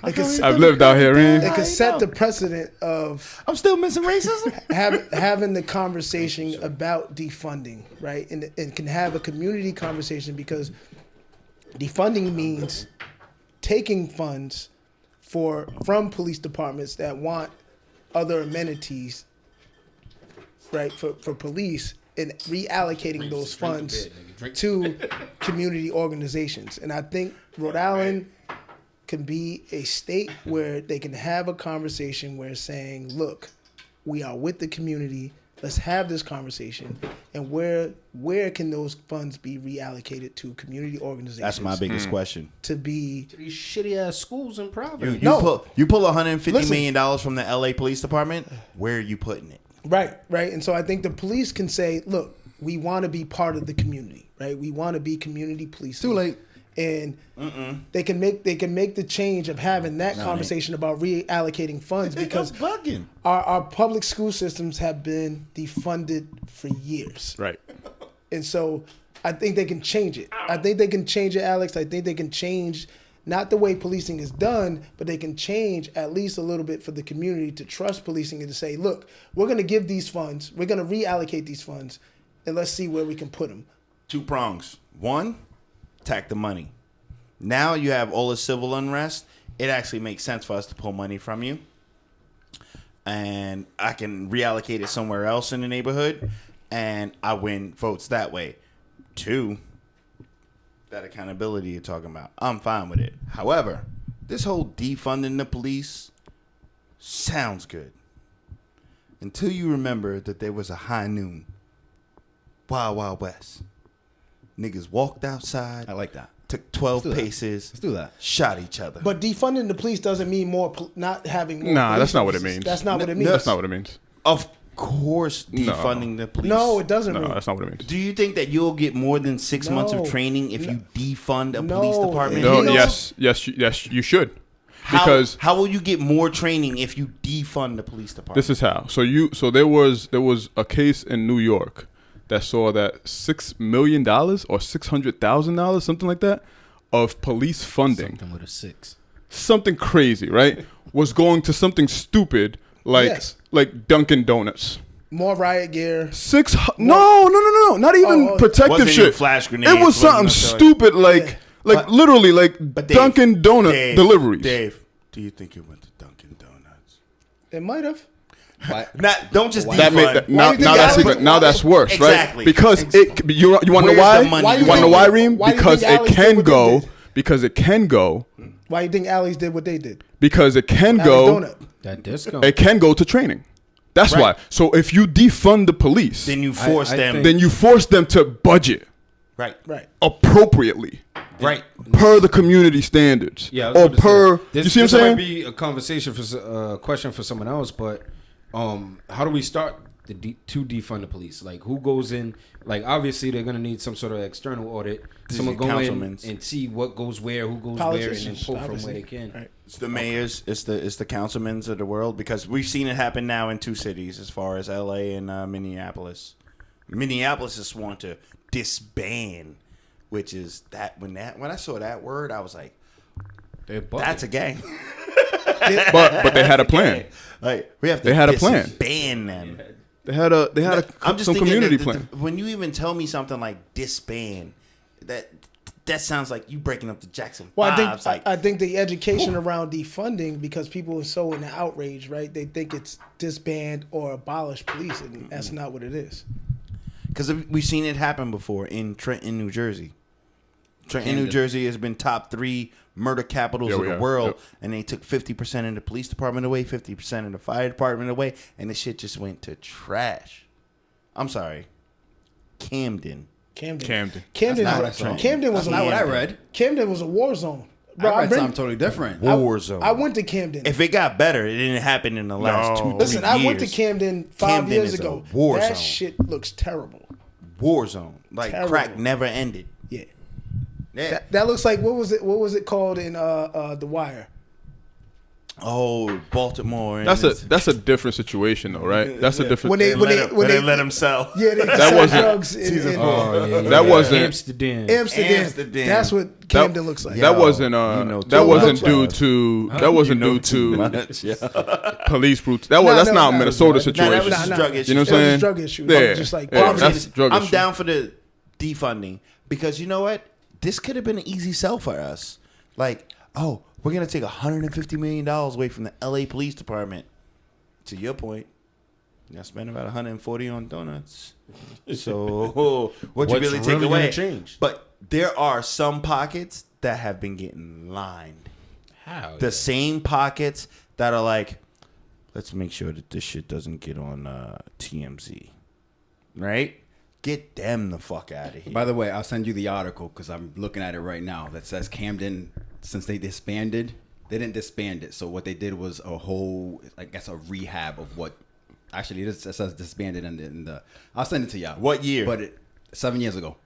it can I've lived out here, Reem. it can set the precedent of I'm still missing racism. having the conversation about defunding, right? And can have a community conversation, because defunding means taking funds from police departments that want other amenities, right, for police, and reallocating those funds to community organizations. And I think Rhode Island can be a state where they can have a conversation where saying, look, we are with the community. Let's have this conversation. And where can those funds be reallocated to community organizations? That's my biggest question. To be These shitty ass schools in Providence. You pull $150 million from the LA Police Department. Where are you putting it? right. And so I think the police can say, look, we want to be part of the community, right? We want to be community policing. Too late. And they can make the change of having that conversation about reallocating funds, because bugging. our public school systems have been defunded for years. Right. And so I think they can change it. I think they can change it, Alex. I think they can change not the way policing is done, but they can change at least a little bit for the community to trust policing and to say, look, we're going to give these funds, we're going to reallocate these funds, and let's see where we can put them. 2 prongs. 1, attack the money. Now you have all the civil unrest. It actually makes sense for us to pull money from you. And I can reallocate it somewhere else in the neighborhood. And I win votes that way. 2, that accountability you're talking about. I'm fine with it. However, this whole defunding the police sounds good. Until you remember that there was a high noon. Wild, Wild West. Niggas walked outside. I like that. Took 12 paces. Let's do that. Shot each other. But defunding the police doesn't mean not having more. Nah, police that's not what it officers. means. That's not what it means. That's not what it means. Of course, defunding the police. No, it doesn't No, mean. that's not what it means. Do you think that you'll get more than 6 months of No. training if you defund a No. police department? No, You know- yes, you should. Because how will you get more training if you defund the police department? this is how. So there was a case in New York that saw that $6 million or $600,000, something like that, of police funding, Something with a 6. something crazy, right, was going to something stupid Yes. like Dunkin' Donuts. More riot gear. No, not even protective Wasn't shit. even flash grenades, It was something wasn't no- stupid like literally like But Dave, Dunkin' Donut deliveries. Dave, do you think it went to Dunkin' Donuts? It might have. Don't just That made defund. now do you think that's Allie- even now that's worse, Exactly. right? Because you want to know Where's why? the money? Why You you want to know think- why, Reem? why do you Because think it Allie's did can what they go. did? Because it can go. Why do you think Allie's did what they did? Because it can Allie's go. Donut. That disco. It can go to training. That's Right. why. So if you defund the police, Then you force I them. think- then you force them to budget Right. Right. appropriately Right. per the community standards. Yeah, I was or about to per. say, this, you see what this I'm saying? might be a conversation for question for someone else, but how do we start to defund the police? Like, who goes in? Like, obviously, they're gonna need some sort of external audit. Someone go in councilmen's. and see what goes where, who goes where, and then Politicians, pull from obviously. where they can. Right. It's the mayors, it's the councilmen of the world, because we've seen it happen now in 2 cities as far as LA and Minneapolis. Minneapolis has sworn to disband, which is when I saw that word, I was like, that's a gang. But they had a plan. Like, we have to They had a plan. disband them. They had I'm just some thinking community that plan. when you even tell me something like disband, that sounds like you breaking up the Jackson Well, Fives. I think the education around defunding, because people are so in outrage, right? They think it's disband or abolish police, and that's not what it is. Because we've seen it happen before in Trenton, New Jersey. Trenton, New Jersey has been top 3 murder capitals of the world, and they took 50% of the police department away, 50% of the fire department away, and the shit just went to trash. I'm sorry, Camden. Camden That's not what I saw. Camden was That's not what I read. Camden was a war zone. I read something totally different. War zone. I went to Camden. If it got better, it didn't happen in the last 2-3 years. Listen, I went to Camden 5 Camden years is a ago. war That zone. shit looks terrible. War zone. Like, Terrible. crack never ended. Yeah. Yeah. That looks like what was it called in The Wire? Oh, Baltimore. That's a different situation though, right? That's a different. When they let him sell. Yeah, they That sell wasn't- drugs in That wasn't. Amsterdam. Amsterdam. That's what Camden looks like. That wasn't. That wasn't due much. to. That wasn't due to police brutality. That's not a Minnesota That situation. was just drug issues. You know what That I'm was saying? a drug issue. Yeah, I was just like, yeah, well, that's drug I'm issue. down for the defunding, because you know what? This could have been an easy sell for us. Like, oh, we're gonna take $150 million away from the LA Police Department. To your point, I spent about $140 on donuts. So what you What's really take really away? gonna change? But there are some pockets that have been getting lined. How? The same pockets that are like, let's make sure that this shit doesn't get on TMZ, right? Get them the fuck out of here. By the way, I'll send you the article because I'm looking at it right now that says Camden, since they disbanded, they didn't disband it. So what they did was a whole, I guess, a rehab of what. Actually, it says disbanded in the. I'll send it to y'all. What year? But 7 years ago.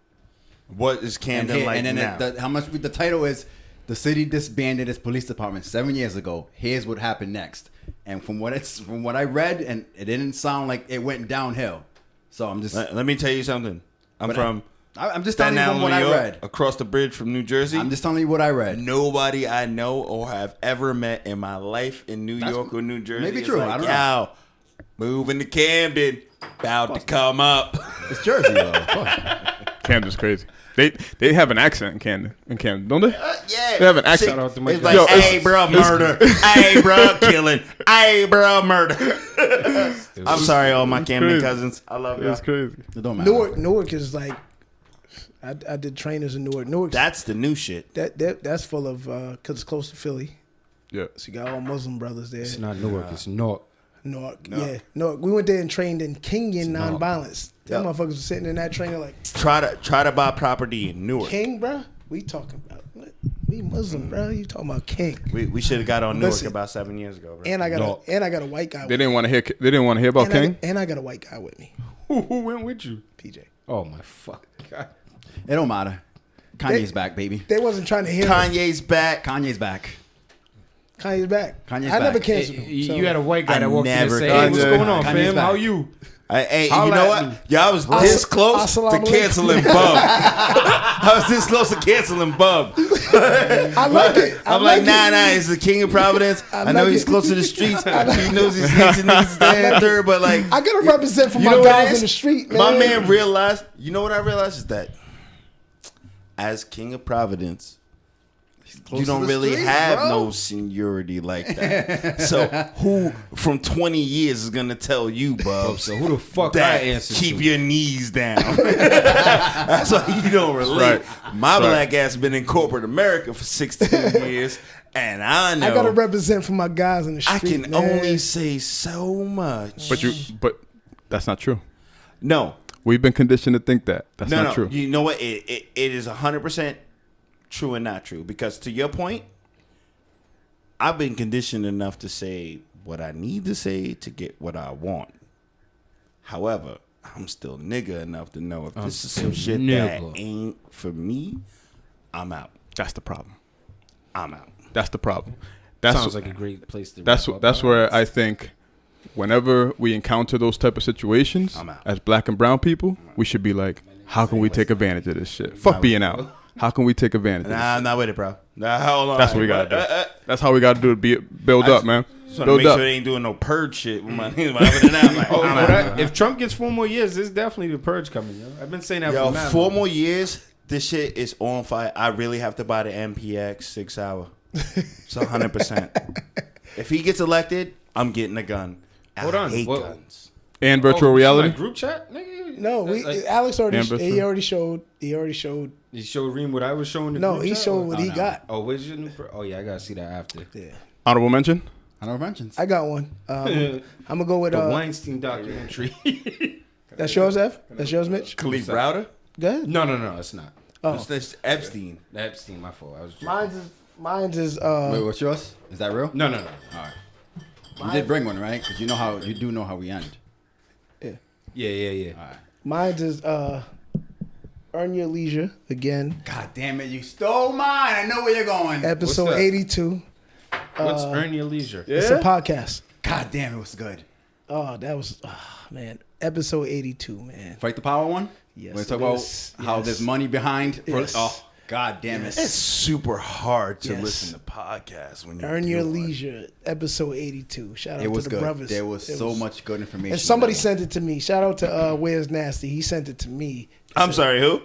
What is Camden like and then now? how much? The title is "The City Disbanded Its Police Department 7 years ago. Here's what happened next." And from what I read, and it didn't sound like it went downhill. So I'm just. Let me tell you something. I'm I'm just telling you Staten from what Island, I New York, read. across the bridge from New Jersey. I'm just telling you what I read. Nobody I know or have ever met in my life in New York or New Jersey maybe is true. like, I don't know. moving to Camden, about to come up. It's Jersey though. Fuck. Camden's crazy. They have an accent in Camden, don't they? Yeah, They have an accent. Shout out to my It's guy. like, hey, bro, murder. Hey, bro, killing. Hey, bro, murder. I'm sorry, all my Camden crazy. cousins. I love you. It's crazy. It don't matter. Newark is like, I did trainers in Newark. That's the new shit. That's full of because it's close to Philly. Yeah. So you got all Muslim brothers there. It's not Newark. It's Newark. Newark. Yeah, Newark. We went there and trained in Kingian Newark. nonviolence. Them Yep. motherfuckers were sitting in that trainer like, Try to buy property in Newark. King, bro? We talking about what? We Muslim, bro. You talking about King? We should have got on Newark Listen. about 7 years ago, bro. And I got No. a white guy. They didn't want to hear. They didn't want to hear about King. And I got a white guy with me, Who went with you? PJ. Oh my fuck. God. It don't matter. Kanye's back, baby. They wasn't trying to hear. Kanye's back. Kanye's back. Kanye's back. Kanye's I never back. canceled him. so- You had a white guy I that walked in and never said, "Hey, what's Kanye. going on, Kanye's fam? back. How you?" Hey, you Holla know at what? me. Y'all was this close to Assalamu alaikum. canceling Bub. I was this close to canceling Bub. I like it. I'm like, nah, he's the king of Providence. I know like he's it. close to the streets. He knows he's snitching niggas there and third, but like, I gotta represent for you my know what it guys is? in the street, man. My man realized, you know what I realized is that as king of Providence, you don't really have no seniority like that. So who from 20 years is gonna tell you, Bub? So who the fuck I That answer keep to? your knees down. That's why you don't relate. Right. My Right. black ass been in corporate America for 16 years, and I know I gotta represent for my guys in the I street. can man. only say so much. But that's not true. No, We've been conditioned to think that. That's no, not no. true. You know what? It is 100% true and not true. Because to your point, I've been conditioned enough to say what I need to say to get what I want. However, I'm still nigga enough to know if this is some shit that nigga. ain't for me, I'm out. That's the problem. I'm out. That's the problem. That's Sounds like a great place to. that's wrap up. that's where I think whenever we encounter those type of situations I'm out. as black and brown people, we should be like, how can we take advantage of this shit? Fuck being out. How can we take advantage of this? Nah, I'm not with it, bro. Nah, hold on. That's what we gotta do. That's how we gotta do it. Build up, man. Just want to Build make up. sure they ain't doing no purge shit with my niggas. Other than that, I'm like, Oh, I'm but out. if Trump gets 4 more years, there's definitely the purge coming. Yo. I've been saying that Yo, for mad 4 long. more years, this shit is on fire. I really have to buy the MPX 6 hour. It's 100%. If he gets elected, I'm getting a gun. Hold I on, hate what- guns. And virtual Oh, reality. like group chat, nigga. No, Like, Alex already. Amber He True. already showed. he showed Reem what I was showing. The No, group he chat, showed or- what he got. Oh, where's your new? Oh yeah, I gotta see that after. Yeah, Honorable mention. I know mentions. I got one. I'm gonna go with The Weinstein documentary. that's yours, F. That's yours, Mitch. Khalif Browder? Go ahead. no, it's not. Oh, That's Epstein. Epstein, my fault. I was joking. mine's is Wait, what's yours? Is that real? No. All right. You did bring one, right? Because you do know how we end. Yeah. All right. mine's is Earn Your Leisure again. God damn it! You stole mine. I know where you're going. Episode What's that? 82. What's Earn Your Leisure? It's a podcast. God damn, it was good. Oh, that was man. Episode 82, man. Fight the power one. Yes, We're talk it about is. how Yes. there's money behind. Yes. Oh, God damn Yes. it! It's super hard to Yes. listen to podcasts when you Earn Your Leisure, episode 82. Shout out It was to the good. brothers. There was It so was- much good information. And somebody in that sent it to me. Shout out to Where's Nasty. He sent it to me. I'm sorry, who?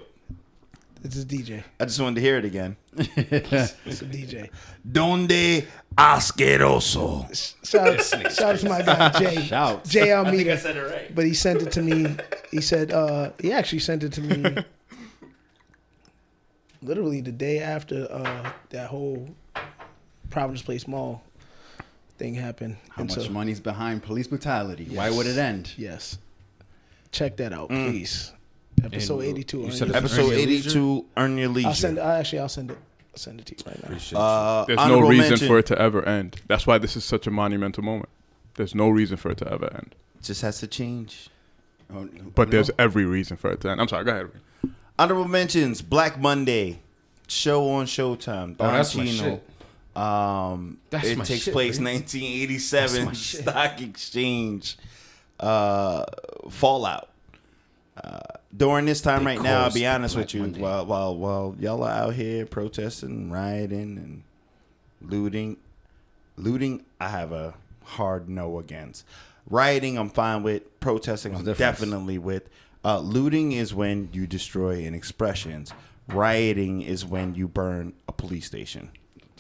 It's a DJ. I just wanted to hear it again. It's a DJ. Donde asqueroso. Shout out to my guy Jay. Shout. Jay Almeida. said it right. But he sent it to me. He said he actually sent it to me literally the day after that whole Providence Place Mall thing happened. How And much so- money's behind police brutality? Why would it end? Yes. Check that out, please. Episode And 82. you Earn said Your it's Leisure. Episode Earn Your Leisure? 82, Earn Your Leisure. I'll send it. I'll send it to you right now. Appreciate There's no honorable reason mention. for it to ever end. That's why this is such a monumental moment. There's no reason for it to ever end. Just has to change. Oh, But no. there's every reason for it to end. I'm sorry. Go ahead. Honorable mentions: Black Monday, show on Showtime. Oh, that's my Don Chino. shit. That's It my takes shit, place man. 1987 That's my shit. Stock Exchange. Fallout. during this time right now, I'll be honest Black with you, Monday. while y'all are out here protesting, rioting, and looting, I have a hard no against. Rioting, I'm fine with. Protesting, I'm definitely with. Looting is when you destroy expressions. Rioting is when you burn a police station,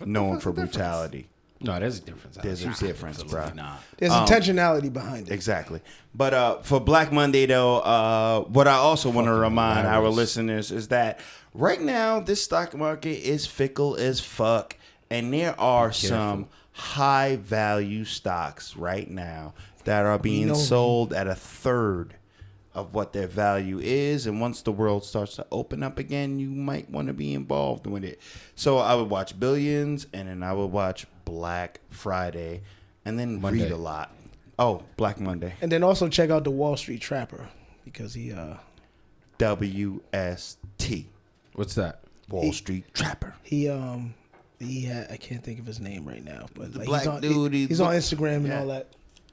known for brutality. No, there's a difference. There's a difference, bro. There's intentionality behind it. Exactly. But for Black Monday, though, what I also want to remind our listeners is that right now, this stock market is fickle as fuck. And there are some high-value stocks right now that are being sold at a third of what their value is. And once the world starts to open up again, you might want to be involved with it. So I would watch Billions, and then I would watch Black Friday, and then read a lot. Oh, Black Monday. And then also check out the Wall Street Trapper, because he WST. What's that? Wall Street Trapper. He had, I can't think of his name right now, but The like black dude. He's on Instagram and all that.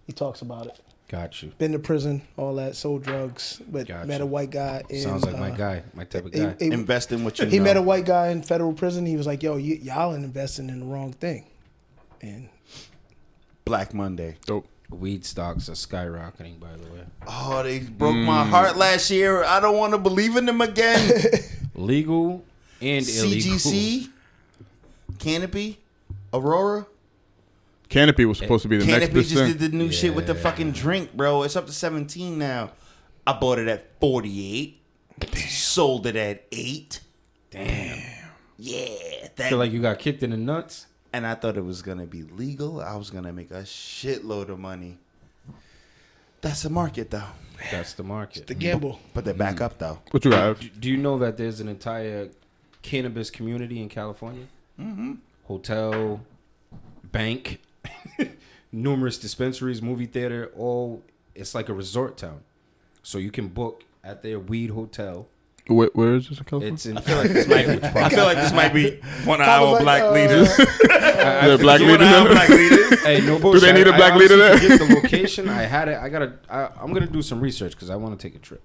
He talks about it. Got you. Been to prison, all that, sold drugs, but met a white guy. Sounds like my guy, my type of guy. Invest in what you know. He met a white guy in federal prison. He was like, "Yo, y'all are investing in the wrong thing." And Black Monday. Dope. Weed stocks are skyrocketing, by the way. Oh, they broke my heart last year. I don't want to believe in them again. Legal and illegal. CGC, Canopy, Aurora. Canopy was supposed to be the next Canopy big just thing. did the new shit with the fucking drink, bro. It's up to 17 now. I bought it at 48. Sold it at 8. Damn. Yeah. I feel like you got kicked in the nuts. And I thought it was going to be legal. I was going to make a shitload of money. That's the market, though. That's the market. it's the gamble. But they're back up, though. What you have? Do you know that there's an entire cannabis community in California? Mm-hmm. Hotel, bank, numerous dispensaries, movie theater, all. It's like a resort town. So you can book at their weed hotel. Where is this in California? It's in. I feel like this might be one of our black leaders. There black leaders? Hey, no bullshit. Do they need a black leader there? Get the location. I had it. I'm gonna do some research because I want to take a trip.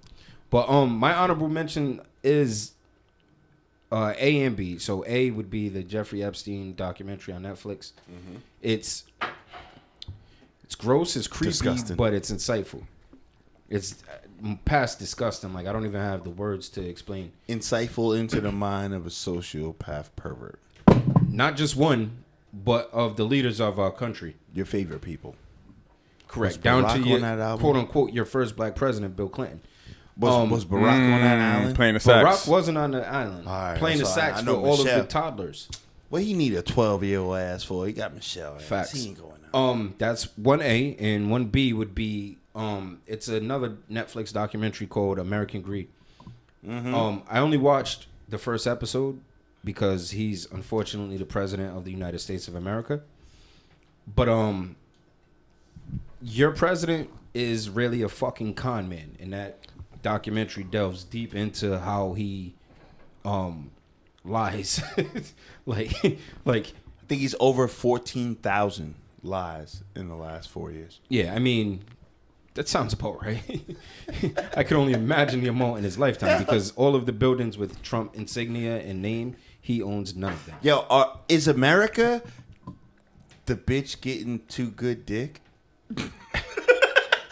But my honorable mention is A and B. So A would be the Jeffrey Epstien documentary on Netflix. Mm-hmm. It's gross, it's creepy, Disgusting. but it's insightful. It's past disgusting. Like I don't even have the words to explain. Insightful into the mind of a sociopath pervert. Not just one, but of the leaders of our country. Your favorite people. Correct. Was Down Barack to on your that album? quote unquote your first black president, Bill Clinton. Was Barack on that island? Playing the sax. Barack wasn't on the island. All right, playing the that's why sax I for know all Michelle. of the toddlers. What he need a 12-year-old ass for? He got Michelle. Ass. Facts. He ain't going out. That's 1A, and 1B would be it's another Netflix documentary called American Greed. Mm-hmm. I only watched the first episode because he's unfortunately the president of the United States of America. But your president is really a fucking con man, and that documentary delves deep into how he lies. like I think he's over 14,000 lies in the last 4 years. yeah, I mean that sounds about right. I can only imagine the amount in his lifetime because all of the buildings with Trump insignia and name, he owns none of them. Yo, is America the bitch getting too good dick?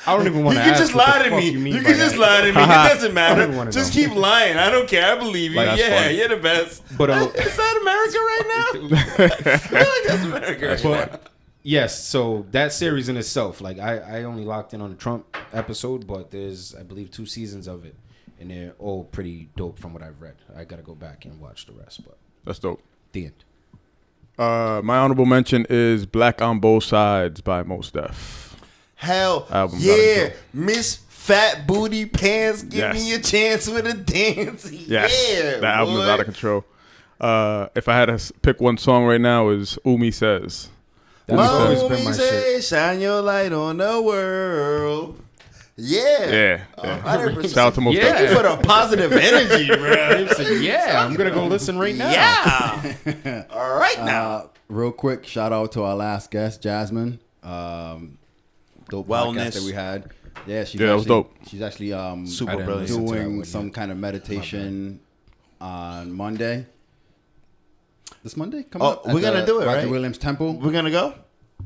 I don't even want You to can ask just what the lie to fuck me. mean You by can just that. lie to me. It doesn't I don't matter. wanna Just know. keep lying. I don't care. I believe you. Like, that's Yeah, funny. you're the best. But is that America right now? I feel like that's America right now. But yes, so that series in itself, like I only locked in on the Trump episode, but there's I believe 2 seasons of it, and they're all pretty dope from what I've read. I gotta go back and watch the rest, but That's dope. the end. My honorable mention is Black on Both Sides by Mos Def. Hell Album's yeah. out of control. Miss Fat Booty Pants, give Yes. me a chance with a dance. Yes, Yeah, that album is boy. out of control. If I had to pick one song right now, is Umi Says. That's always been Mommy my say, shit. shine your light on the world. Yeah. Yeah. 100%. Shout out to Mos Def. Thank you for the positive energy, bro. Yeah, I'm gonna go listen right now. Yeah. All right now. Real quick, shout out to our last guest, Jasmine. Dope Wellness. podcast that we had. Yeah, that was dope. She's actually Super brilliant. doing some kind of meditation on Monday. This Monday? Coming up we're going to do it, Roger right? Williams Temple. We're going to go?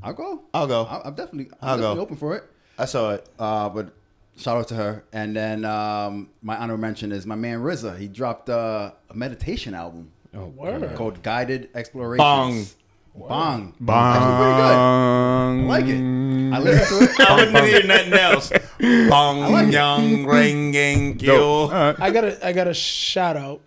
I'll go. I'm definitely open for it. I saw it. But shout out to her. And then my honorable mention is my man RZA. He dropped a meditation album called Guided Explorations. Bong. Actually pretty good. I like it. I listen to it. I wouldn't hear nothing else. Bong, young, ring, gang, kill. I got a shout out.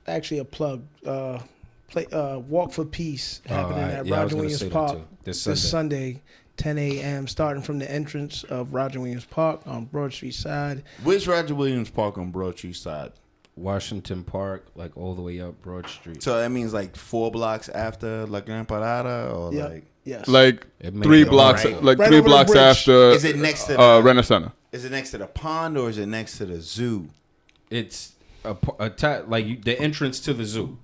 Actually, a plug. Walk for Peace happening at Roger Williams Park this Sunday, 10 a.m. Starting from the entrance of Roger Williams Park on Broad Street side. Where's Roger Williams Park on Broad Street side? Washington Park, like all the way up Broad Street. So that means like 4 blocks after La Gran Parada, or like yes, like 3 blocks, like right 3 blocks after. Is it next to the Renaissance? Is it next to the pond or is it next to the zoo? It's like the entrance to the zoo.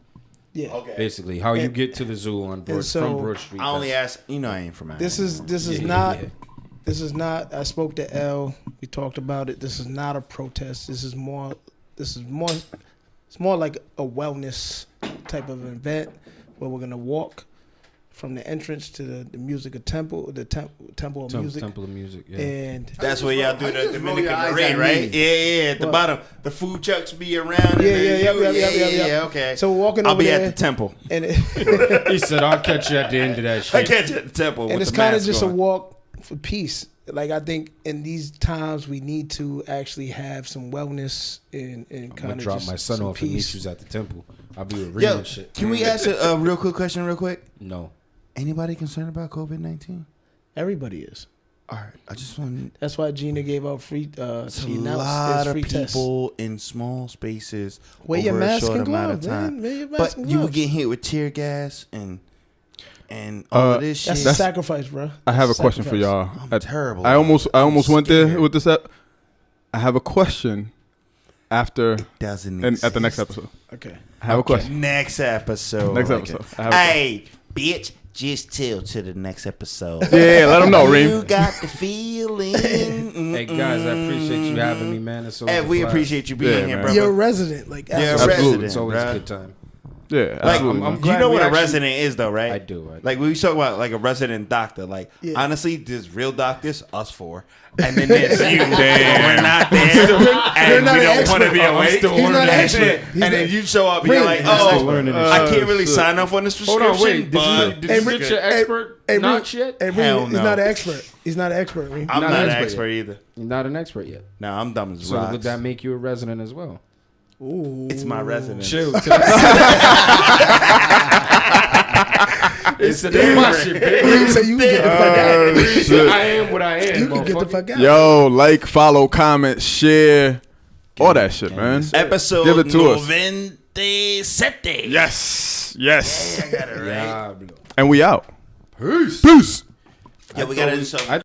Yeah. Okay. Basically, how you get to the zoo on from Broad Street. I only ask. I ain't from. This is not. This is not. I spoke to L. We talked about it. This is not a protest. It's more like a wellness type of event where we're gonna walk from the entrance to the music of temple, temple of music. Temple of Music, yeah. And that's where y'all do the Dominican parade, right? Yeah. At the bottom, the food trucks be around. Yeah. Okay. So we're walking. I'll be there, at the temple. And He said, "I'll catch you at the end of that shit." I catch you at the temple. And it's kind of just a walk for peace. Like, I think in these times we need to actually have some wellness and kind of drop just my son some off and meet peace. you at the temple. I'll be with Reem and shit. Can we ask a real quick question real quick? No. Anybody concerned about COVID-19? Everybody is. All right, I just want. That's why Gina gave out free. It's She a announced lot of free people in small spaces Wear your over a mask short and amount of gloves, time. man. Wear your mask But and you would gloves. get hit with tear gas and all of this shit. That's a sacrifice, bro. I have a question for y'all. I'm terrible. I almost went there scared. with this. I have a question after Doesn't and at the next episode. Okay. I have a question. Next episode. Next episode. I have a Hey, bitch. Just till to the next episode. Yeah, let them know, Reem. You got the feeling. Hey guys, I appreciate you having me, man. It's always Hey, we a blast. appreciate you being here, man. bro. You're a resident, like You're a absolutely. Absolutely. It's resident, always bro. a good time. Yeah, Like, absolutely. I'm you glad know we what a actually- resident is, though, right? I do. Like, we talk about like a resident doctor. Like, Yeah. honestly, there's real doctors, us four, and then there's you. We're not there, You're and not we an don't want to expert. be awake. still He's not an That's expert. it. And then you show up and you're like, I'm still oh, learning this I shit. can't really sign off on this Hold prescription. on, wait. but Did you get your expert notch yet? Hey, Reem, Hell he's no. not an expert. He's not an expert, Reem. I'm Not not an an expert expert either. You're not an expert yet. No, I'm dumb as So rocks. would that make you a resident as well? Ooh. It's my residence. Chill. It's my shit, bitch. Reem said you can get the fuck out. Shit. I am what I am. You can get the motherfucker. fuck out. Yo, like, follow, comment, share, all that shit, man. Episode Give it to us. 97. Yes. I got it right. Yeah, bro. And we out. Peace. Peace. Yeah, we got to do something.